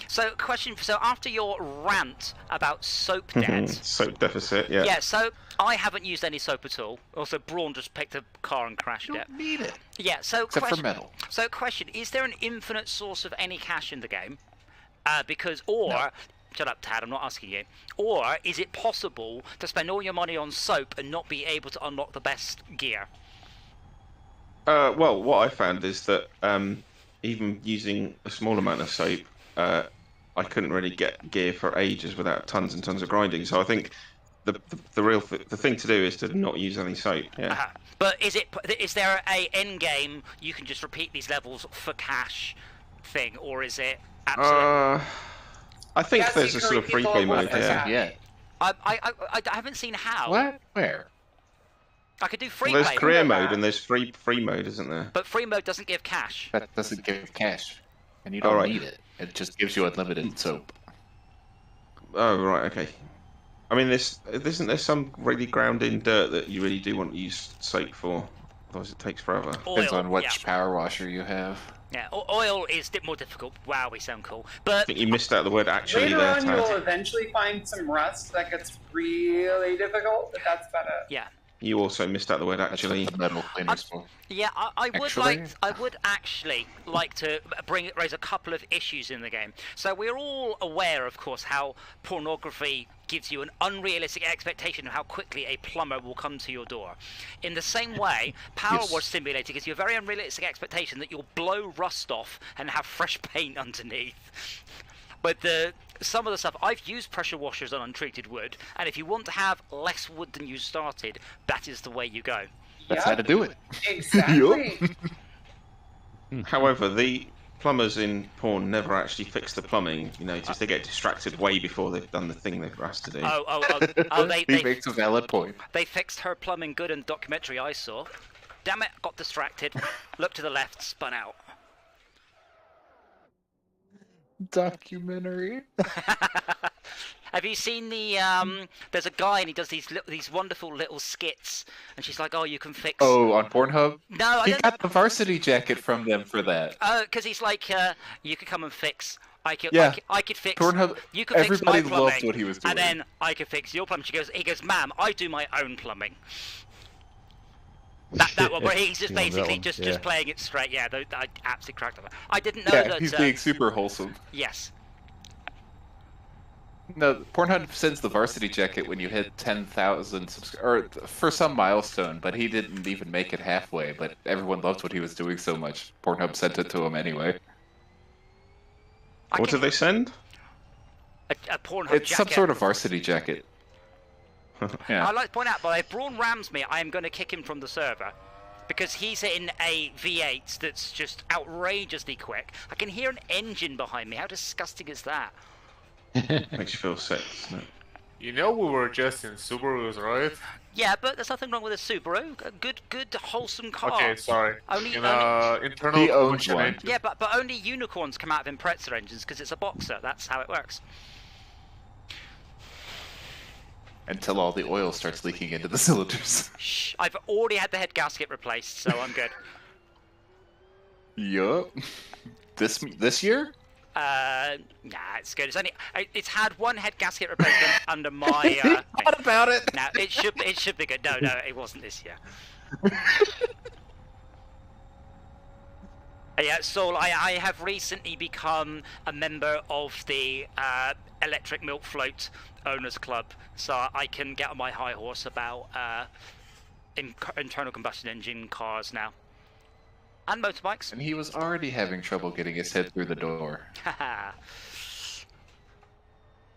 So question. So after your rant about soap debt, soap deficit. Yeah. Yeah. So I haven't used any soap at all. Also, Braun just picked a car and crashed it. Need it. Yeah. So Except question, for metal. So question: is there an infinite source of any cash in the game? Shut up, Tad, I'm not asking you. Or is it possible to spend all your money on soap and not be able to unlock the best gear? Well, what I found is that even using a small amount of soap, I couldn't really get gear for ages without tons and tons of grinding. So I think the real the thing to do is to not use any soap. Yeah. But is there a end game you can just repeat these levels for cash thing, or is it absolutely? I think there's a sort of free play mode. Yeah. I haven't seen how. What? Where? I could do free Well, play. there's career mode and there's free mode, isn't there? But free mode doesn't give cash. That doesn't give cash, and you don't need it. It just gives you unlimited soap. Oh right, okay. I mean, isn't there some really ground-in dirt that you really do want to use soap for? Otherwise, it takes forever. Depends on which power washer you have. Yeah, oil is more difficult. Wow, we sound cool. But I think you missed out the word actually later there, on, Tad. you'll eventually find some rust that gets really difficult, but that's about it. Yeah. You also missed out the word actually. That's what the metal cleaner's for. Yeah, I would actually like to raise a couple of issues in the game. So we're all aware, of course, how pornography gives you an unrealistic expectation of how quickly a plumber will come to your door. In the same way, Power Wash Simulator gives you a very unrealistic expectation that you'll blow rust off and have fresh paint underneath. But some of the stuff, I've used pressure washers on untreated wood, and if you want to have less wood than you started, that is the way you go. That's how to do it. Exactly. However, the plumbers in porn never actually fix the plumbing. You know, just they get distracted way before they've done the thing they've asked to do. He makes a valid point. They fixed her plumbing good in the documentary I saw. Damn it, got distracted, looked to the left, spun out. Documentary. Have you seen the there's a guy and he does these wonderful little skits and she's like, oh, you can fix... Oh, on Pornhub? No, he got the varsity jacket from them for that. Because he's like, you could come and fix... I could fix... Pornhub, you could fix my everybody plumbing, loved what he was doing. and then I could fix your plumbing. He goes, ma'am, I do my own plumbing. That one where he's just basically just playing it straight. Yeah, I absolutely cracked up. I didn't know that. He's being super wholesome. Yes. No, Pornhub sends the varsity jacket when you hit 10,000 subscribers, or for some milestone, but he didn't even make it halfway. But everyone loved what he was doing so much. Pornhub sent it to him anyway. What did they send? A Pornhub It's jacket. some sort of varsity jacket. Yeah. I'd like to point out, by the way, Braun rams me, I am going to kick him from the server. Because he's in a V8 that's just outrageously quick. I can hear an engine behind me. How disgusting is that? Makes you feel sick, doesn't it? You know we were just in Subarus, right? Yeah, but there's nothing wrong with a Subaru. A good, wholesome car. Okay, sorry. Only internal he owns combustion one. engine. Yeah, but only unicorns come out of Impreza engines because it's a boxer. That's how it works. until all the oil starts leaking into the cylinders. Shh, I've already had the head gasket replaced, so I'm good. Yup. This year? Nah, it's good. It's had one head gasket replacement under my. What about it? No, it should be good. No, it wasn't this year. Yeah, Saul, I have recently become a member of the Electric Milk Float Owners Club, so I can get on my high horse about internal combustion engine cars now. And motorbikes. And he was already having trouble getting his head through the door. Haha.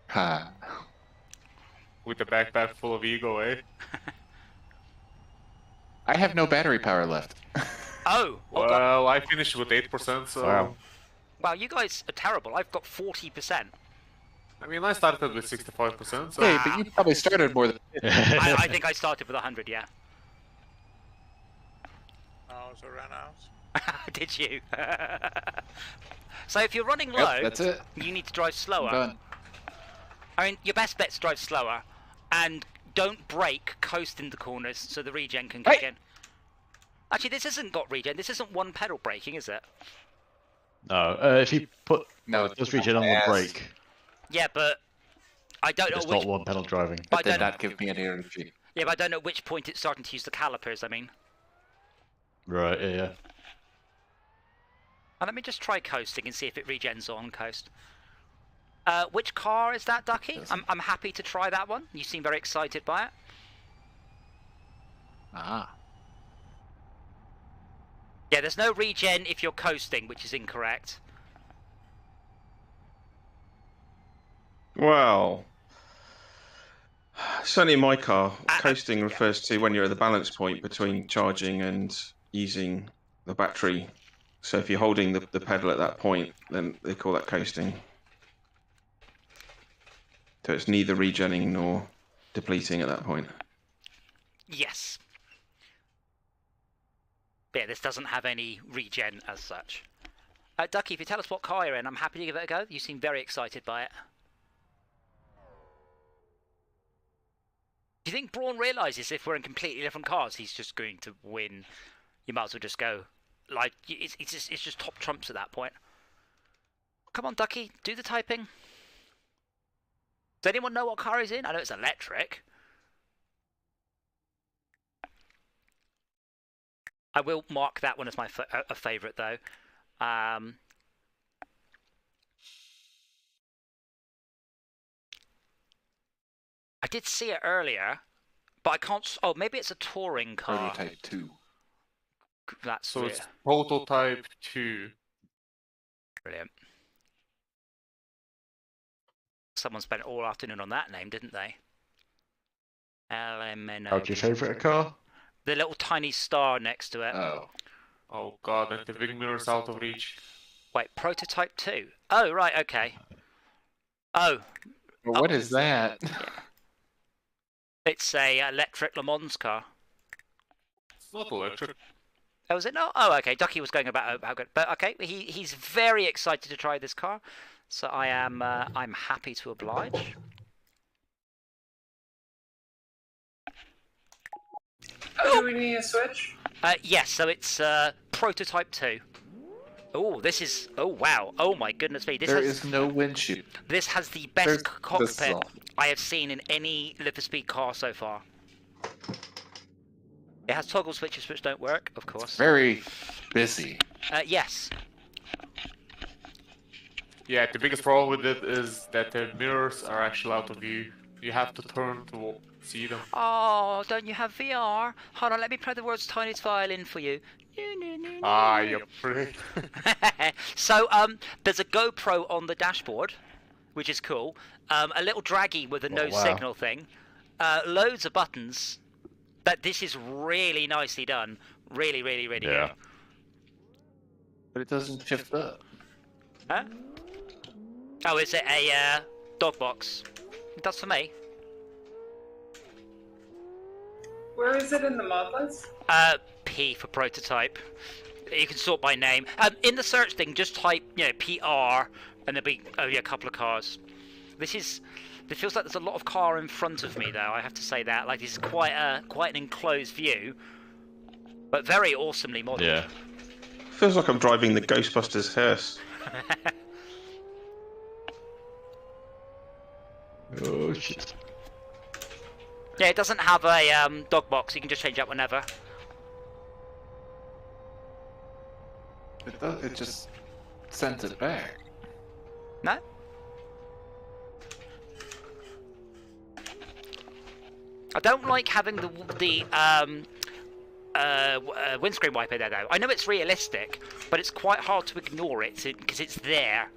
Ha. With a backpack full of ego, eh? I have no battery power left. Oh! God. Well, I finished with 8%, so... Wow. Wow, you guys are terrible. I've got 40%. I mean, I started with 65%, so... Hey, but you probably started more than... I think I started with 100, yeah. I also ran out. Did you? So if you're running low, Yep, that's it. you need to drive slower. Done. I mean, your best bet's drive slower, and don't brake, coast into corners so the regen can kick in. Actually, this hasn't got regen. This isn't one pedal braking, is it? No, if you put just regen on the brake, Yeah, but I don't know it's which. not one pedal driving. That did not give me any energy. Yeah, but I don't know at which point it's starting to use the calipers. I mean. Right, yeah. And let me just try coasting and see if it regens on coast. Which car is that, Ducky? I'm happy to try that one. You seem very excited by it. Ah. Yeah, there's no regen if you're coasting, which is incorrect. Well, certainly in my car, coasting refers to when you're at the balance point between charging and using the battery. So if you're holding the pedal at that point, then they call that coasting. So it's neither regenning nor depleting at that point. Yes. But yeah, this doesn't have any regen as such. Ducky, if you tell us what car you're in, I'm happy to give it a go. You seem very excited by it. Do you think Braun realises if we're in completely different cars, he's just going to win? You might as well just go. Like, it's just top trumps at that point. Come on, Ducky, do the typing. Does anyone know what car he's in? I know it's electric. I will mark that one as my a favourite, though. I did see it earlier, but I can't... Oh, maybe it's a touring car. Prototype 2. That's so weird. it's prototype 2. Brilliant. Someone spent all afternoon on that name, didn't they? LMNO. How's your favourite car? The little tiny star next to it. Oh. Oh god, and the big mirror's out of reach. Wait, prototype 2? Oh, right, okay. Oh. Well, what is that? Yeah. It's a electric Le Mans car. It's not electric. Oh, is it not? Oh, okay. Ducky was going about how good, but okay. He's very excited to try this car, so I am. I'm happy to oblige. Oh, do we need a switch? Yes. So it's prototype 2. Oh, this is. Oh wow. Oh my goodness me. There is no windshield. This has the best There's cockpit the I have seen in any Live for Speed car so far. It has toggle switches which don't work, of course. Very busy. Yes. Yeah, the biggest problem with it is that the mirrors are actually out of view. You have to turn to see them. Oh, don't you have VR? Hold on, let me play the world's tiniest violin for you. Ah, you prick. So, there's a GoPro on the dashboard, which is cool. A little draggy with a no signal thing. Loads of buttons. But this is really nicely done. Really, really, really good. But it doesn't shift up. Huh? Oh, is it a dog box? It does for me. Where is it in the mod list? P for prototype. You can sort by name. In the search thing, just type, PR, and there'll be only a couple of cars. This feels like there's a lot of car in front of me, though. I have to say that. Like, this is quite an enclosed view, but very awesomely modelled. Yeah. Feels like I'm driving the Ghostbusters hearse. Oh shit. Yeah, it doesn't have a dog box. You can just change that whenever. It just sends it back. No? I don't like having the windscreen wiper there, though. I know it's realistic, but it's quite hard to ignore it because it's there.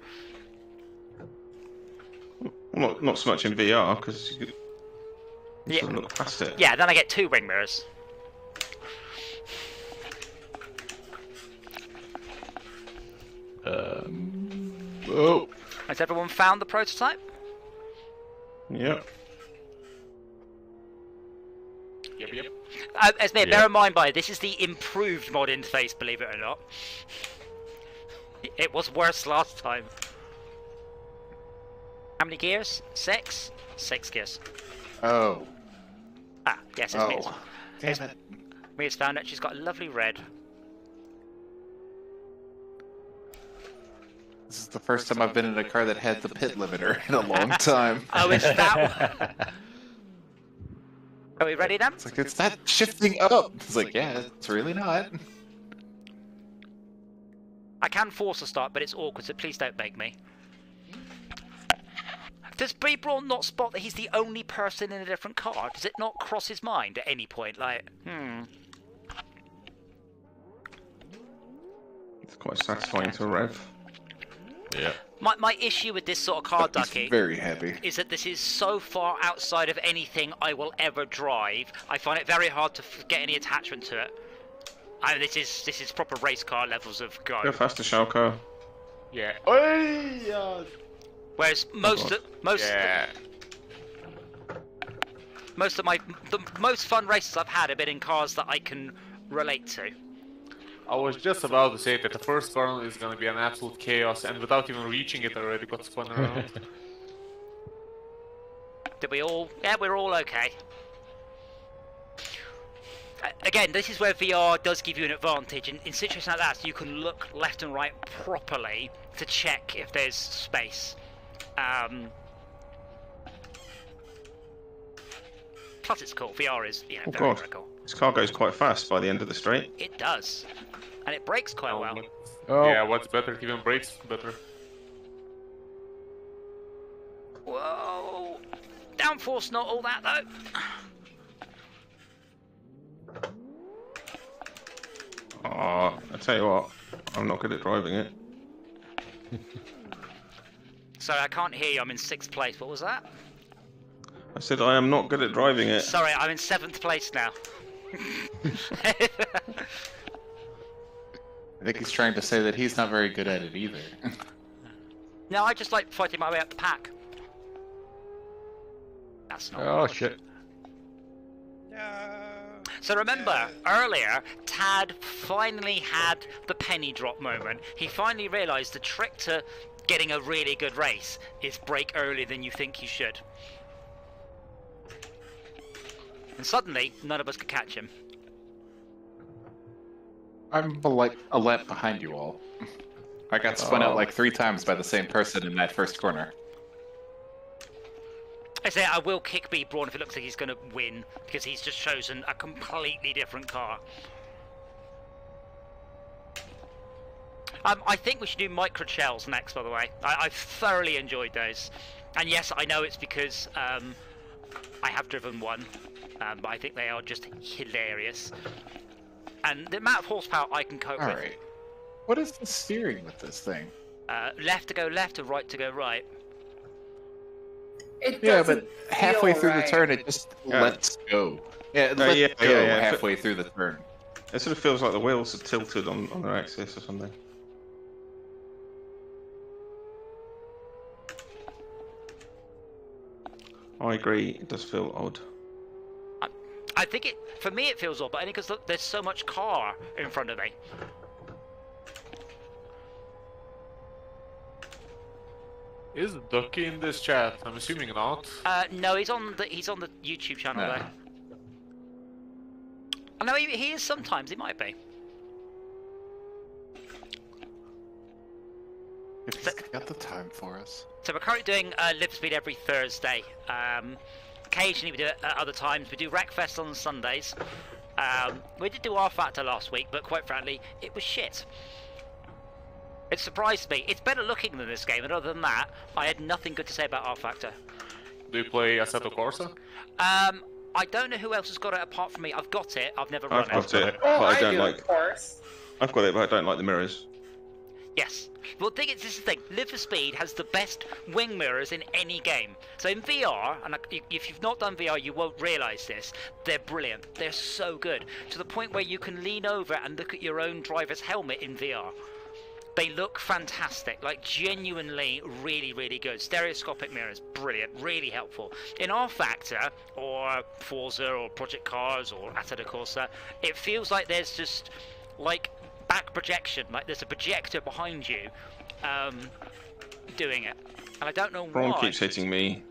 Not so much in VR because you Yeah. can look past it. Yeah, then I get 2 ring mirrors. Oh. Has everyone found the prototype? Yep. Yep. Esmir, bear in mind, this is the improved mod interface, believe it or not. It was worse last time. How many gears? 6? 6 gears. Oh. Ah, yes, it's Mia's. Damn it. Mia's found it. She's got a lovely red. This is the first time I've been in a car that had the pit limiter in a long time. Oh, it's that one. Are we ready then? It's like, it's not shifting up. It's like, yeah, it's really not. I can force a start, but it's awkward, so please don't make me. Does B. Braun not spot that he's the only person in a different car? Does it not cross his mind at any point? Like, It's quite satisfying to rev. Yeah. My issue with this sort of car ducky He's very happy. is that this is so far outside of anything I will ever drive. I find it very hard to get any attachment to it. I mean, this is proper race car levels of go. Go faster, Schalke. Yeah. Whereas most of the most fun races I've had have been in cars that I can relate to. I was just about to say that the first turn is gonna be an absolute chaos, and without even reaching it, I already got spun around. Did we all? Yeah, we're all okay. Again, this is where VR does give you an advantage. In situations like that, so you can look left and right properly to check if there's space. Plus, it's cool. VR is, Oh very, god, very cool. this car goes quite fast by the end of the straight. It does, and it brakes quite well. Yeah, what's better? It even brakes better. Whoa! Downforce, not all that though. Oh, I tell you what, I'm not good at driving it. Sorry, I can't hear you. I'm in 6th place. What was that? I said I am not good at driving it. Sorry, I'm in 7th place now. I think he's trying to say that he's not very good at it either. No, I just like fighting my way up the pack. That's not. Oh shit. So remember, earlier, Tad finally had the penny drop moment. He finally realised the trick to getting a really good race is brake earlier than you think you should. And suddenly, none of us could catch him. I'm a lap behind you all. I got spun out like 3 times by the same person in that first corner. I say I will kick B. Braun if it looks like he's going to win, because he's just chosen a completely different car. I think we should do micro shells next, by the way. I've thoroughly enjoyed those. And yes, I know it's because I have driven one, but I think they are just hilarious. And the amount of horsepower I can cope with. Alright. What is the steering with this thing? Left to go left, or right to go right. It Yeah, doesn't but halfway feel through right. the turn, it just lets go. Yeah, it yeah, lets go yeah. halfway through the turn. It sort of feels like the wheels are tilted on their axis or something. I agree, it does feel odd. I think for me it feels odd, but only because there's so much car in front of me. Is Ducky in this chat? I'm assuming not. No, he's on the YouTube channel No. though. I know he is sometimes. He might be. If he's got the time for us. So we're currently doing Live Speed every Thursday. Occasionally we do it at other times. We do Wreckfest on Sundays. We did do R Factor last week, but quite frankly, it was shit. It surprised me. It's better looking than this game, and other than that, I had nothing good to say about R Factor. Do you play Assetto Corsa? I don't know who else has got it apart from me. I've got it. I've never run I've got it, Oh, but I I don't do, like. of course. I've got it, but I don't like the mirrors. Yes. Well, the thing is, this is the thing. Live for Speed has the best wing mirrors in any game. So in VR, and if you've not done VR, you won't realise this, they're brilliant. They're so good. To the point where you can lean over and look at your own driver's helmet in VR. They look fantastic, like genuinely really, really good. Stereoscopic mirrors, brilliant, really helpful. In R Factor, or Forza, or Project Cars, or Assetto Corsa, it feels like there's just, like, back projection, like there's a projector behind you doing it. And I don't know Ron why. keeps hitting me.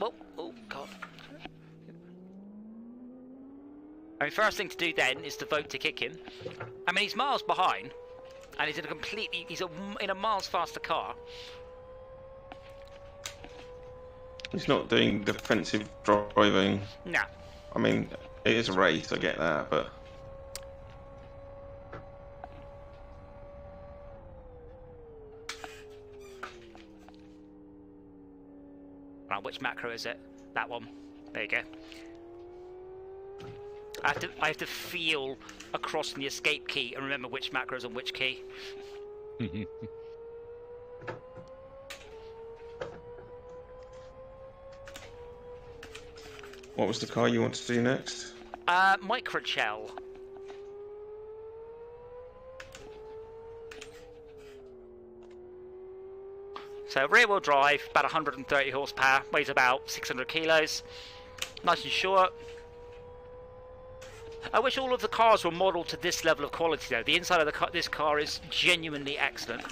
Well, oh god. I mean, first thing to do then is to vote to kick him. I mean, he's miles behind, and he's in a completely, in a miles faster car. He's not doing defensive driving. No. I mean, it is a race, I get that, but... Right, which macro is it? That one. There you go. I have to feel across from the escape key and remember which macro is on which key. What was the car you wanted to do next? Microchell. So rear-wheel drive, about 130 horsepower, weighs about 600 kilos. Nice and short. I wish all of the cars were modelled to this level of quality though. The inside of this car is genuinely excellent.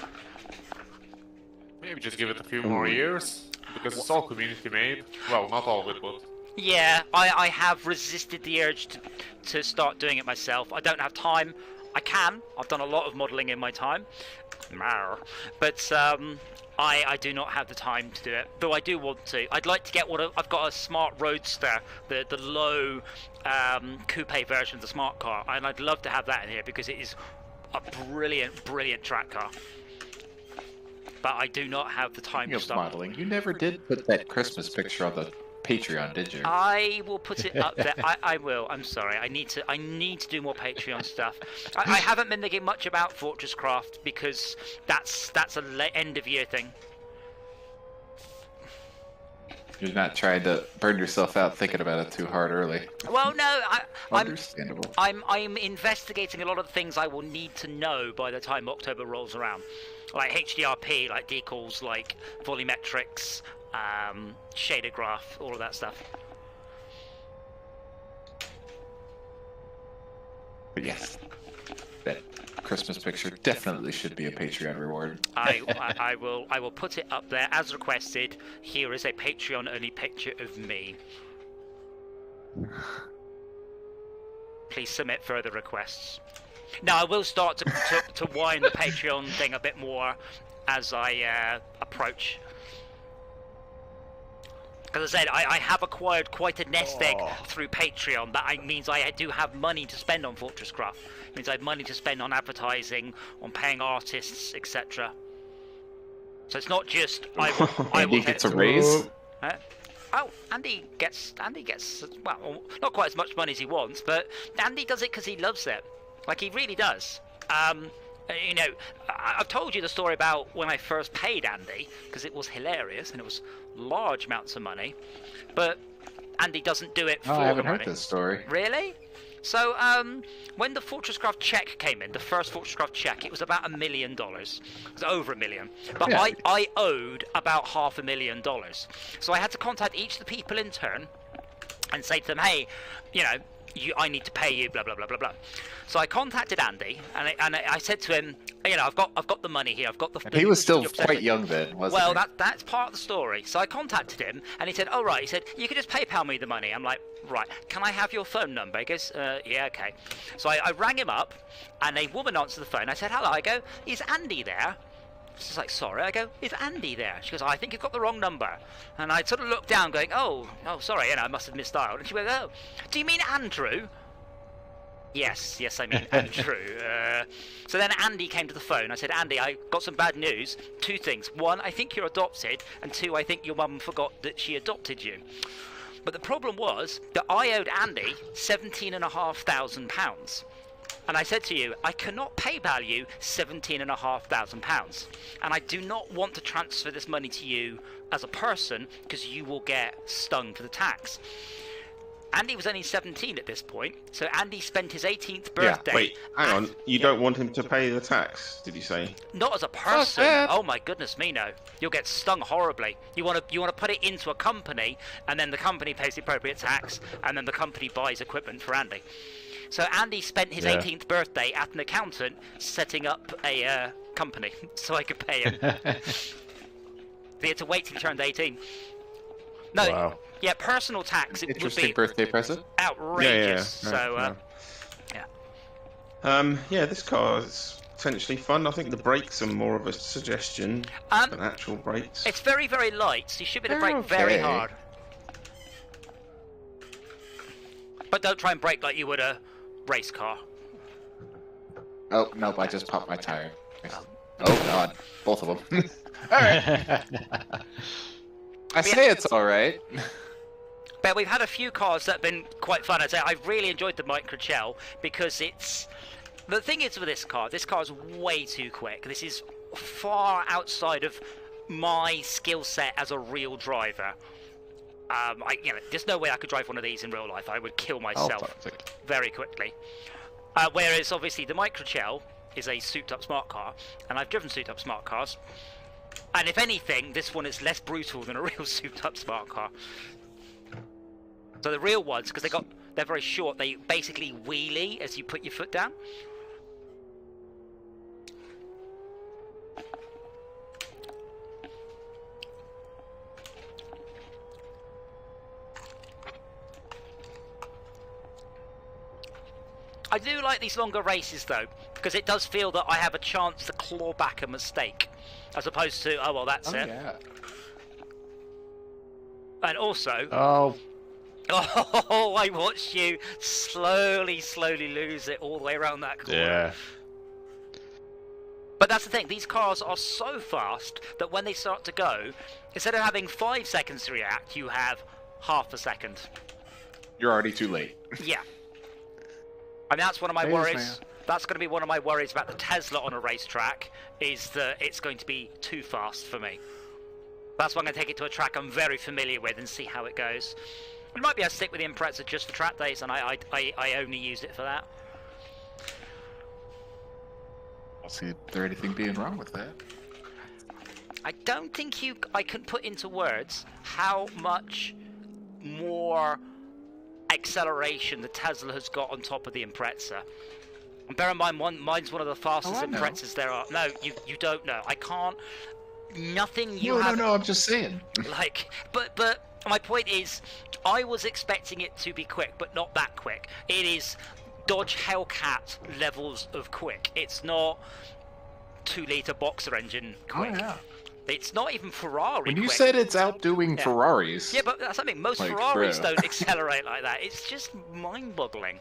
Maybe just give it a few more years, because it's all community made. Well, not all of it, but... Yeah, I have resisted the urge to start doing it myself. I don't have time. I can. I've done a lot of modelling in my time. But I do not have the time to do it, though I do want to. I'd like to get I've got a smart roadster, the low coupe version of the smart car, and I'd love to have that in here because it is a brilliant track car. But I do not have the time to start modeling. You never did put that Christmas picture on the Patreon, did you? I will put it up there. I will. I'm sorry. I need to do more Patreon stuff. I haven't been thinking much about Fortress Craft because that's a end of year thing. You're not trying to burn yourself out thinking about it too hard early. Well, no, Understandable. I'm investigating a lot of things I will need to know by the time October rolls around, like HDRP, like decals, like volumetrics, shader graph, all of that stuff. But yes, that Christmas picture definitely should be a Patreon reward. I will put it up there as requested. Here is a Patreon only picture of me. Please submit further requests. Now I will start to wind the Patreon thing a bit more as I approach. As I said, I have acquired quite a nest egg through Patreon. That means I do have money to spend on Fortress Craft. It means I have money to spend on advertising, on paying artists, etc. So it's not just Andy gets a raise. Oh, Andy gets well, not quite as much money as he wants, but Andy does it because he loves it. Like he really does. You know, I've told you the story about when I first paid Andy, because it was hilarious and it was large amounts of money. But Andy doesn't do it for I haven't the heard money. this story. Really? So, when the Fortress Craft check came in, the first Fortress Craft check, it was about $1 million. It was over $1 million. But Yeah. I owed about $500,000. So I had to contact each of the people in turn and say to them, hey, you know, I need to pay you, blah blah blah blah blah. So I contacted Andy, and I said to him, you know, I've got the money here. I've got the. And he was still quite young then, wasn't he? Well, that's part of the story. So I contacted him, and he said, "Oh right." He said, "You could just PayPal me the money." I'm like, "Right. Can I have your phone number?" He goes, "Yeah, okay." So I rang him up, and a woman answered the phone. I said, "Hello." I go, "Is Andy there?" She's like, "Sorry." I go, "Is Andy there?" She goes, "I think you've got the wrong number." And I sort of looked down, going, "Oh, sorry, you know, I must have misdialed." And she went, "Oh, do you mean Andrew?" Yes, I mean Andrew. So then Andy came to the phone. I said, "Andy, I got some bad news. 2 things. 1, I think you're adopted, and 2, I think your mum forgot that she adopted you." But the problem was that I owed Andy £17,500. And I said to you, I cannot PayPal you £17,500. And I do not want to transfer this money to you as a person because you will get stung for the tax. Andy was only 17 at this point, so Andy spent his 18th birthday. Yeah, wait, hang on. You don't want him to pay the tax, did you say? Not as a person. Oh my goodness me, no. You'll get stung horribly. You want to put it into a company, and then the company pays the appropriate tax, and then the company buys equipment for Andy. So Andy spent his 18th birthday at an accountant setting up a company so I could pay him. He had to wait till he turned 18. No. Wow. Yeah, personal tax. It Interesting would be birthday present. outrageous. Yeah. This car is potentially fun. I think the brakes are more of a suggestion than actual brakes. It's very, very light, so you should be able to brake very hard. But don't try and brake like you would a race car. Oh, nope, I just popped my tire. Oh god, both of them. Alright. I say it's alright. But we've had a few cars that have been quite fun. I've really enjoyed the Microchell because it's... The thing is with this car is way too quick. This is far outside of my skill set as a real driver. There's no way I could drive one of these in real life. I would kill myself very quickly. Whereas obviously the Microchell is a souped-up smart car, and I've driven souped-up smart cars. And if anything, this one is less brutal than a real souped-up smart car. So the real ones, because they're very short, they basically wheelie as you put your foot down. I do like these longer races though, because it does feel that I have a chance to claw back a mistake, as opposed to, oh well, that's it. Yeah. And also... Oh, I watched you slowly lose it all the way around that corner. yeah. But that's the thing, these cars are so fast that when they start to go, instead of having 5 seconds to react, you have half a second. You're already too late. Yeah. And that's one of my Yes, worries. man. That's going to be one of my worries about the Tesla on a racetrack, is that it's going to be too fast for me. That's why I'm going to take it to a track I'm very familiar with and see how it goes. It might be I stick with the Impreza just for track days, and I only use it for that. I'll see there anything being wrong with that. I don't think I can put into words how much more acceleration the Tesla has got on top of the Impreza. And bear in mind, mine's one of the fastest I know. Imprezas there are. No, you don't know. I can't. Nothing you No, have. no, I'm just saying. Like, but my point is, I was expecting it to be quick, but not that quick. It is Dodge Hellcat levels of quick. It's not 2-litre boxer engine quick. Oh, yeah. It's not even Ferrari When you quick. said it's outdoing Yeah. Ferraris. Yeah, but that's something. Most Like, Ferraris bruh. don't accelerate like that. It's just mind-boggling.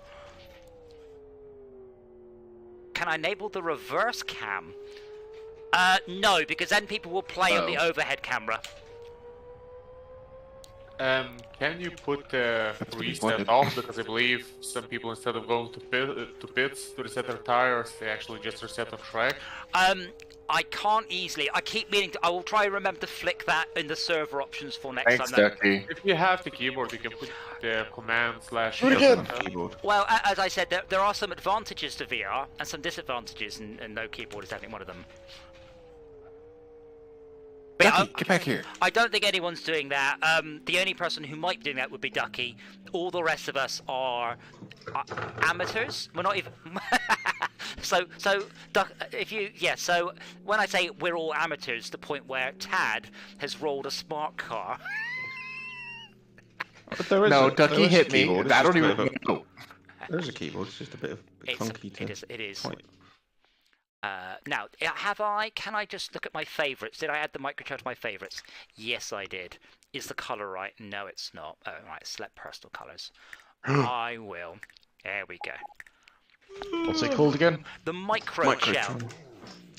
Can I enable the reverse cam? No, because then people will play on the overhead camera. Can you put the reset point. off? Because I believe some people, instead of going to pits to reset their tires, they actually just reset the track. I can't easily. I keep meaning to. I will try and remember to flick that in the server options for next Thanks, time. though. Ducky. If you have the keyboard, you can put the command / Do it again. / Keyboard. Well, as I said, there are some advantages to VR and some disadvantages, and no keyboard is definitely one of them. But yeah, Ducky, get back here. I don't think anyone's doing that. The only person who might be doing that would be Ducky. All the rest of us are amateurs. We're not even. So when I say we're all amateurs, the point where Tad has rolled a smart car. But there is No, a, Ducky there is a hit me. keyboard, it's I don't just a even bit of know. There's a keyboard. It's just a bit clunky to. It is. type. Now, can I just look at my favourites? Did I add the microchip to my favourites? Yes, I did. Is the colour right? No, it's not. Oh, right, select personal colours. I will. There we go. What's it called again? The micro shell. Microtron.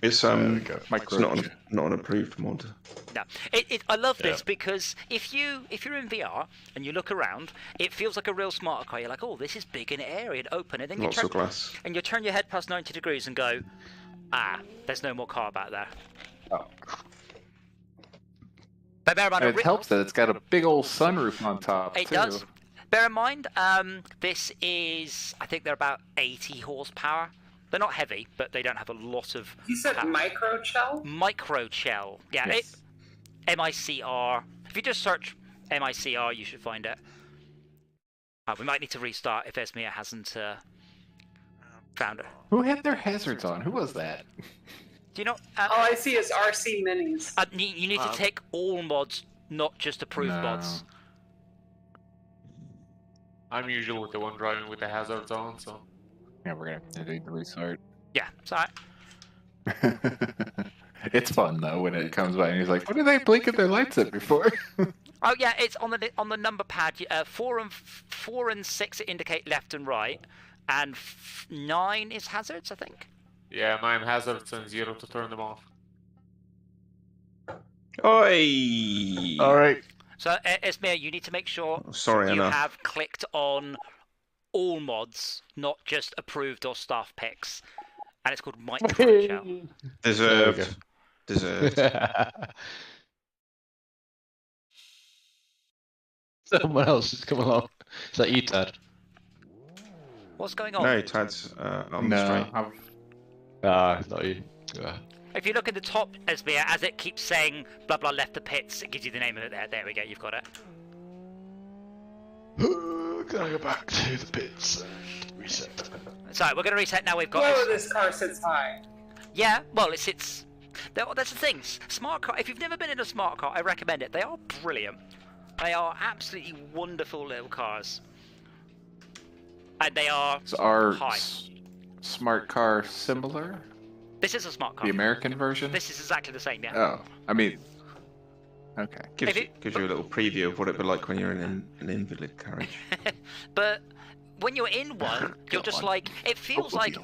It's it's not an approved mod. No, I love this because if you're in VR and you look around, it feels like a real smart car. You're like, oh, this is big and airy and open, and then Lots of glass. and you turn your head past 90 degrees and go, there's no more car back there. Oh. But bear in mind, And it helps that it's got a big old sunroof on top. It too. does. Bear in mind, this is, I think they're about 80 horsepower. They're not heavy, but they don't have a lot of. You said microchell? Microchell. Yeah. Yes. MICR. If you just search MICR, you should find it. We might need to restart if Esmia hasn't found it. Who had their hazards on? Who was that? Do you know? All I see is RC minis. You need to take all mods, not just approved mods. I'm usually the one driving with the hazards on, so. Yeah, we're gonna have to do the restart. Yeah, sorry. It's fun though when it comes by and he's like, "What are they blinking their lights at before?" Oh yeah, it's on the number pad. 4 and 6 indicate left and right, and 9 is hazards, I think. Yeah, 9 hazards and 0 to turn them off. Oi! All right. So Esmir, you need to make sure Sorry, you enough. have clicked on all mods, not just approved or staff picks. And it's called Microchell. Deserved. Deserved. Someone else has come along. Is that you, Tad? What's going on? No, Tad's on the straight. It's not you. Yeah. If you look at the top, Esmir, as it keeps saying blah blah left the pits, it gives you the name of it there. There we go, you've got it. Can I go back to the pits and reset? So we're going to reset now. We've got Whoa, this car sits high. Yeah, well, it's that's the thing. Smart car. If you've never been in a smart car, I recommend it. They are brilliant. They are absolutely wonderful little cars, and they are high. Smart car similar? This is a smart car. The American version? This is exactly the same. Yeah. Oh, I mean, okay. Gives you a little preview of what it'd be like when you're in an invalid carriage. But when you're in one, you're just like, it feels like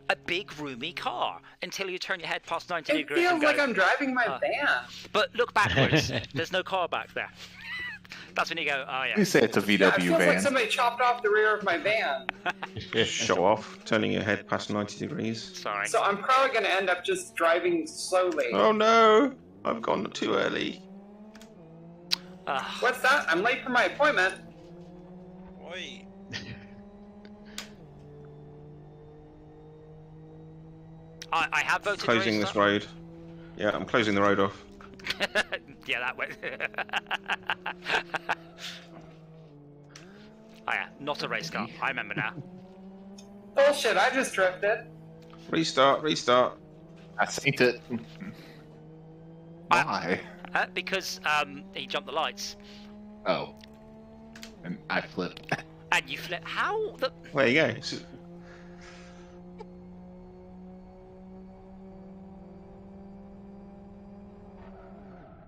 a big roomy car until you turn your head past 90 It degrees. feels like I'm driving my van. But look backwards. There's no car back there. That's when you go, oh yeah. You say it's a VW Yeah, it feels van. like somebody chopped off the rear of my van. Show off, turning your head past 90 degrees. Sorry. So I'm probably going to end up just driving slowly. Oh no! I've gone too early. What's that? I'm late for my appointment. Oi. I have voted Closing this road. Yeah, I'm closing the road off. Yeah, that way. Oh yeah, not a race car. I remember now. Bullshit, I just drifted. Restart, restart. I synced it. Why? Because he jumped the lights. Oh. And I flipped. And you flip. How the? There you go. It's-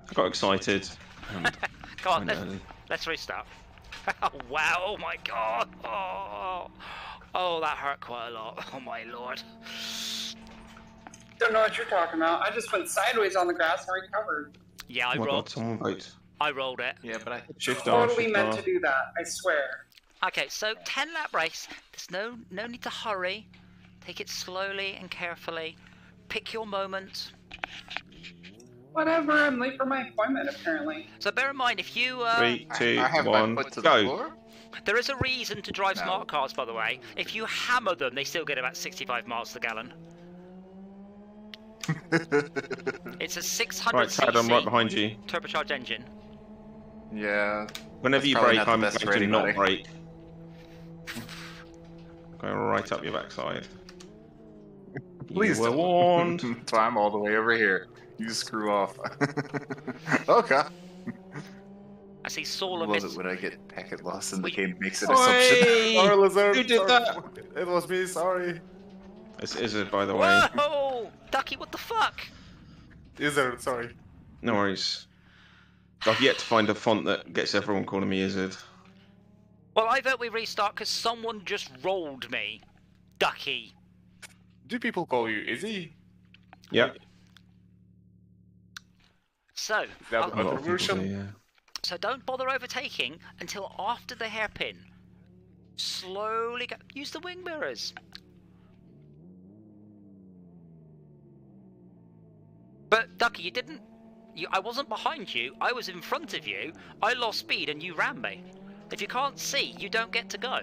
I got excited. Come on, went early. let's restart. Oh, wow! Oh my god! Oh, that hurt quite a lot. Oh my lord! Don't know what you're talking about. I just went sideways on the grass and recovered. Yeah, I Oh my rolled. God, someone vote. I rolled it. Yeah, but I Shift R, Totally shift meant R. to do that, I swear. Okay, so 10-lap race. There's no need to hurry. Take it slowly and carefully. Pick your moment. Whatever, I'm late for my appointment apparently. So bear in mind, if you 3, 2, I have 1, my foot to the go. floor. there is a reason to drive No. smart cars, by the way. If you hammer them, they still get about 65 miles per gallon. It's a 600 Right, Tad, I'm right behind you. turbocharged engine. Yeah. Whenever you probably brake, not the I'm best going for to not anybody. brake. Going right up your backside. Please You were don't. warned. So I'm all the way over here. You screw off. Okay. I see Saul and Love Miss. it when I get packet loss and the We- game makes an assumption. Oi! Sorry, Lizard. Who did sorry. that? It was me, sorry. It's Izzard, by the way. Whoa! Ducky, what the fuck? Lizard, sorry. No worries. I've yet to find a font that gets everyone calling me Izzard. Well, I vote we restart because someone just rolled me. Ducky. Do people call you Izzy? Yep. So, that A lot of people Controversial. do, yeah. so don't bother overtaking until after the hairpin. Slowly go. Use the wing mirrors. But Ducky, you didn't. I wasn't behind you. I was in front of you. I lost speed and you ran me. If you can't see, you don't get to go.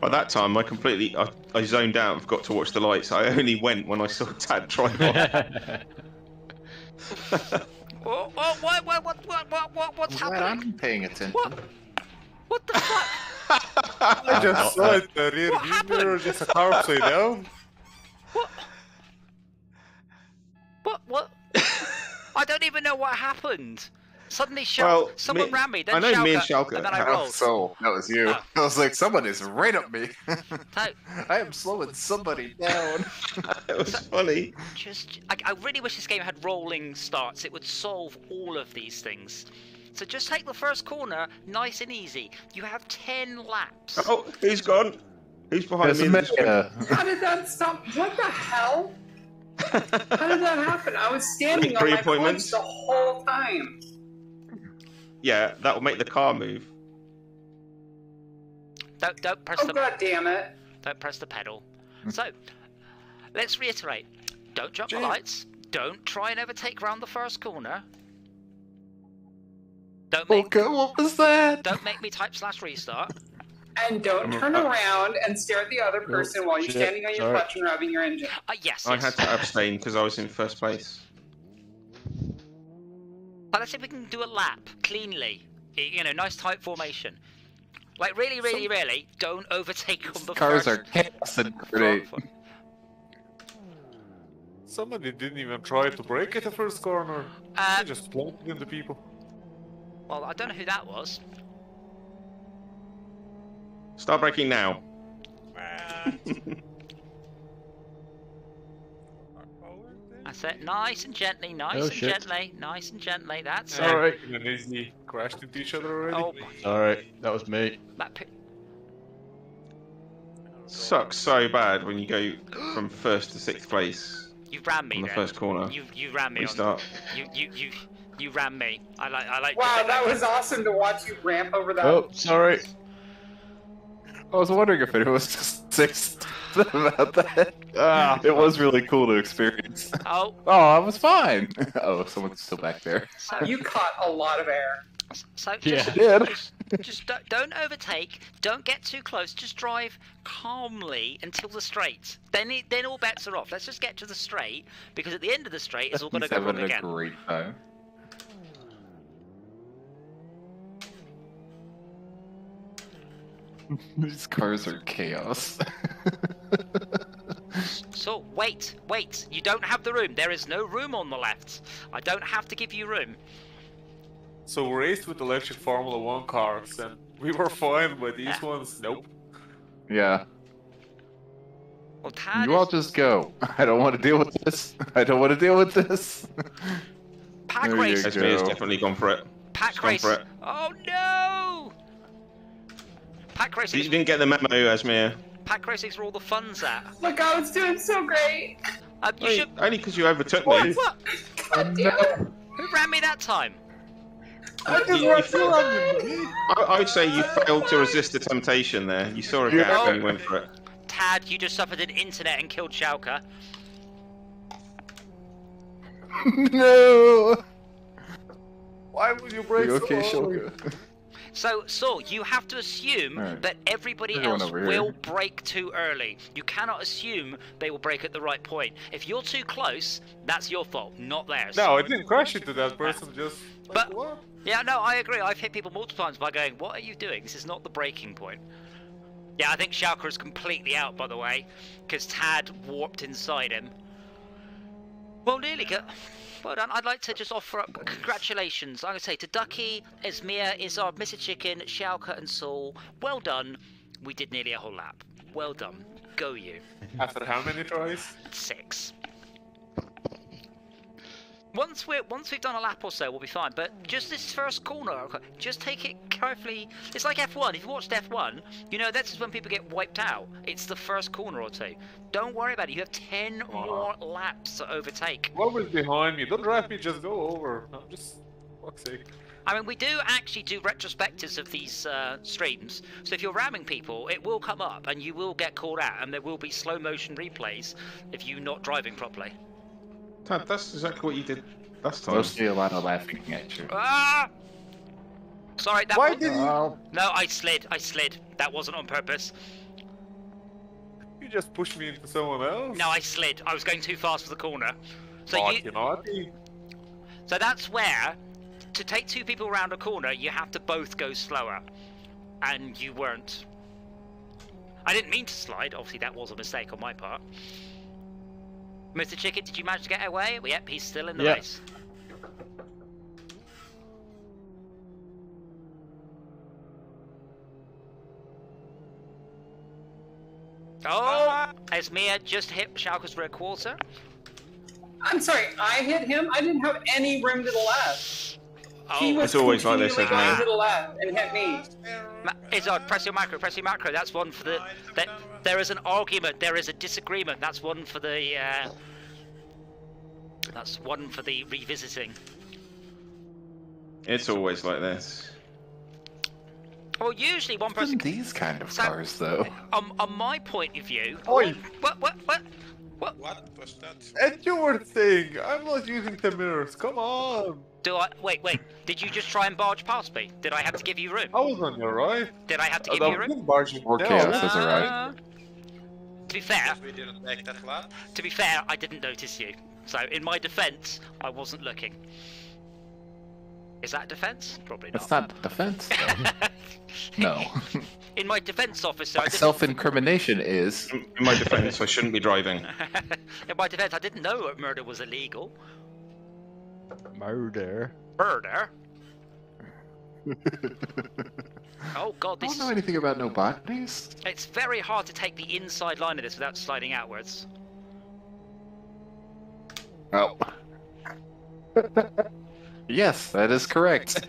By that time, I zoned out and forgot to watch the lights. I only went when I saw Tad drive off. Oh, what's Glad happening? I'm paying attention. What the fuck? I just saw it, the rear What view happened? mirror, just a car upside down. What? I don't even know what happened. Suddenly, Well, someone ran me, then I know me and Schalke, Schalke and then I have- rolled. So, that was you. Oh. I was like, someone is right up me. So, I am slowing somebody down. It was funny. I really wish this game had rolling starts. It would solve all of these things. So just take the first corner, nice and easy. You have 10 laps. Oh, who's gone? Who's behind me? in the street? How did that stop? What the hell? How did that happen? I was standing on my clutch Pre-appointments? the whole time. Yeah, that will make the car move. Don't press Oh the god damn it. don't press the pedal. So let's reiterate: don't jump the Gee. lights. Don't try and overtake around the first corner. Don't make Okay, what was that? don't make me type /restart. And don't turn around and stare at the other person while you're shit, standing on your sorry. clutch and revving your engine. Yes. I had to abstain because I was in first place. But let's see if we can do a lap cleanly. You know, nice tight formation. Like really, don't overtake on the Cars first. are chaos and great. Somebody didn't even try to brake at the first corner. They just planted into people. Well, I don't know who that was. Start braking now. That's it. Nice and gently, nice Oh, and shit. gently, nice and gently. That's it. Alright. And Izzy crashed into each other already. Oh, Alright, that was me. that pi- Sucks so bad when you go from first to sixth place you ran me on the then. first corner. You ran me. Restart. You ran me. I like. Wow, that was awesome to watch you ramp over that. Oh, sorry. I was wondering if it was just sixth about that. Ah. It was really cool to experience. Oh, Oh, I was fine. Oh, someone's still back there. so You caught a lot of air. Yeah. just don't overtake. Don't get too close. Just drive calmly until the straight. Then all bets are off. Let's just get to the straight because at the end of the straight it's all going to He's go wrong having a again. great time. These cars are chaos. So wait. You don't have the room. There is no room on the left. I don't have to give you room. So we raced with electric Formula 1 cars and we were fine, but these Yeah. ones, nope. Yeah. Well, Tad You all is just go. I don't want to deal with this. I don't want to deal with this. pack there you race. Esme has go. definitely gone for it. Pack Gone race. for it. Oh no! Pack racing. You didn't get the memo, Esme. Pack racing's where all the fun's at. Look, I was doing so great. You should. Only because you overtook What? me. What? God damn it. Who ran me that time? I'd say you failed to resist the temptation there. You saw a gap Yeah. and you went for it. Tad, you just suffered an internet and killed Schalke. No. Why would you Are break you okay, so early? Shulka? So, Saul, you have to assume Alright. that everybody We're going else over here. will brake too early. You cannot assume they will brake at the right point. If you're too close, that's your fault, not theirs. No, I didn't crash into that person. Just like, But- what? Yeah, no, I agree. I've hit people multiple times by going, "What are you doing? This is not the braking point." Yeah, I think Schalke is completely out, by the way, because Tad warped inside him. Well, nearly good. Well done. I'd like to just offer up congratulations. I'm going to say to Ducky, Esmir, Izard, Mr. Chicken, Schalke, and Saul. Well done. We did nearly a whole lap. Well done. Go you. After how many tries? 6. Once we've done a lap or so, we'll be fine. But just this first corner, just take it carefully. It's like F1. If you watched F1, you know that's when people get wiped out. It's the first corner or two. Don't worry about it. You have 10 more laps to overtake. What was behind me? Don't drive me. Just go over. No, just fuck's sake. I mean, we do actually do retrospectives of these streams. So if you're ramming people, it will come up and you will get called out, and there will be slow motion replays if you're not driving properly. Tad, that's exactly what you did last time. Mostly a lot of laughing at you. Ah! Sorry, that Why was... did you? Oh, No, I slid. That wasn't on purpose. You just pushed me into someone else. No, I slid. I was going too fast for the corner. So Naughty. So that's where, to take 2 people around a corner, you have to both go slower. And you weren't. I didn't mean to slide. Obviously, that was a mistake on my part. Mr. Chicken, did you manage to get away? Yep, he's still in the Yeah. race. Oh, Esmir just hit Schalke's rear quarter. I'm sorry, I hit him. I didn't have any room to the left. He Oh, was It's always like this, continually isn't going it? to the left and hit me. Izard, press your macro, That's one for the... there is an argument, there is a disagreement. That's one for the... That's one for the revisiting. It's always like this. Well, usually one person... these kind of So- cars, though. On my point of view... Oi! What? What was that? And you were saying I'm not using the mirrors. Come on. Do I... Wait. Did you just try and barge past me? Did I have to give you room? I was on your right. Did I have to give I you room? didn't barge you Or down. chaos has arrived. To be fair, Because we didn't make that lap. I didn't notice you. So, in my defense, I wasn't looking. Is that defense? Probably not. That's not defense, though. No. In my defense, officer, I didn't... Self-incrimination is. In my defense, I shouldn't be driving. In my defense, I didn't know that murder was illegal. Murder. Murder? Oh god, I this don't know is... anything about no bodies. It's very hard to take the inside line of this without sliding outwards. Oh. Yes, that is correct.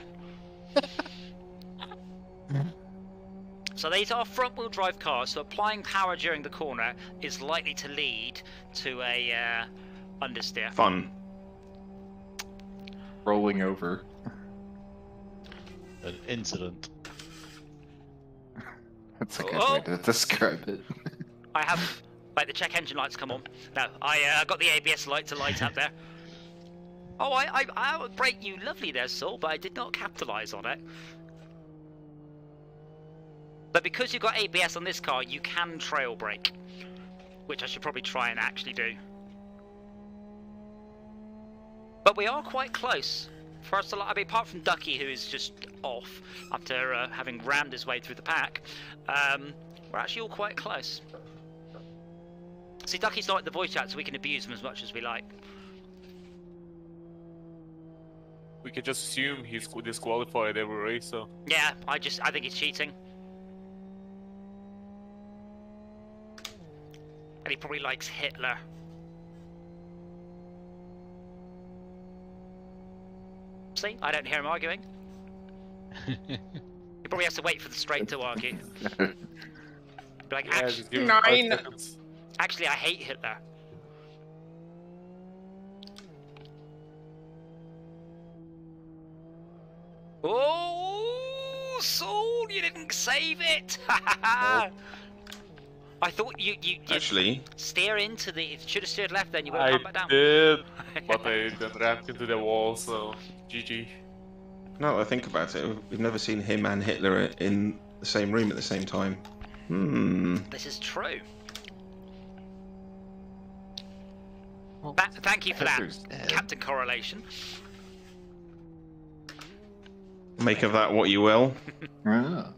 So these are front-wheel drive cars, so applying power during the corner is likely to lead to a understeer. Fun. Rolling over. An incident. That's a good Oh. way to describe it. I have... Wait, the check engine lights come on. No, I got the ABS light to light up there. Oh, I would brake you lovely there, Saul, but I did not capitalise on it. But because you've got ABS on this car, you can trail brake. Which I should probably try and actually do. But we are quite close. First, I mean, apart from Ducky, who is just off after having rammed his way through the pack, we're actually all quite close. See, Ducky's not in the voice chat, so we can abuse him as much as we like. We can just assume he's disqualified every race, so. Yeah, I think he's cheating. And he probably likes Hitler. See, I don't hear him arguing. He probably has to wait for the straight to argue. Be like, Yeah, actually, just give him 5 9. seconds. actually, I hate Hitler. Oh, Saul, you didn't save it! I thought you Actually, steer into the... Should have steered left then, you would have I come back down. did, but I then rammed into the wall, so GG. Now that I think about it, we've never seen him and Hitler in the same room at the same time. This is true. Thank you for that, Hitler's dead. Captain Correlation. Make of that what you will. Ah.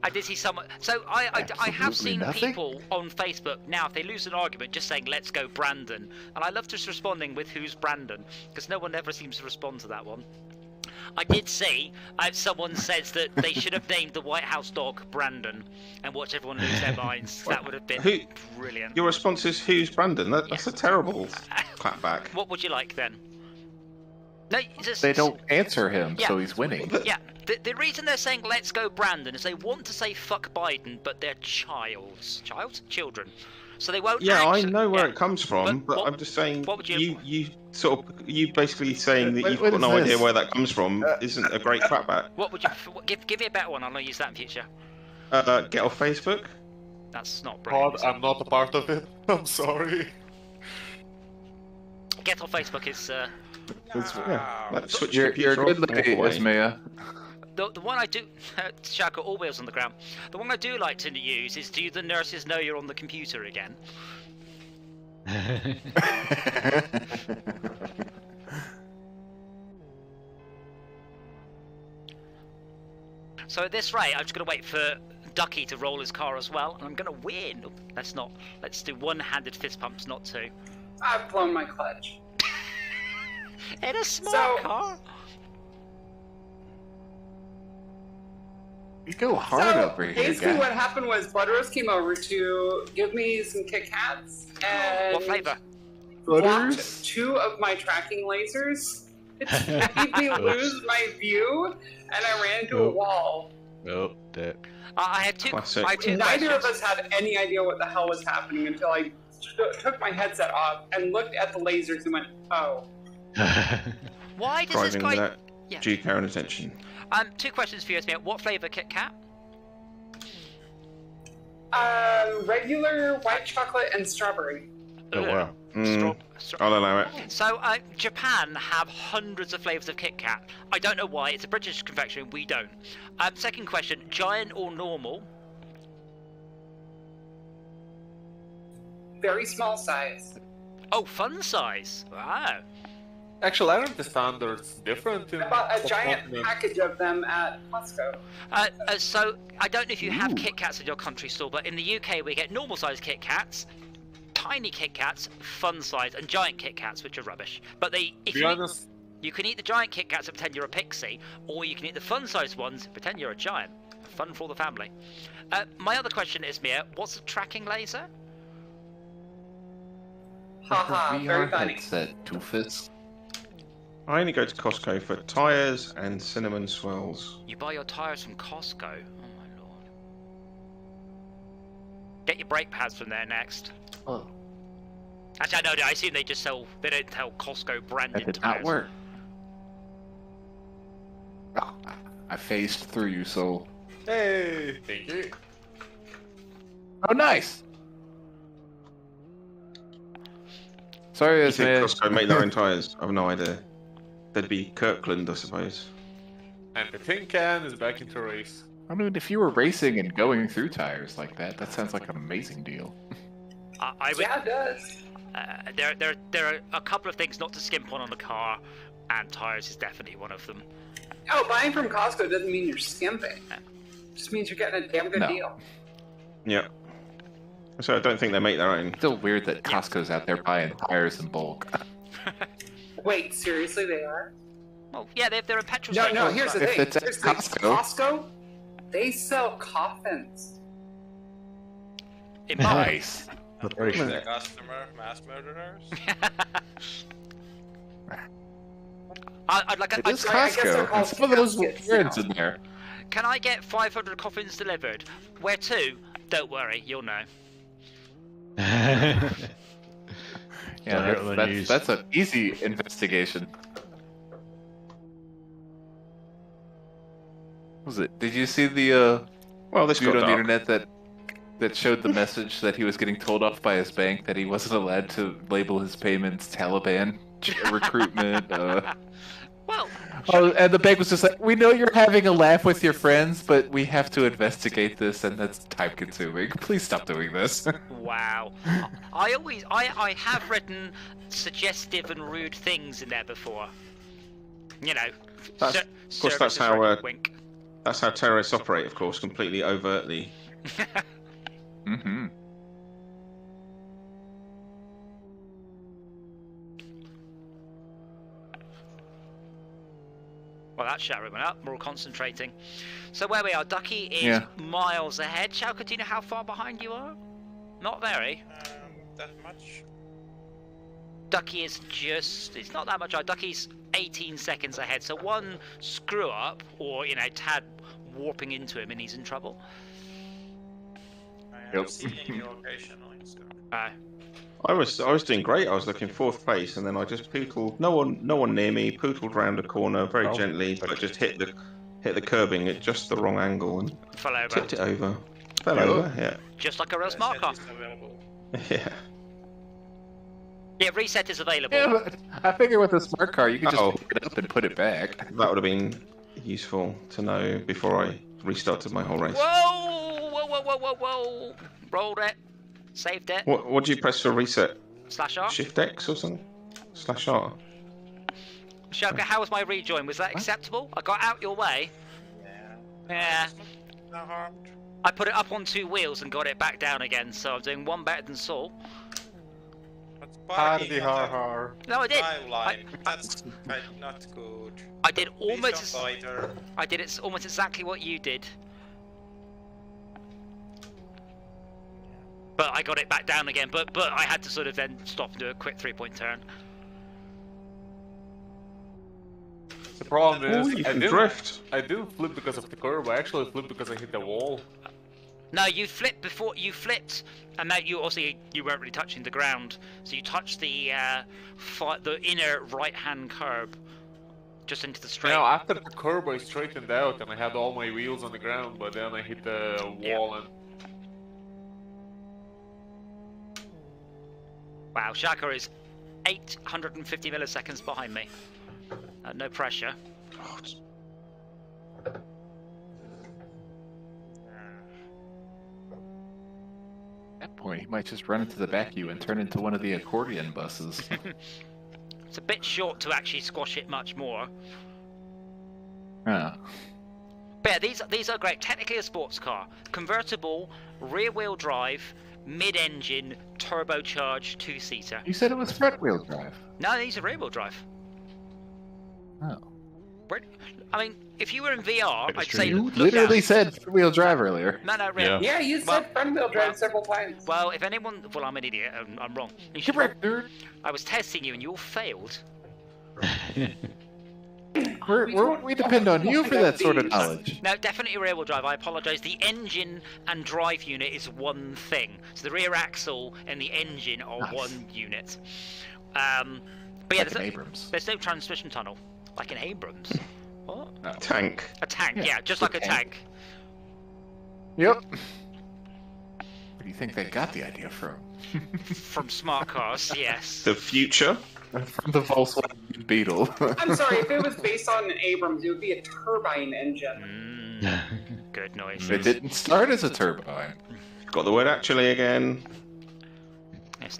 I did see someone. So I have Absolutely seen nothing? people on Facebook now, if they lose an argument, just saying "Let's go, Brandon," and I love just responding with "Who's Brandon?" because no one ever seems to respond to that one. I did see someone says that they should have named the White House dog Brandon and watch everyone lose their minds. That would have been brilliant. Your response is, "Who's Brandon?" That's a terrible clapback. What would you like then? No, just, They don't answer him, Yeah. so he's winning. Yeah, the reason they're saying "Let's go, Brandon" is they want to say "fuck Biden," but they're children, so they won't. Yeah, I actually- know where yeah. it comes from, but what- I'm just saying. what would you- You basically saying that What- you've what got is no idea this? where that comes from isn't a great clapback. What would you give me a better one? I'll use that in future. Get off Facebook. That's not God, brilliant. I'm not a part of it. I'm sorry. Get off Facebook is Switch You're a computer good off, lady, walk away. Ismaya. the one I do. Shaka, all wheels on the ground. The one I do like to use is, do the nurses know you're on the computer again? So at this rate, I'm just going to wait for Ducky to roll his car as well, and I'm going to win. Let's do one-handed fist pumps, not two. I've blown my clutch. In a small So- car. You go hard over here, basically guy. what happened was Blood Rose came over to give me some Kit Kats and What flavour? blocked 2 of my tracking lasers. It made me lose my view, and I ran into a wall. Oh, dead. I had two. Classic. I had two Neither of questions. us had any idea what the hell was happening until I took my headset off and looked at the lasers and went, "Oh." Why does this Driving guy? without Yeah. due care and attention. Two questions for you, Esmea. What flavour Kit Kat? Regular white chocolate and strawberry. Oh, wow. I'll allow it. So, Japan have hundreds of flavours of Kit Kat. I don't know why. It's a British confection. We don't. Second question: giant or normal? Very small size. Oh, fun size. Wow. Actually, aren't the standards different in I bought a both giant continents? package of them at Costco. So, I don't know if you have Kit Kats in your country store, but in the UK we get normal size Kit Kats, tiny Kit Kats, fun size, and giant Kit Kats, which are rubbish. But To be honest, you can eat the giant Kit Kats and pretend you're a pixie, or you can eat the fun size ones, pretend you're a giant. Fun for all the family. My other question is, Mia, what's a tracking laser? Haha, very VR funny. headset, doofus. I only go to Costco for tyres and cinnamon swirls. You buy your tyres from Costco. Oh my lord. Get your brake pads from there next. Oh, Actually, I know. I assume they just sell. They don't sell Costco branded that did tyres. not work. Oh, I phased through you, so. hey, thank you. Oh, nice. Sorry, You think Ismaya. Costco make their own tyres? I've no idea. They'd be Kirkland, I suppose. And the tin can is back into race. I mean, if you were racing and going through tires like that, that sounds like an amazing deal. I would. Yeah, it does. There are a couple of things not to skimp on a car, and tyres is definitely one of them. Oh, buying from Costco doesn't mean you're skimping. It just means you're getting a damn good No. deal. Yeah. So I don't think they make their own. Still weird that Costco's out there buying tires in bulk. Wait, seriously, they are? Well, yeah, they're a petrol No, station. no, here's the If thing. it's at Here's the thing. Costco- Costco, they sell coffins. In bulk. Nice. The customer, mass murderers. I'd like. It is sorry, I guess they're Costco. And called some of those caskets words now. in there. Can I get 500 coffins delivered? Where to? Don't worry, you'll know. Yeah, Direct on the news. that's an easy investigation. What was it? Did you see the Well, this dude got on the dark. internet that showed the message that he was getting told off by his bank that he wasn't allowed to label his payments Taliban recruitment. Well, Oh, and the bank was just like, we know you're having a laugh with your friends, but we have to investigate this, and that's time-consuming. Please stop doing this. wow. I have written suggestive and rude things in there before. You know. That's- of course, that's services how, ready, wink. That's how terrorists operate, of course, completely overtly. Mm-hmm. Well, that shadow went up. We're all concentrating. So where we are, Ducky is Yeah. miles ahead. Shauka, do you know how far behind you are? Not very. That much? Ducky is just... It's not that much. Ducky's 18 seconds ahead. So one screw up, or, you know, Tad warping into him and he's in trouble. I am seeing you occasionally, so... I was doing great. I was looking 4th place, and then I just pootled. No one near me. Pootled round a corner very gently, but just hit the curbing at just the wrong angle and Fell over. tipped it over. Fell over. Yeah. Just like a real The smart set car. is available. Yeah. Yeah, reset is available. Yeah, but I figure with a smart car, you can just Uh-oh. pick it up and put it back. That would have been useful to know before I restarted my whole race. Whoa! Whoa, whoa, whoa, whoa, whoa! Rolled it. Saved it. What do you press for reset? Slash R. Shift X or something? Slash R. Shauka, how was my rejoin? Was that acceptable? I got out your way. Yeah. Yeah. No harmed. I put it up on 2 wheels and got it back down again, so I'm doing one better than Saul. But Hardy parking har on har. No, I the did. drive line, that's kind of not good. I did Please almost. don't loiter. I did it almost exactly what you did. But I got it back down again. But I had to sort of then stop and do a quick 3-point turn. The problem Ooh, is, you I can didn't drift. I didn't flip because of the curve. I actually flipped because I hit the wall. No, you flipped before you flipped, and now you weren't really touching the ground. So you touched the inner right-hand curb, just into the straight. Now after the curve, I straightened out and I had all my wheels on the ground, but then I hit the wall and. Wow, Shaka is 850 milliseconds behind me. No pressure. At that point, he might just run into the back of you and turn into one of the accordion buses. It's a bit short to actually squash it much more. Huh. But yeah, these are great. Technically a sports car. Convertible, rear-wheel drive, mid-engine, turbocharged, 2-seater. You said it was front-wheel drive. No, these are rear-wheel drive. Oh. I mean, if you were in VR, I'd say You look literally down. said front-wheel drive earlier. No, rear. Yeah, you said front-wheel drive several times. Well, if anyone... Well, I'm an idiot. I'm wrong. You should Correct, nerd. I was testing you and you all failed. We depend on you for that sort of knowledge. No, definitely rear-wheel drive. I apologise. The engine and drive unit is one thing. So the rear axle and the engine are Nice. one unit. But yeah, Like an Abrams. there's no transmission tunnel. Like an Abrams. What? No. Tank. A tank, Yeah, yeah, just a like a tank. Yep. Where do you think they got the idea from? From smart cars, yes. The future. From the Volkswagen Beetle. I'm sorry, if it was based on an Abrams, it would be a turbine engine. Good noise. It didn't start as a turbine. Got the word actually again. Yes.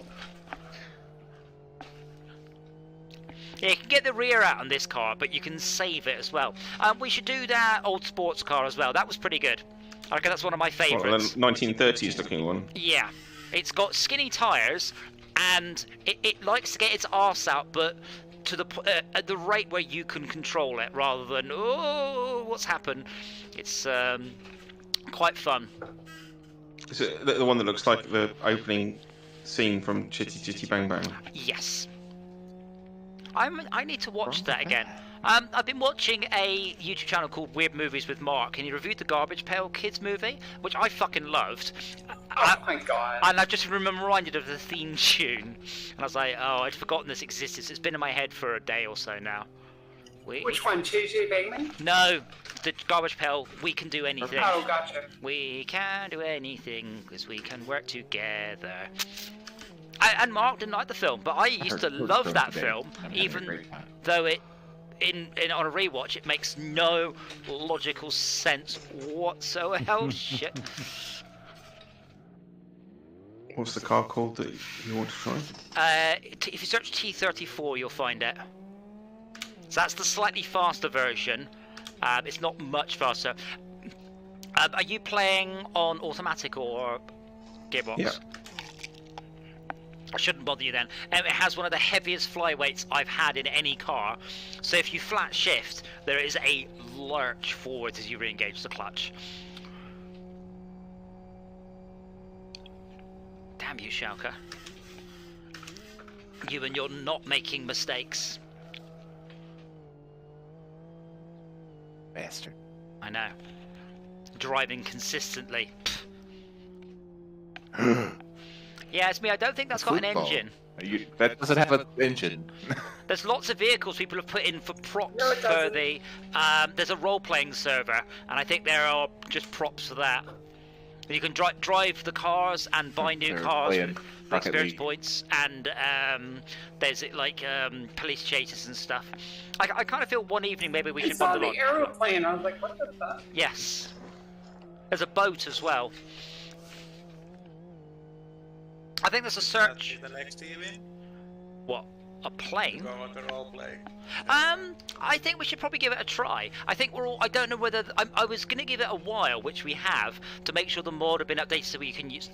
Yeah, you can get the rear out on this car, but you can save it as well. We should do that old sports car as well. That was pretty good. I reckon that's one of my Well, the favourites. 1930s looking one. Yeah. It's got skinny tyres, and it likes to get its arse out, but to at the rate where you can control it, rather than, oh, what's happened? It's quite fun. Is it the one that looks like the opening scene from Chitty Chitty Bang Bang? Yes. I need to watch that again. I've been watching a YouTube channel called Weird Movies with Mark, and he reviewed the Garbage Pail Kids movie, which I fucking loved. Oh my god. And I just reminded of the theme tune, and I was like, oh, I'd forgotten this existed. It's been in my head for a day or so now. Which one? JJ Bangman? No, the Garbage Pail. We can do anything. Oh, gotcha. We can do anything because we can work together. And Mark didn't like the film, but I used to love that film, even though it, on a rewatch, it makes no logical sense whatsoever. Oh shit! What's the car called that you want to try? If you search T34, you'll find it. So that's the slightly faster version. It's not much faster. Are you playing on automatic or gearbox? Yeah. I shouldn't bother you then. It has one of the heaviest flyweights I've had in any car. So if you flat shift, there is a lurch forward as you re-engage the clutch. Damn you, Schalke. You and you're not making mistakes. Bastard. I know. Driving consistently. Yeah, it's me. I don't think that's got an Football. engine. That doesn't have an engine. There's lots of vehicles people have put in for props No, it for doesn't. the. There's a role-playing server, and I think there are just props for that. You can drive the cars and buy new They're cars playing with Rocket experience League. points, and there's like police chases and stuff. I kind of feel one evening maybe we I should saw bundle the on. aeroplane. I was like, what is that? Yes. There's a boat as well. I think there's a search. The next TV? What? A plane? Go on the roleplay. I think we should probably give it a try. I think we're all. I don't know whether I was going to give it a while, which we have, to make sure the mod had been updated so we can use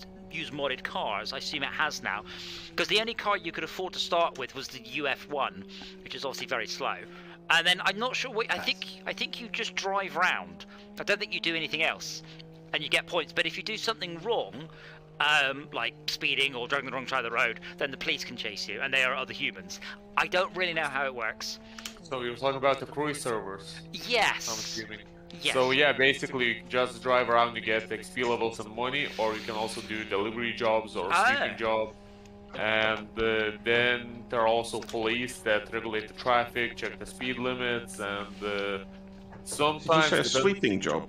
modded cars. I assume it has now, because the only car you could afford to start with was the UF1, which is obviously very slow. And then I'm not sure. I think you just drive round. I don't think you do anything else, and you get points. But if you do something wrong, like speeding or driving the wrong side of the road, then the police can chase you, and they are other humans. I don't really know how it works. So you're talking about the cruise servers, I'm Yes. assuming. Yes. So yeah, basically you just drive around, you get XP levels and money, or you can also do delivery jobs or sleeping job. And then there are also police that regulate the traffic, check the speed limits, and Did you sometimes... say a depend- sweeping job?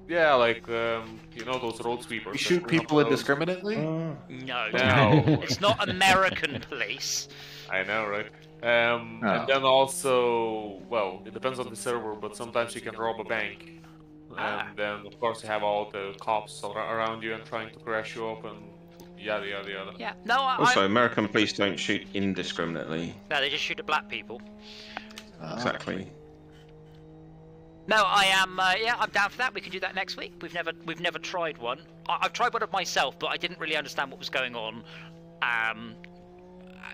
Yeah, like, you know those road sweepers. You that shoot run people up the road? indiscriminately? No, No. it's not American police. I know, right? And then also, well, it depends on the server, but sometimes you can rob a bank. And then, of course, you have all the cops around you and trying to crash you up and yada yada yada. Yeah. No, Also, American police don't shoot indiscriminately. no, they just shoot at black people. Exactly. No, I am. Yeah, I'm down for that. We can do that next week. We've never tried one. I've tried one of myself, but I didn't really understand what was going on.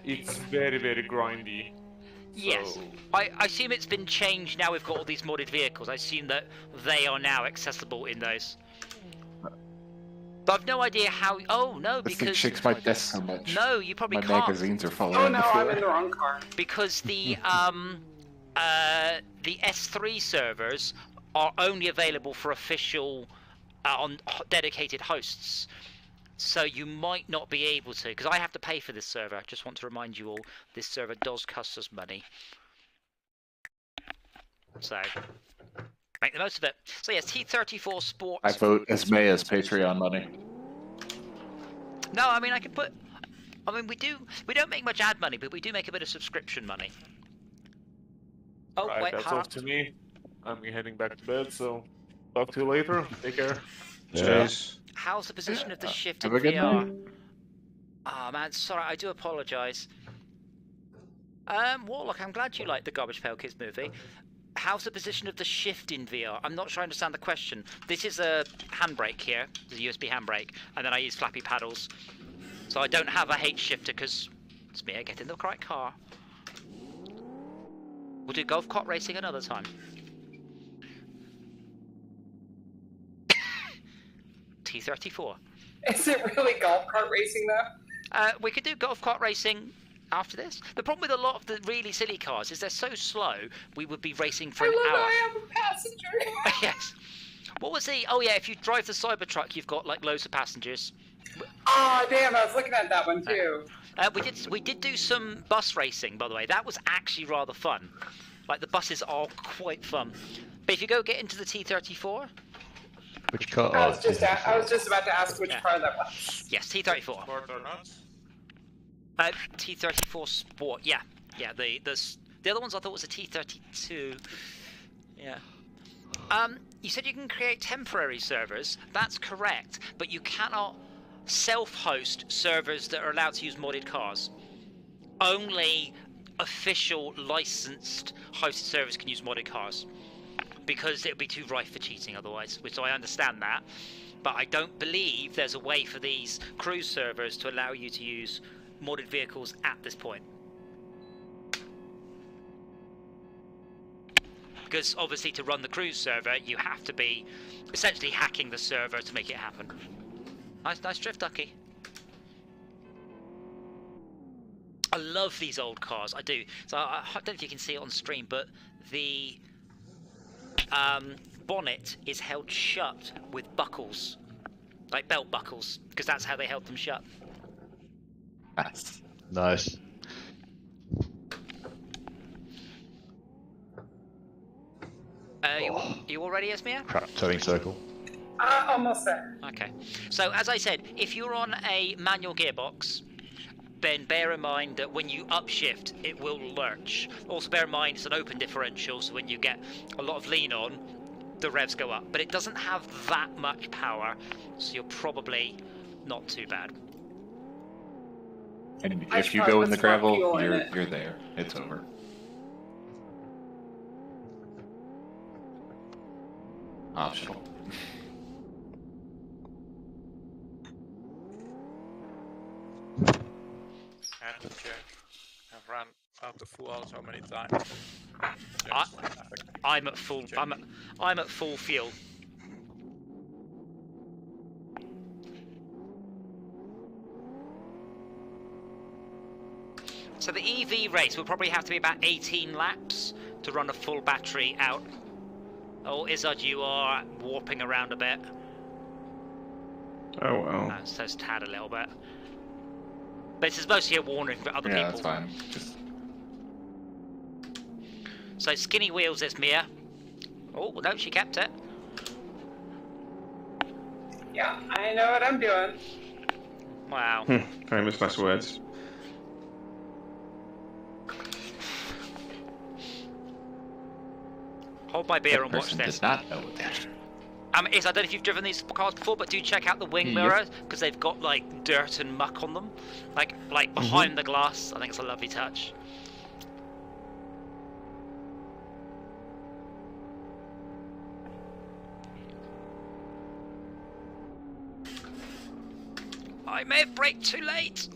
It's very, very grindy. Yes. So- I assume it's been changed now. We've got all these modded vehicles. I assume that they are now accessible in those. But I've no idea how. Oh no, This thing because shakes my desk so much. no, you probably My can't. magazines are falling Oh on no, the floor. I'm in the wrong car. Because the S3 servers are only available for official on dedicated hosts. So you might not be able to, because I have to pay for this server. I just want to remind you all, this server does cost us money. So make the most of it. So yes, T34 Sports. I vote Esmea's Patreon money. No, I mean I can put. I mean we don't make much ad money, but we do make a bit of subscription money. Oh Right, wait, that's hold on. off to me. I'm heading back to bed, so talk to you later. Take care. Cheers. How's the position of the shift in Have a good VR? night. Oh man, sorry, I do apologise. Warlock, I'm glad you liked the Garbage Pail Kids movie. How's the position of the shift in VR? I'm not sure I understand the question. This is a handbrake here, the USB handbrake, and then I use flappy paddles. So I don't have a H shifter because it's me, I get in the correct car. We'll do golf cart racing another time. T34. Is it really golf cart racing though? We could do golf cart racing after this. The problem with a lot of the really silly cars is they're so slow, we would be racing for I an love hour. that I am a passenger. Yes. What was the... Oh yeah, if you drive the Cybertruck, you've got like loads of passengers. Oh damn, I was looking at that one too. We did do some bus racing, by the way. That was actually rather fun. Like the buses are quite fun. But if you go get into the T34, Which car? I was just about to ask which Yeah. car that was. yes, T34. Sport or not? T-34 Sport. Yeah. The other ones I thought was a T-32. Yeah. You said you can create temporary servers. That's correct, but you cannot self-host servers that are allowed to use modded cars. Only official licensed hosted servers can use modded cars, because it would be too rife for cheating otherwise, which I understand that, but I don't believe there's a way for these cruise servers to allow you to use modded vehicles at this point. Because obviously to run the cruise server, you have to be essentially hacking the server to make it happen. Nice drift, Ducky. I love these old cars, I do. So I don't know if you can see it on stream, but the bonnet is held shut with buckles, like belt buckles, because that's how they held them shut. Nice. You all ready, Esmia? Crap, turning circle. Almost there. Okay. So as I said, if you're on a manual gearbox, then bear in mind that when you upshift, it will lurch. Also bear in mind it's an open differential, so when you get a lot of lean on, the revs go up. But it doesn't have that much power, so you're probably not too bad. And if you go in the gravel, you're there. It's over. Optional. And check. I've run out of fuel so many times. I'm at full. I'm at full fuel. So the EV race will probably have to be about 18 laps to run a full battery out. Oh, Izzard, you are warping around a bit. Oh well. So it's tad a little bit. But this is mostly a warning for other people. Yeah, that's fine. Just... So skinny wheels, this Mia. Oh, no, she kept it. Yeah, I know what I'm doing. Wow. Famous last words. Hold my beer and watch this. Does not know what they're... I don't know if you've driven these cars before, but do check out the wing mirrors, because they've got like dirt and muck on them, like behind the glass. I think it's a lovely touch. I may have braked too late.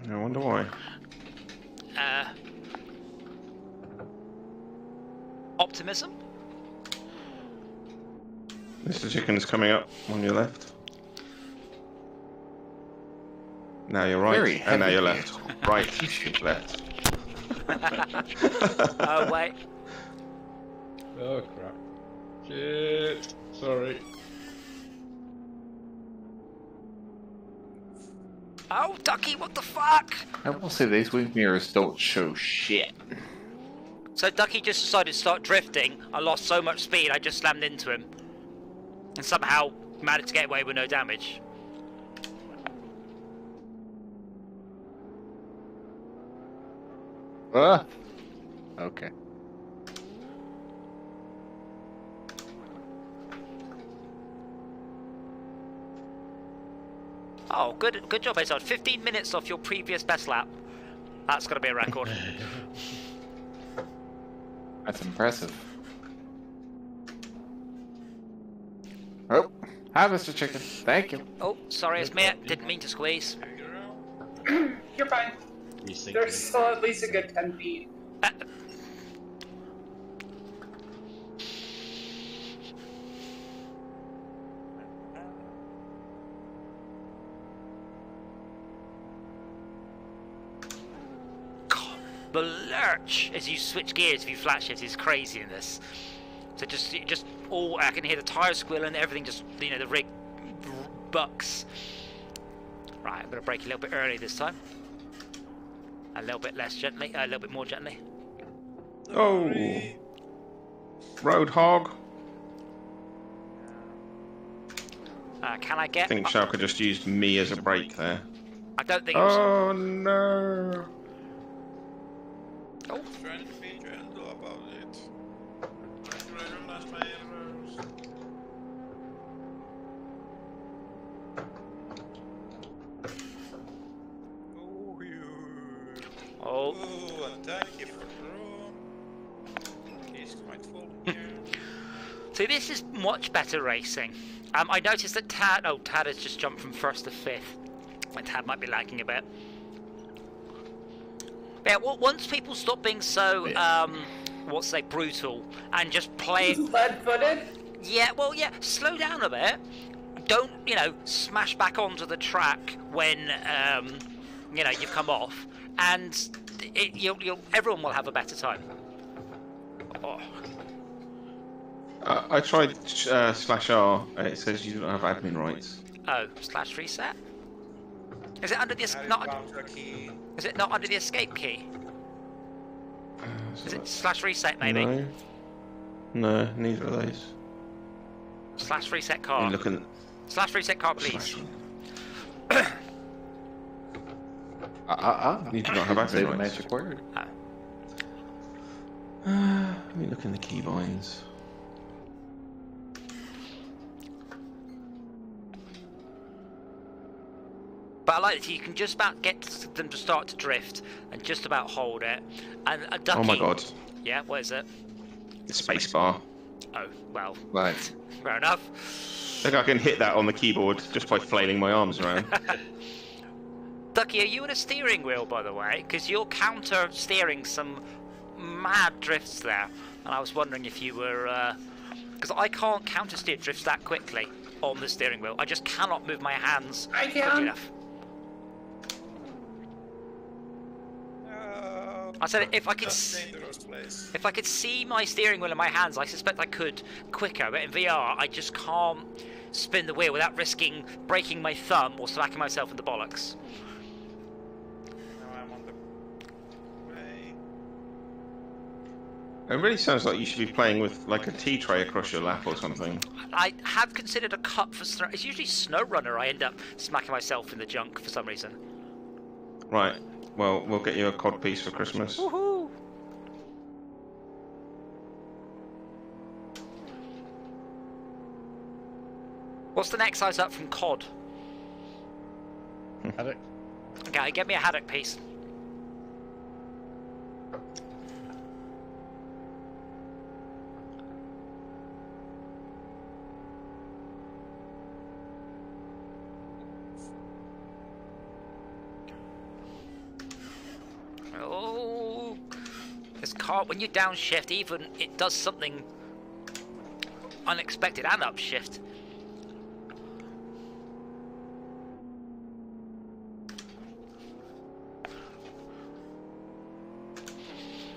I wonder why. Optimism? Mr. Chicken's coming up on your left. Now you're right, and now you're left. Right, left. Oh, wait. Oh crap. Shit. Sorry. Oh, Ducky, what the fuck? I will say these wing mirrors don't show shit. So Ducky just decided to start drifting. I lost so much speed, I just slammed into him. And somehow managed to get away with no damage. Okay. Oh, good job, Azard. 15 minutes off your previous best lap. That's got to be a record. That's impressive. Oh, hi, Mr. Chicken. Thank you. Oh, sorry, it's me. Didn't mean to squeeze. You're fine. There's still at least a good 10 feet. The lurch as you switch gears if you flat shift is crazy in this. So just all I can hear the tires squealing, everything just the rig bucks. Right, I'm gonna brake a little bit early this time. A little bit less gently, a little bit more gently. Oh, Roadhog. Can I get? I think Shalka just used me as a brake there. I don't think it was... Oh no! Oh. Trying to be gentle about it. Trying to recognize my errors. Oh, you. Oh. Oh, and thank you for the room. He's quite full here. So this is much better racing. I noticed that Tad has just jumped from 1st to 5th. My Tad might be lagging a bit. Yeah, well, once people stop being so, brutal and just play... Lead-footed? Yeah, well, yeah, slow down a bit. Don't, smash back onto the track when, you've come off. And everyone will have a better time. Oh. I tried /R, and it says you don't have admin rights. Oh, /reset? Is it under the Is it not under the escape key? Is it /reset maybe? No, neither of those. /reset car. You're looking /reset car, please. You do not have Say admin the rights. magic word. Let me look in the keybinds. But I like that you can just about get them to start to drift and just about hold it. And a ducky... Oh my god. Yeah, what is it? The space bar. Oh, well, Right. fair enough. I think I can hit that on the keyboard just by flailing my arms around. Ducky, are you in a steering wheel, by the way? Because you're counter-steering some mad drifts there. And I was wondering if you were... Because I can't counter-steer drifts that quickly on the steering wheel. I just cannot move my hands quickly enough. I said if I could see my steering wheel in my hands, I suspect I could quicker. But in VR, I just can't spin the wheel without risking breaking my thumb or smacking myself in the bollocks. Now I'm on the way. It really sounds like you should be playing with like a tea tray across your lap or something. I have considered a cup for snow. It's usually SnowRunner. I end up smacking myself in the junk for some reason. Right. Well, we'll get you a cod piece for Christmas. Woohoo! What's the next size up from cod? Haddock. Okay, get me a haddock piece. Oh, this car, when you downshift, even it does something unexpected and upshift.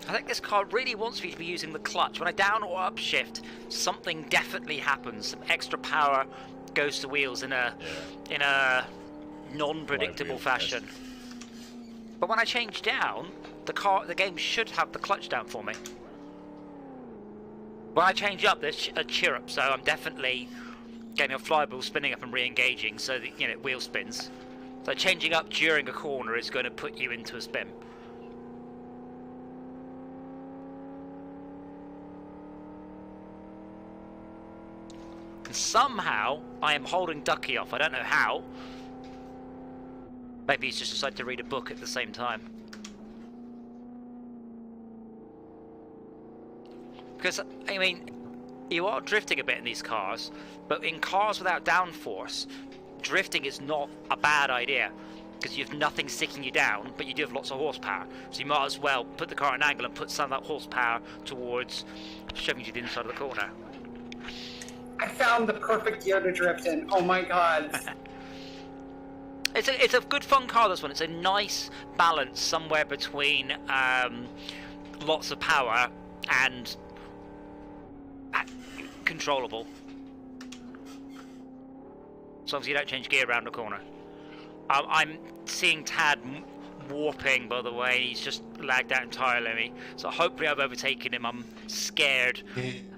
I think this car really wants me to be using the clutch. When I down or upshift, something definitely happens. Some extra power goes to wheels in a non-predictable fashion. But when I change down, the game should have the clutch down for me. When I change up, there's a chirrup, so I'm definitely getting a flywheel spinning up and re-engaging, so that wheel spins. So changing up during a corner is going to put you into a spin. And somehow I am holding Ducky off. I don't know how. Maybe he's just decided to read a book at the same time. Because, I mean, you are drifting a bit in these cars, but in cars without downforce, drifting is not a bad idea. Because you have nothing sticking you down, but you do have lots of horsepower. So you might as well put the car at an angle and put some of that horsepower towards shoving you to the inside of the corner. I found the perfect gear to drift in. Oh my god. It's a good fun car, this one. It's a nice balance somewhere between lots of power and controllable. As long as you don't change gear around the corner. I'm seeing Tad warping, by the way. He's just lagged out entirely. So hopefully I've overtaken him. I'm scared.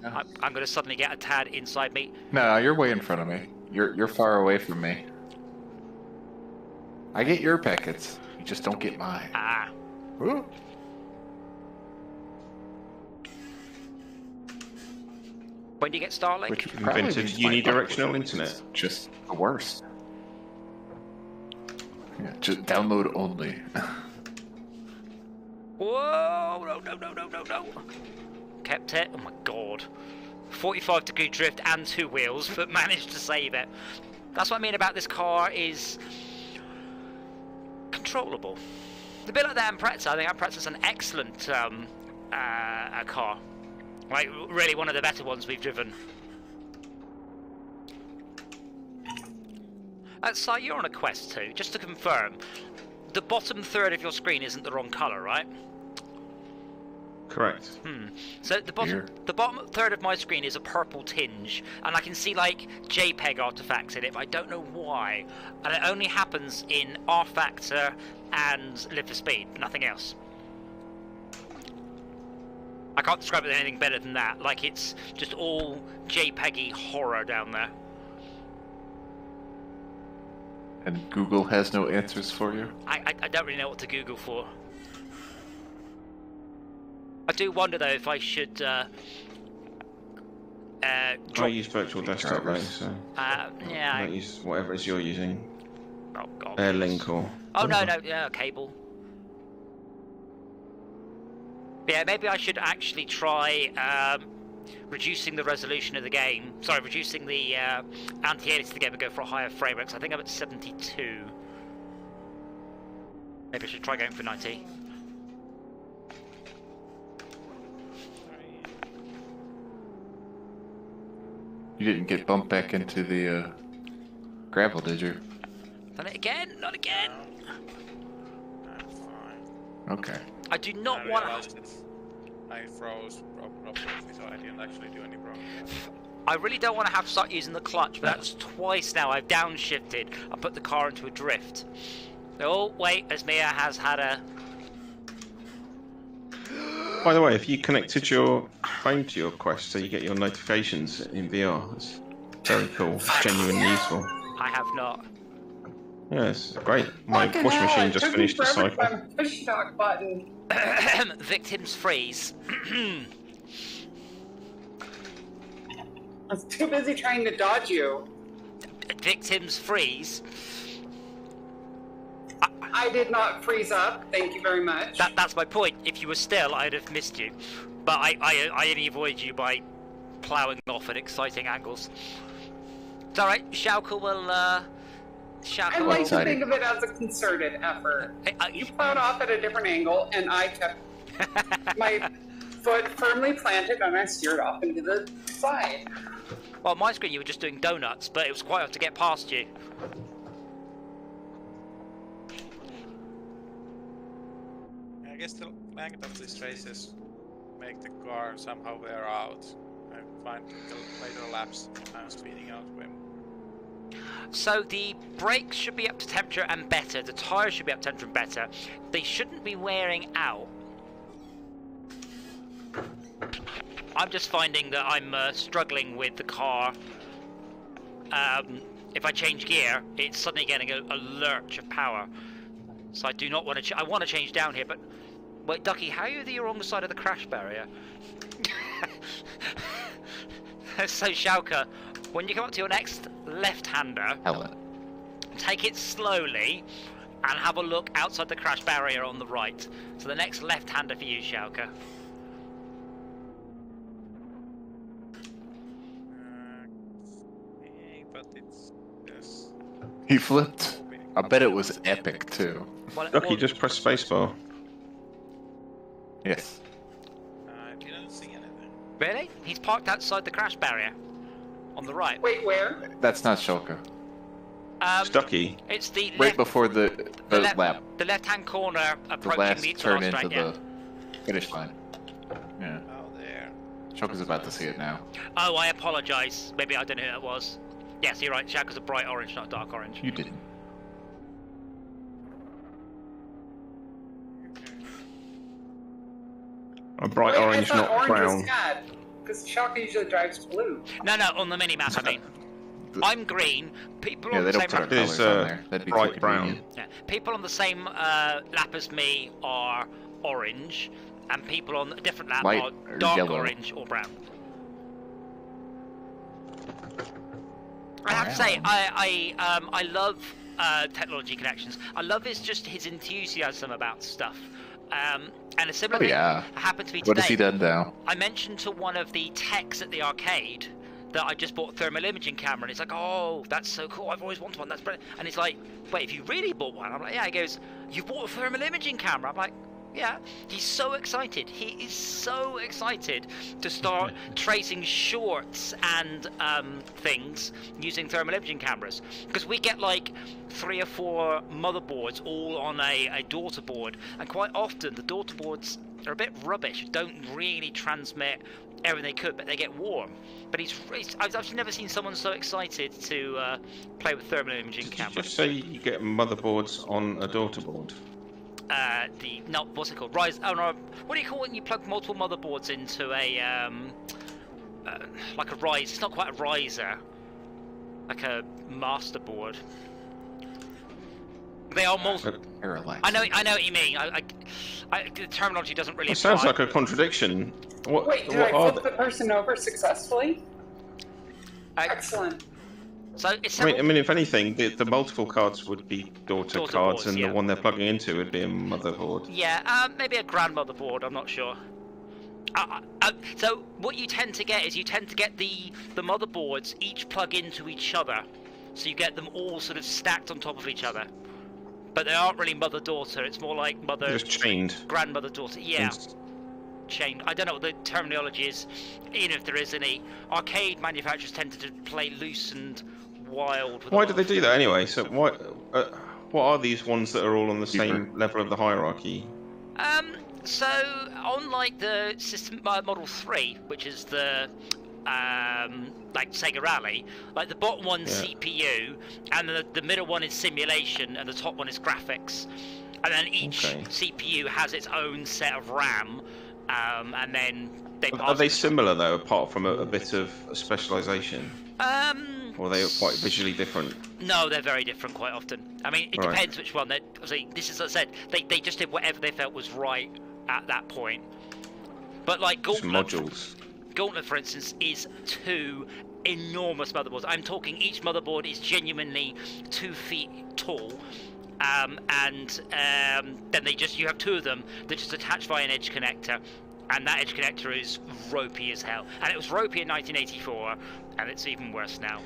I'm going to suddenly get a Tad inside me. No, you're way in front of me. You're far away from me. I get your packets. You just don't get mine. Ah. Ooh. When do you get Starlink? Which would probably Invented be my unidirectional fault. internet. It's just the worst. Yeah, just download only. Whoa! No. Kept it. Oh my god. 45-degree drift and 2 wheels, but managed to save it. That's what I mean about this car is controllable. A bit like the Impreza. I think Impreza's an excellent car. Like, really one of the better ones we've driven. So you're on a Quest 2. Just to confirm, the bottom third of your screen isn't the wrong colour, right? Correct. So the bottom third of my screen is a purple tinge, and I can see like JPEG artifacts in it, but I don't know why. And it only happens in R Factor and Live for Speed, nothing else. I can't describe it as anything better than that. Like, it's just all JPEG-y horror down there. And Google has no answers for you? I don't really know what to Google for. I do wonder, though, if I should I use virtual desktop, right? So yeah. I use whatever it is you're using. Oh, God. Airlink or... Oh, no, yeah, cable. Yeah, maybe I should actually try reducing the resolution of the game. Sorry, reducing the anti-aliasing of the game and go for a higher frame rate, 'cause I think I'm at 72. Maybe I should try going for 90. You didn't get bumped back into the gravel, did you? Done it again? Not again! I'm fine. Okay. I do not I want realized to... I froze properly, so I didn't actually do any broken. I really don't want to have to start using the clutch, but that's twice now. I've downshifted and put the car into a drift. Oh, wait, Esmia has had a... By the way, if you connected your phone to your Quest so you get your notifications in VR, it's very cool. It's genuinely useful. I have not. Yeah, it's great. My Fucking washing hell, machine it just took me finished the forever to cycle. find the push talk button. Victims freeze. I was too busy trying to dodge you. Victims freeze. I did not freeze up. Thank you very much. That's my point. If you were still, I'd have missed you. But I only avoided you by ploughing off at exciting angles. It's alright, Shauka will, I Shauka like will... to think of it as a concerted effort. You plowed off at a different angle, and I kept my foot firmly planted, and I steered off into the side. Well, on my screen you were just doing donuts, but it was quite hard to get past you. I guess the length of these races make the car somehow wear out. I find the later laps I'm speeding out way more. So the brakes should be up to temperature and better, the tyres should be up to temperature and better. They shouldn't be wearing out. I'm just finding that I'm struggling with the car. If I change gear, it's suddenly getting a lurch of power. So I do not want to. I want to change down here, but wait, Ducky, how are you the wrong side of the crash barrier? So Shauka, when you come up to your next left-hander, Helen. take it slowly and have a look outside the crash barrier on the right. So the next left-hander for you, Shauka. But it's yes. He flipped. I bet it was epic too. Well, Ducky, just press spacebar. Yes. I didn't see anything. Really? He's parked outside the crash barrier on the right. Wait, where? That's not Shulka. It's Ducky. It's the Right left, before the lap. the left-hand corner The approaching last the turn exhaust into right, yeah. the finish line. Yeah. Oh, there. Shulka's about to see it now. Oh, I apologise. Maybe I don't know who that was. Yes, you're right. Shauka's a bright orange, not a dark orange. You didn't. A bright Wait, orange, I thought not orange brown. was cat, because Shaka usually drives blue. No, on the mini-map, I mean. I'm green. People Yeah, on they the don't same put our lap. colors on there. That'd be bright too brown. convenient. Yeah. People on the same lap as me are orange, and people on a different lap Light are or dark yellow. orange or brown. I have to say, I love Technology Connections. I love his enthusiasm about stuff. And a similar thing happened to me today. What has he done now? I mentioned to one of the techs at the arcade that I just bought a thermal imaging camera, and he's like, "Oh, that's so cool! I've always wanted one. That's brilliant." And he's like, "Wait, have you really bought one?" I'm like, "Yeah." He goes, "You bought a thermal imaging camera?" I'm like, "Yeah." He's so excited. He is so excited to start tracing shorts and things using thermal imaging cameras, because we get like 3 or 4 motherboards all on a daughter board, and quite often the daughter boards are a bit rubbish, don't really transmit everything they could, but they get warm. But I've actually never seen someone so excited to play with thermal imaging cameras. Did you just say you get motherboards on a daughter board? What's it called? Rise. Oh no, what do you call it when you plug multiple motherboards into a like a rise? It's not quite a riser, like a master board. They are multiple. I know what you mean. The terminology doesn't really. It sounds like a contradiction. Wait, did I flip the person over successfully? Excellent. So it's I mean, if anything, the multiple cards would be daughter cards, boards, and yeah. the one they're plugging into would be a motherboard. Yeah, maybe a grandmother board. I'm not sure. So what you tend to get is the motherboards each plug into each other, so you get them all sort of stacked on top of each other. But they aren't really mother-daughter. It's more like mother. Just chained. Grandmother-daughter. Yeah. Chained. I don't know what the terminology is, even if there is any. Arcade manufacturers tend to play loose and wild. With Why do they do that anyway? So what are these ones that are all on the same level of the hierarchy? So on like the system Model 3, which is the like Sega Rally, like the bottom one's CPU, and the middle one is simulation, and the top one is graphics, and then each CPU has its own set of RAM, and then they pass. Are they similar though, apart from a bit of specialization? Or are they quite visually different? No, they're very different quite often. I mean, it depends which one. This is, as I said, they just did whatever they felt was right at that point. But like Gauntlet, for instance, is 2 enormous motherboards. I'm talking each motherboard is genuinely 2 feet tall, and then you have 2 of them that just attach via an edge connector, and that edge connector is ropey as hell. And it was ropey in 1984, and it's even worse now.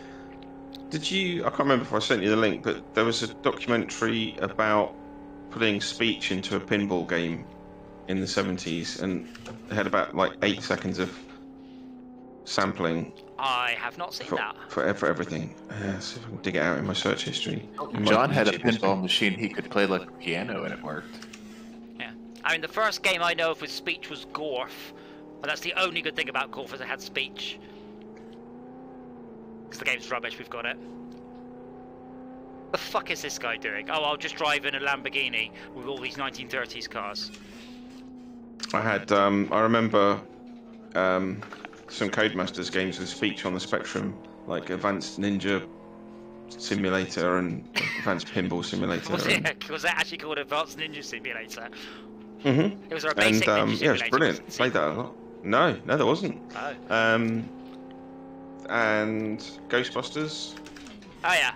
I can't remember if I sent you the link, but there was a documentary about putting speech into a pinball game in the 70s, and it had about like 8 seconds of sampling. I have not seen that. For everything. See if I can dig it out in my search history. John had a pinball machine he could play like a piano, and it worked. Yeah. I mean, the first game I know of with speech was Gorf. And that's the only good thing about Gorf, is it had speech. Because the game's rubbish, we've got it. The fuck is this guy doing? Oh, I'll just drive in a Lamborghini with all these 1930s cars. I had, I remember some Codemasters games with speech on the Spectrum, like Advanced Ninja Simulator and Advanced Pinball Simulator. Was that actually called Advanced Ninja Simulator? Mm-hmm. It was a basic Ninja Simulator. Yeah, it was brilliant. Played that a lot. No, there wasn't. Oh. And Ghostbusters. Oh yeah.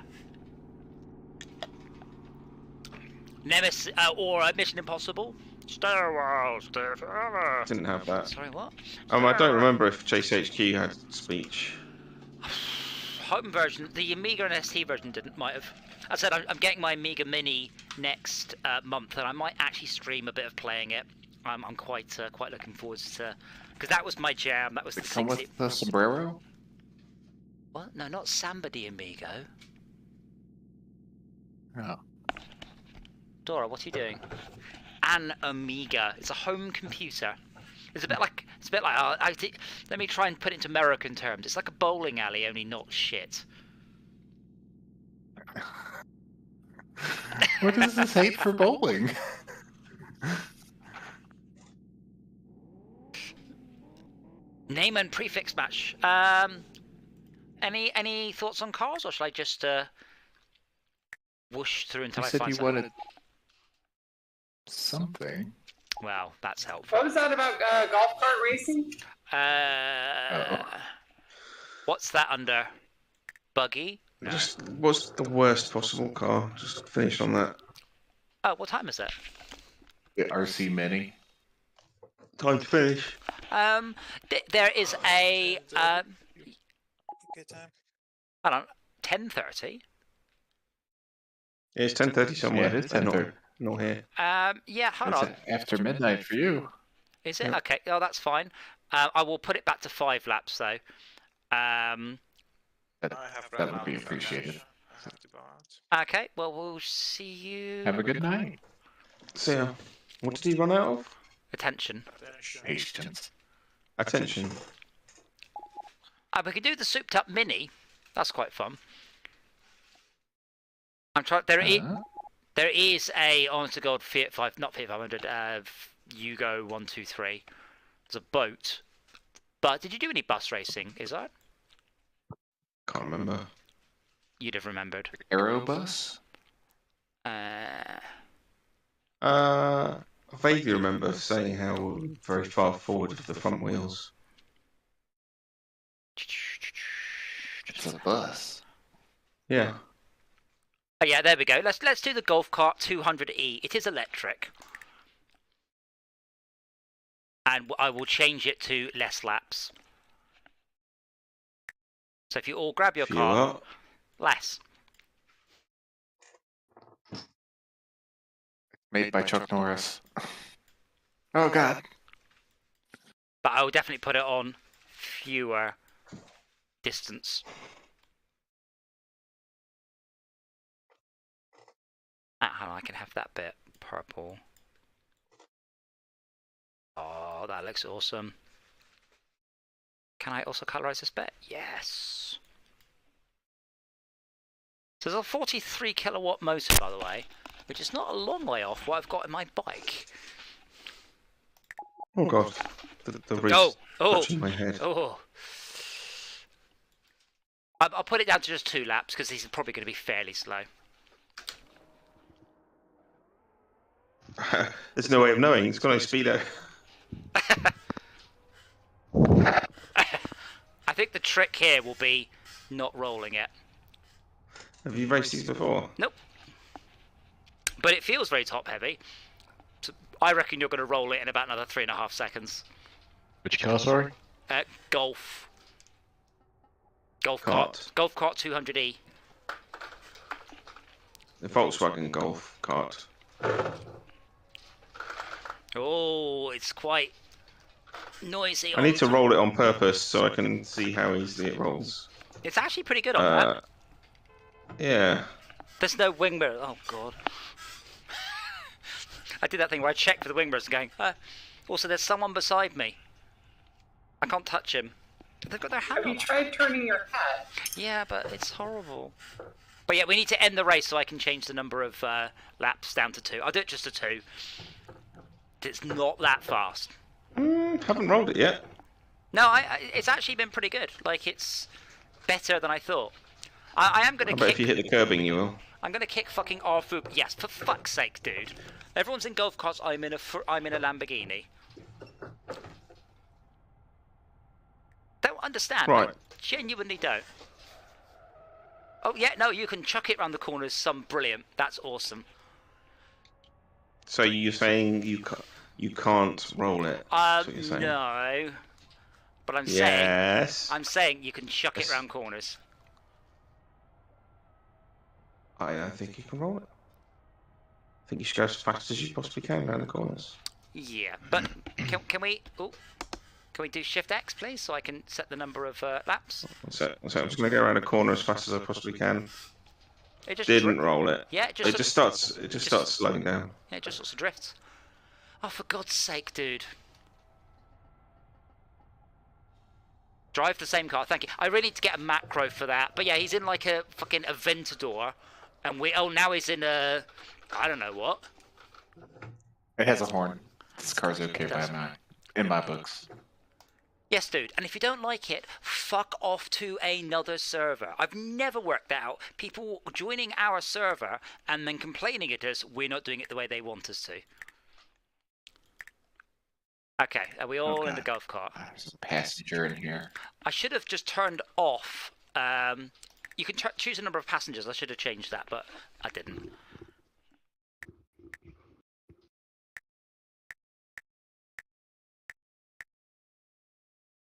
Nemesis or Mission Impossible. Star Wars. Didn't have that. Sorry, what? I don't remember if JCHQ had speech. Home version, the Amiga and ST version might have. I said I'm getting my Amiga Mini next month, and I might actually stream a bit of playing it. I'm quite looking forward to, because that was my jam. That was the come with the sombrero. What? No, not Samba de Amigo. Oh. Dora, what are you doing? An Amiga. It's a home computer. It's a bit like let me try and put it into American terms. It's like a bowling alley, only not shit. What is this hate for bowling? Name and prefix match. Any thoughts on cars, or should I just whoosh through until You I said find you something? wanted something. Well, that's helpful. What was that about golf cart racing? What's that under? Buggy? No. Just what's the worst possible car? Just finish on that. Oh, what time is it? The RC Mini. Time to finish. There is a Good time. I don't know, 10:30. It's 10:30 somewhere. Yeah, it is 10:30. Not here. Yeah, hold It's on. after midnight for you. Is it? Yeah. Okay. Oh, that's fine. I will put it back to 5 laps though. I have That run would out be of appreciated. ammunition. I have to go out. Okay. Well, we'll see you. Have a good night. So, yeah. What did he run out of? Attention. Attention. Patience. Attention. We could do the souped up mini. That's quite fun. I'm trying. There is a honest to God Fiat 5, not Fiat 500. Yugo 123. There's a boat. But did you do any bus racing? Is that? Can't remember. You'd have remembered. Aerobus? I vaguely remember saying how we were very far forward of the front wheels. It's a bus. Yeah. Oh yeah, there we go. Let's do the golf cart 200e. It is electric, and I will change it to less laps. So if you all grab your Fuel car, up. less. Made by Chuck Norris. Oh god. But I will definitely put it on fewer distance. I can have that bit purple. Oh, that looks awesome. Can I also colorize this bit? Yes. So there's a 43 kilowatt motor, by the way, which is not a long way off what I've got in my bike. Oh god. The wrist touching my head. Oh. I'll put it down to just 2 laps because these are probably going to be fairly slow. There's no way of knowing. It's got no speedo. I think the trick here will be not rolling it. Have you raced these before? Nope. But it feels very top heavy. So I reckon you're going to roll it in about another 3.5 seconds. Which car, sorry? Golf. Golf Cart. cart. Golf cart 200e. The Volkswagen Golf cart. Oh, it's quite noisy. I need to roll it on purpose so I can see how easily it rolls. It's actually pretty good on that. Yeah. There's no wing mirror. Oh god. I did that thing where I checked for the wing mirrors and going, also there's someone beside me. I can't touch him. They've got their hand Have on. you tried turning your head? Yeah, but it's horrible. But yeah, we need to end the race so I can change the number of laps down to 2. I'll do it just to 2. It's not that fast. Haven't rolled it yet. No, it's actually been pretty good. Like, it's better than I thought. I am going to I bet kick... if you hit the curbing you will. I'm going to kick fucking R-Fu... Yes, for fuck's sake, dude. Everyone's in golf carts, I'm in a Lamborghini. Don't understand. Right. I genuinely don't. Oh, yeah, no, you can chuck it around the corners. Some brilliant. That's awesome. So you're saying you can't roll it? That's what you're saying. No. But I'm Yes. saying you can chuck it around corners. I think you can roll it. I think you should go as fast as you possibly can around the corners. Yeah, but can we... Oh, can we do Shift X, please, so I can set the number of laps? So I'm just going to go around a corner as fast as I possibly can. It just Didn't roll it. Yeah, It just starts slowing down. Yeah, it just sorts of drifts. Oh, for God's sake, dude. Drive the same car, thank you. I really need to get a macro for that. But yeah, he's in like a fucking Aventador. And now he's in a... I don't know what. It has a horn. This car's okay in my books. Yes, dude. And if you don't like it, fuck off to another server. I've never worked that out. People joining our server and then complaining at us, we're not doing it the way they want us to. Okay, are we all in the golf cart? There's a passenger in here. I should have just turned off. You can choose a number of passengers. I should have changed that, but I didn't.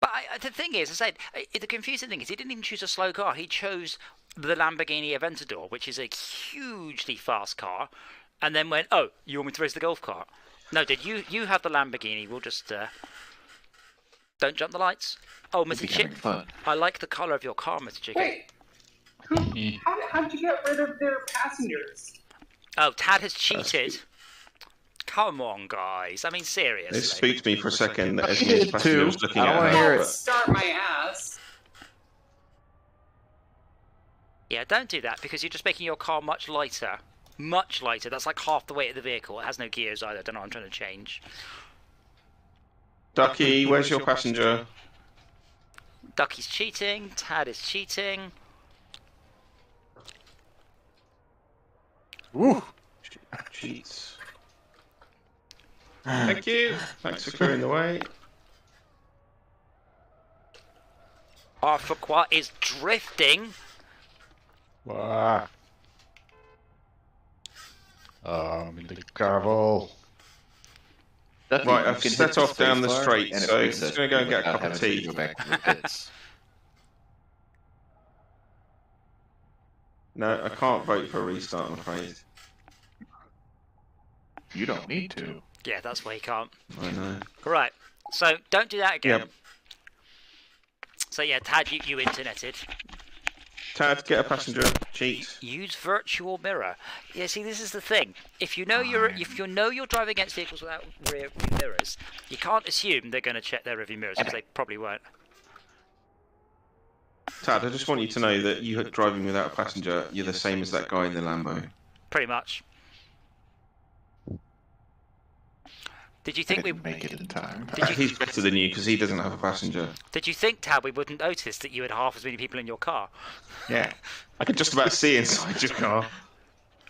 But the thing is, I said, the confusing thing is he didn't even choose a slow car. He chose the Lamborghini Aventador, which is a hugely fast car, and then went, oh, you want me to race the golf cart? No, did you have the Lamborghini? We'll just don't jump the lights. Oh, Mr. Chip, I like the colour of your car, Mr. Chicken. Wait, how did you get rid of their passengers? Oh, Tad has cheated. Come on, guys. I mean, seriously. It spooked me for a second as his passenger was looking at I her. don't start my ass. Yeah, don't do that because you're just making your car much lighter. Much lighter. That's like half the weight of the vehicle. It has no gears either. I don't know what I'm trying to change. Ducky, where's your passenger? Ducky's cheating. Tad is cheating. Woo! Cheats. Thank you. Thanks for clearing the way. Arthur is drifting. I'm in the gravel. Right, I've set off down the straight, so I'm just going to go and get a cup of tea. Go back to the pits. No, I can't vote for a restart, I'm afraid. You don't need to. Yeah, that's why you can't. I know. Right, so don't do that again. Yep. So yeah, Tad, you interneted. Tad, get a passenger. Cheat. Use virtual mirror. Yeah, see, this is the thing. If you know you're driving against vehicles without rear view mirrors, you can't assume they're going to check their rear view mirrors because they probably won't. Tad, I just want you to know that you driving without a passenger, you're the same as that guy in the Lambo. Pretty much. Did you think we make it in time? He's better than you because he doesn't have a passenger. Did you think, Tad, we wouldn't notice that you had half as many people in your car? Yeah, I could just about see inside your car.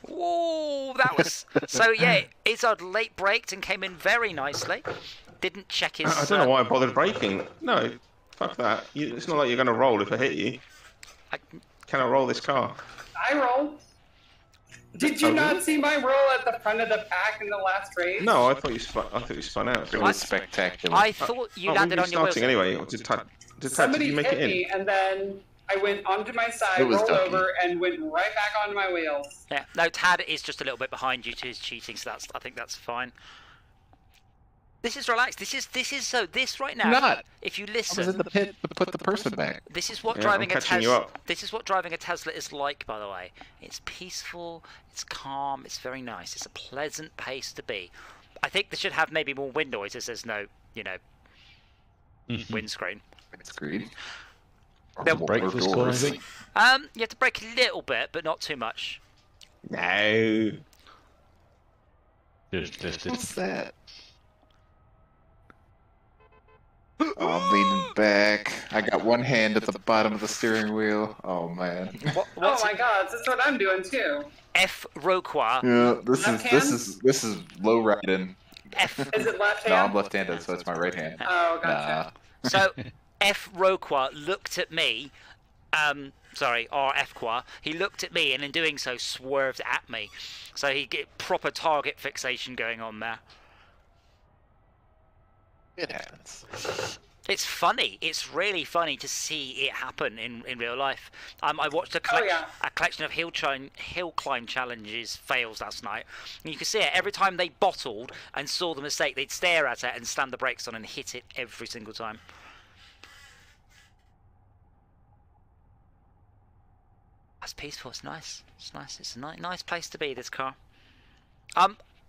Whoa, that was so. Yeah, Izzard late braked and came in very nicely. Didn't check his. I don't know why I bothered braking. No, fuck that. It's not like you're going to roll if I hit you. Can I roll this car? I rolled. Did you not see my roll at the front of the pack in the last race? No, I thought you spun out. It was spectacular. I thought you landed on your wheels. Anyway, did Somebody you make hit it in? me, and then I went onto my side, rolled over, and went right back onto my wheels. Yeah, no, Tad is just a little bit behind you to his cheating, so I think that's fine. This is relaxed. This right now. Not. If you listen. I was in the pit to put the person back. This is what driving a Tesla. you up. This is what driving a Tesla is like, by the way. It's peaceful. It's calm. It's very nice. It's a pleasant pace to be. I think they should have maybe more wind noises. There's no, windscreen. Windscreen. Brake for score, I think. You have to brake a little bit, but not too much. No. What's that? Oh, I'm leaning back. I got one hand at the bottom of the steering wheel. Oh man. Oh my god, that's what I'm doing too. F. Roquois. Yeah, this is low riding. F. Is it left hand? No, I'm left-handed, so it's my right hand. Oh, gotcha. So F. Roquois looked at me. Or F. Qua. He looked at me and in doing so swerved at me. So he get proper target fixation going on there. It happens. It's funny. It's really funny to see it happen in real life. I watched a collection of hill climb challenges fails last night, and you could see it every time they bottled and saw the mistake. They'd stare at it and slam the brakes on and hit it every single time. That's peaceful. It's nice. It's nice. It's a nice place to be. This car.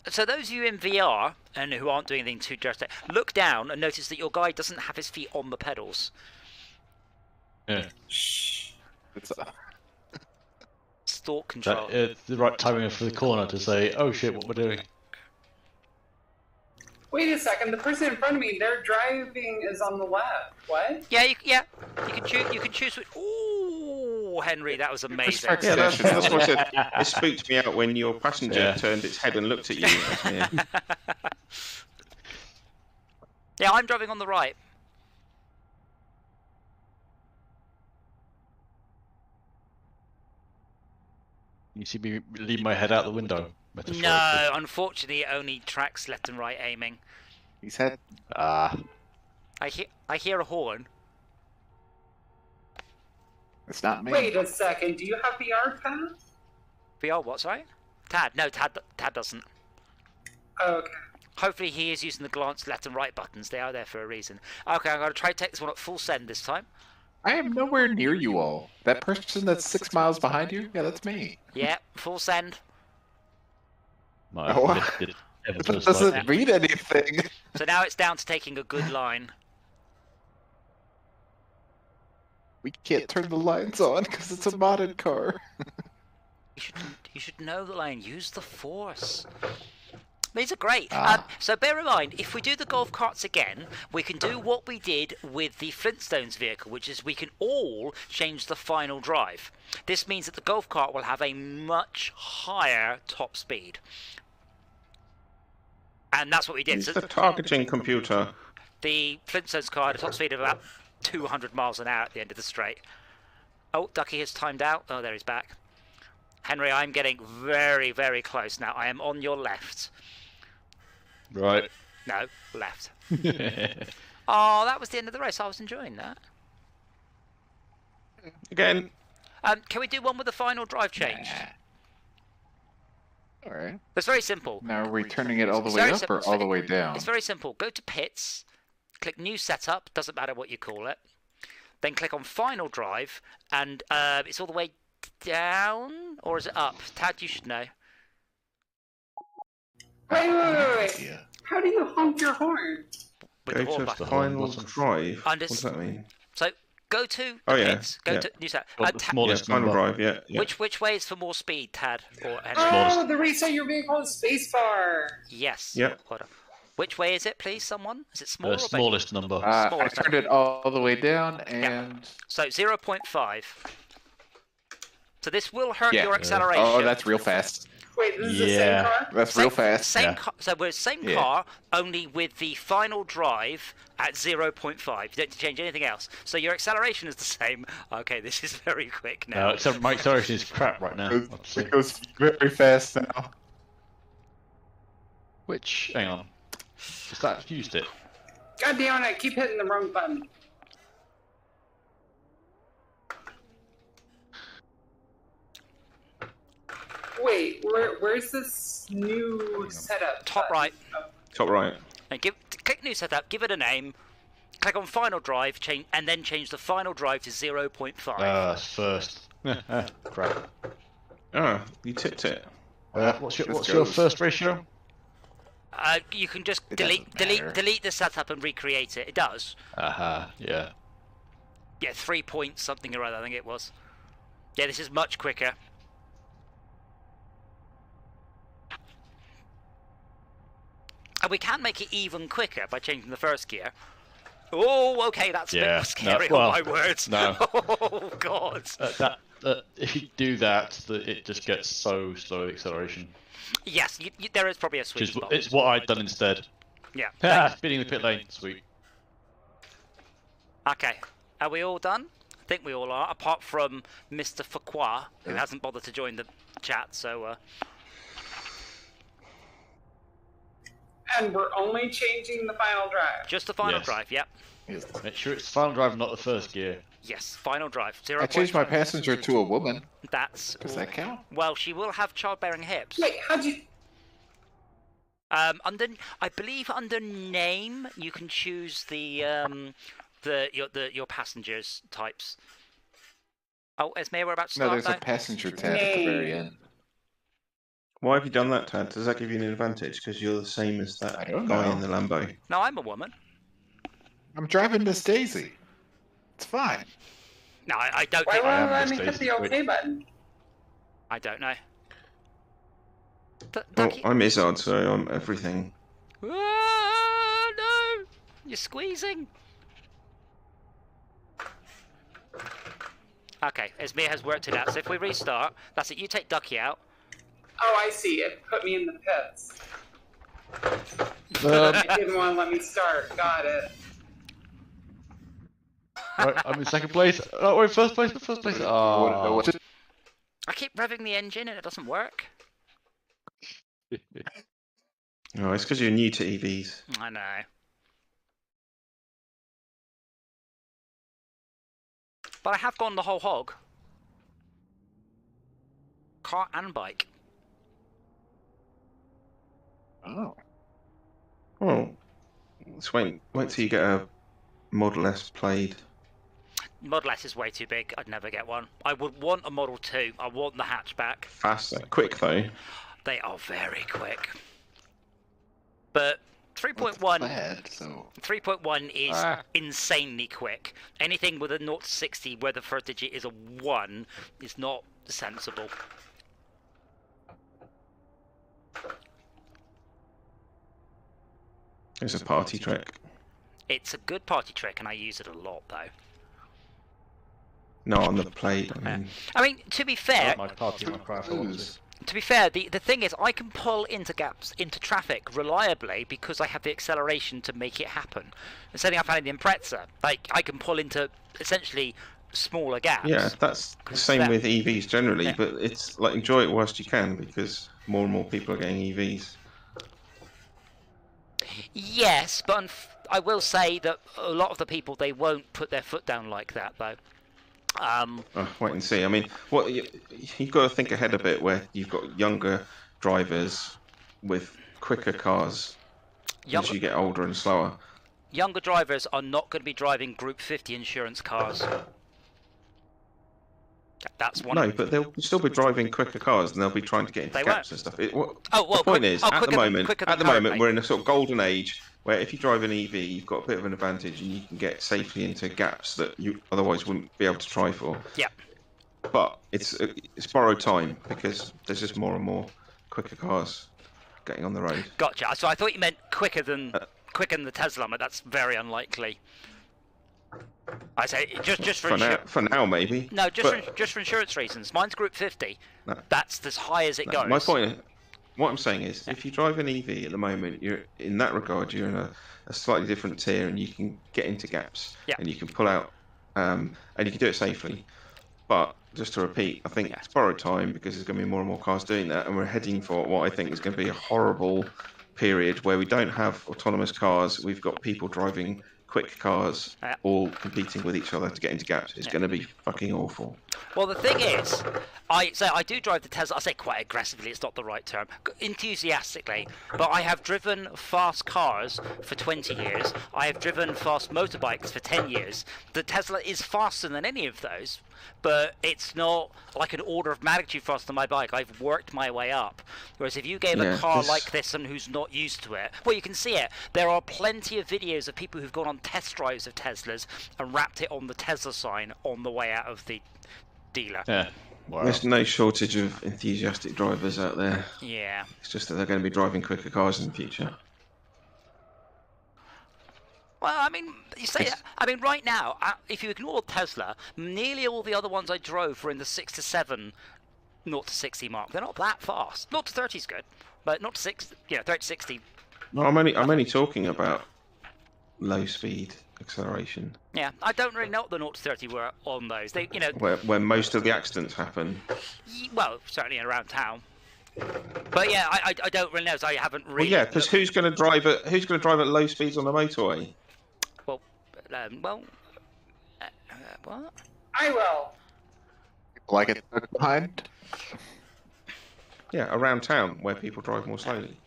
So those of you in VR and who aren't doing anything too drastic, look down and notice that your guy doesn't have his feet on the pedals. Yeah. Shh. Stalk control. The right timing for the corner to say, "Oh shit, what we're doing." Wait a second. The person in front of me, their driving is on the left. What? Yeah, you can choose. You can choose. Ooh, Henry, that was amazing. Yeah, that's what I said. It spooked me out when your passenger turned its head and looked at you. Yeah, I'm driving on the right. You see me leave my head out the window. No, unfortunately, it only tracks left and right aiming. He said, I hear a horn. It's not me. Wait a second. Do you have VR, Tad? VR what, sorry? Tad. No, Tad doesn't. Okay. Hopefully he is using the glance left and right buttons. They are there for a reason. Okay, I'm going to try to take this one at full send this time. I am nowhere near you all. That person that's 6 miles behind you? Yeah, that's me. Yeah, full send. That doesn't mean anything. So now it's down to taking a good line. We can't turn the lines on because it's a modded car. You should know the lane. Use the force. These are great. Ah. So bear in mind, if we do the golf carts again, we can do what we did with the Flintstones vehicle, which is we can all change the final drive. This means that the golf cart will have a much higher top speed. And that's what we did. It's the targeting computer. The Flintstones car had a top speed of about 200 miles an hour at the end of the straight. Oh, Ducky has timed out. Oh, there he's back. Henry, I'm getting very, very close now. I am on your left. Right. No, left. Oh, that was the end of the race. I was enjoying that. Again. Can we do one with the final drive change? All right. It's very simple. Now are we turning it all the way up or all the way down? It's very simple. Go to pits, click new setup, doesn't matter what you call it. Then click on final drive, and it's all the way down, or is it up? Tad, you should know. Wait. How do you honk your horn? With the horn Go to button. final drive. What does that mean? So go to the pits, go to new setup. Final drive, yeah. Which way is for more speed, Tad or Henry? Oh, the reset your vehicle is spacebar. Yes. Yep. Hold on. Which way is it, please, someone? Is it small or big? Smallest number. I turned it all the way down, and... So 0.5. So this will hurt your acceleration. Oh, that's real fast. Wait, this is the same car? That's real fast. Same car, so we're same car, only with the final drive at 0.5. You don't have to change anything else. So your acceleration is the same. Okay, this is very quick now. No, except my acceleration is crap right now. It goes very fast now. Which, hang on. Just that fused it. God damn it, I keep hitting the wrong button. Wait, where's this new setup? Top right. Top right. And click new setup, give it a name, click on final drive, and then change the final drive to 0.5. First. Crap. Ah, you tipped it. What's your first ratio? You can just delete the setup and recreate it. It does. Yeah. Yeah, 3 points something or other, I think it was. Yeah, this is much quicker. And we can make it even quicker by changing the first gear. Oh, okay, that's a bit more scary on my words. No. Oh, God. If you do that, it just gets so slow acceleration. Yes, there is probably a sweet spot. It's what I'd done instead. Yeah. Speeding the pit lane, sweet. Okay, are we all done? I think we all are, apart from Mr. Fuqua, who hasn't bothered to join the chat, so... And we're only changing the final drive. Just the final drive, yep. Make sure it's the final drive, not the first gear. Yes, final drive. I changed my passenger to a woman. Does that count? Well, she will have childbearing hips. Wait, how'd you... I believe under name you can choose your passengers types. Oh, Esme, we're about to start. No, there's a passenger tab at the very end. Why have you done that, Tad? Does that give you an advantage? Because you're the same as that guy in the Lambo. No, I'm a woman. I'm driving Miss Daisy. It's fine. No, I don't Why think... won't you let me hit the OK button? I don't know. Well, I'm Izzard, so I'm everything. Ah, no! You're squeezing. Okay, Esmir has worked it out. So if we restart, that's it. You take Ducky out. Oh, I see. It put me in the pits. It didn't want to let me start. Got it. Right, I'm in second place. Oh, wait, first place. Oh. I keep revving the engine and it doesn't work. No, it's because you're new to EVs. I know. But I have gone the whole hog. Car and bike. Oh. Well, let's wait till you get a Model S played. Model S is way too big. I'd never get one. I would want a Model 2. I want the hatchback. Faster, quick though. They are very quick. But 3.1 is insanely quick. Anything with a 0 to 60 where the first digit is a 1 is not sensible. It's a party trick. It's a good party trick and I use it a lot though. No, on the plate. I mean, to be fair, To be fair, the thing is, I can pull into gaps, into traffic reliably because I have the acceleration to make it happen. And setting up in the Impreza, like I can pull into essentially smaller gaps. Yeah, that's the same with EVs generally, but it's like enjoy it whilst you can because more and more people are getting EVs. Yes, but I will say that a lot of the people, they won't put their foot down like that though. Wait and see. I mean, you've got to think ahead a bit where you've got younger drivers with quicker cars as you get older and slower. Younger drivers are not going to be driving Group 50 insurance cars. That's one. No, but they'll still be driving quicker cars and they'll be trying to get into gaps and stuff. The point is, at the moment, we're in a sort of golden age where if you drive an EV, you've got a bit of an advantage and you can get safely into gaps that you otherwise wouldn't be able to try for. Yeah. But it's borrowed time because there's just more and more quicker cars getting on the road. Gotcha. So I thought you meant quicker than the Tesla, but that's very unlikely. I say just for now maybe. No, just for insurance reasons. Mine's Group 50. No. That's as high as it goes. My point. What I'm saying is, if you drive an EV at the moment, you're in that regard, you're in a slightly different tier, and you can get into gaps, and you can pull out, and you can do it safely. But just to repeat, I think it's borrowed time because there's going to be more and more cars doing that, and we're heading for what I think is going to be a horrible period where we don't have autonomous cars. We've got people driving quick cars, all competing with each other to get into gaps. It's going to be fucking awful. Well, the thing is, I do drive the Tesla. I say quite aggressively. It's not the right term. Enthusiastically, but I have driven fast cars for 20 years. I have driven fast motorbikes for 10 years. The Tesla is faster than any of those, but it's not like an order of magnitude faster than my bike. I've worked my way up. Whereas if you gave a car like this someone who's not used to it, well, you can see it. There are plenty of videos of people who've gone on test drives of Teslas and wrapped it on the Tesla sign on the way out of the dealer. Yeah. Wow. There's no shortage of enthusiastic drivers out there. Yeah. It's just that they're going to be driving quicker cars in the future. Well, I mean, you say that. I mean, right now, if you ignore Tesla, nearly all the other ones I drove were in the 6 to 7, 0 to 60 mark. They're not that fast. 0 to 30 is good, but 0 to 60, 30 to 60. No, I'm only talking about low speed acceleration. Yeah, I don't really know what the 0 to 30 were on those. They, where most of the accidents happen. Well, certainly around town. But yeah, I don't really know. So I haven't really. Well, yeah, because who's going to drive at low speeds on the motorway? What? I will. Like it behind? Yeah, around town where people drive more slowly.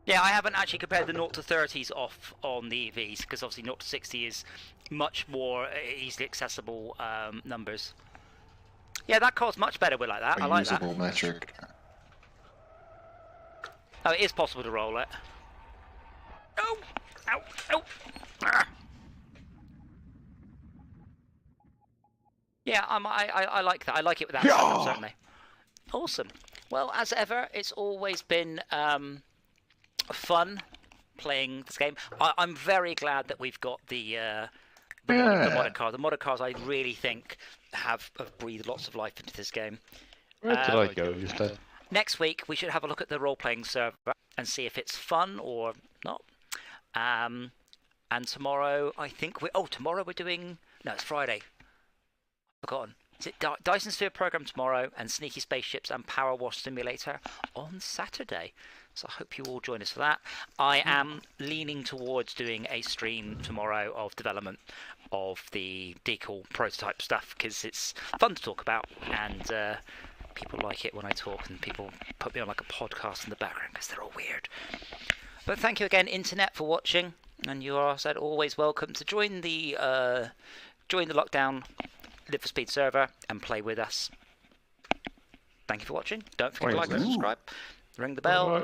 Yeah, I haven't actually compared the 0 to 30s off on the EVs because obviously 0 to 60 is much more easily accessible numbers. Yeah, that car's much better with like that. I like that. Usable metric. Oh, it is possible to roll it. Oh! Ow! Ow! Ah. Yeah, I like that. I like it with that setup, certainly. Awesome. Well, as ever, it's always been fun playing this game. I'm very glad that we've got the Yeah. modded cars. The modded cars, I really think, have breathed lots of life into this game. Where did I go just then? Next week, we should have a look at the role-playing server and see if it's fun or not. And tomorrow, I think tomorrow we're doing... No, it's Friday. I've forgotten. Is it Dyson Sphere Program tomorrow and Sneaky Spaceships and Power Wash Simulator on Saturday? So I hope you all join us for that. I am leaning towards doing a stream tomorrow of development of the Decal prototype stuff because it's fun to talk about and people like it when I talk and people put me on like a podcast in the background because they're all weird. But thank you again, Internet, for watching, and you are, as always, welcome to join the Lockdown Live for Speed server and play with us. Thank you for watching. Don't forget to like and subscribe. Ring the bell.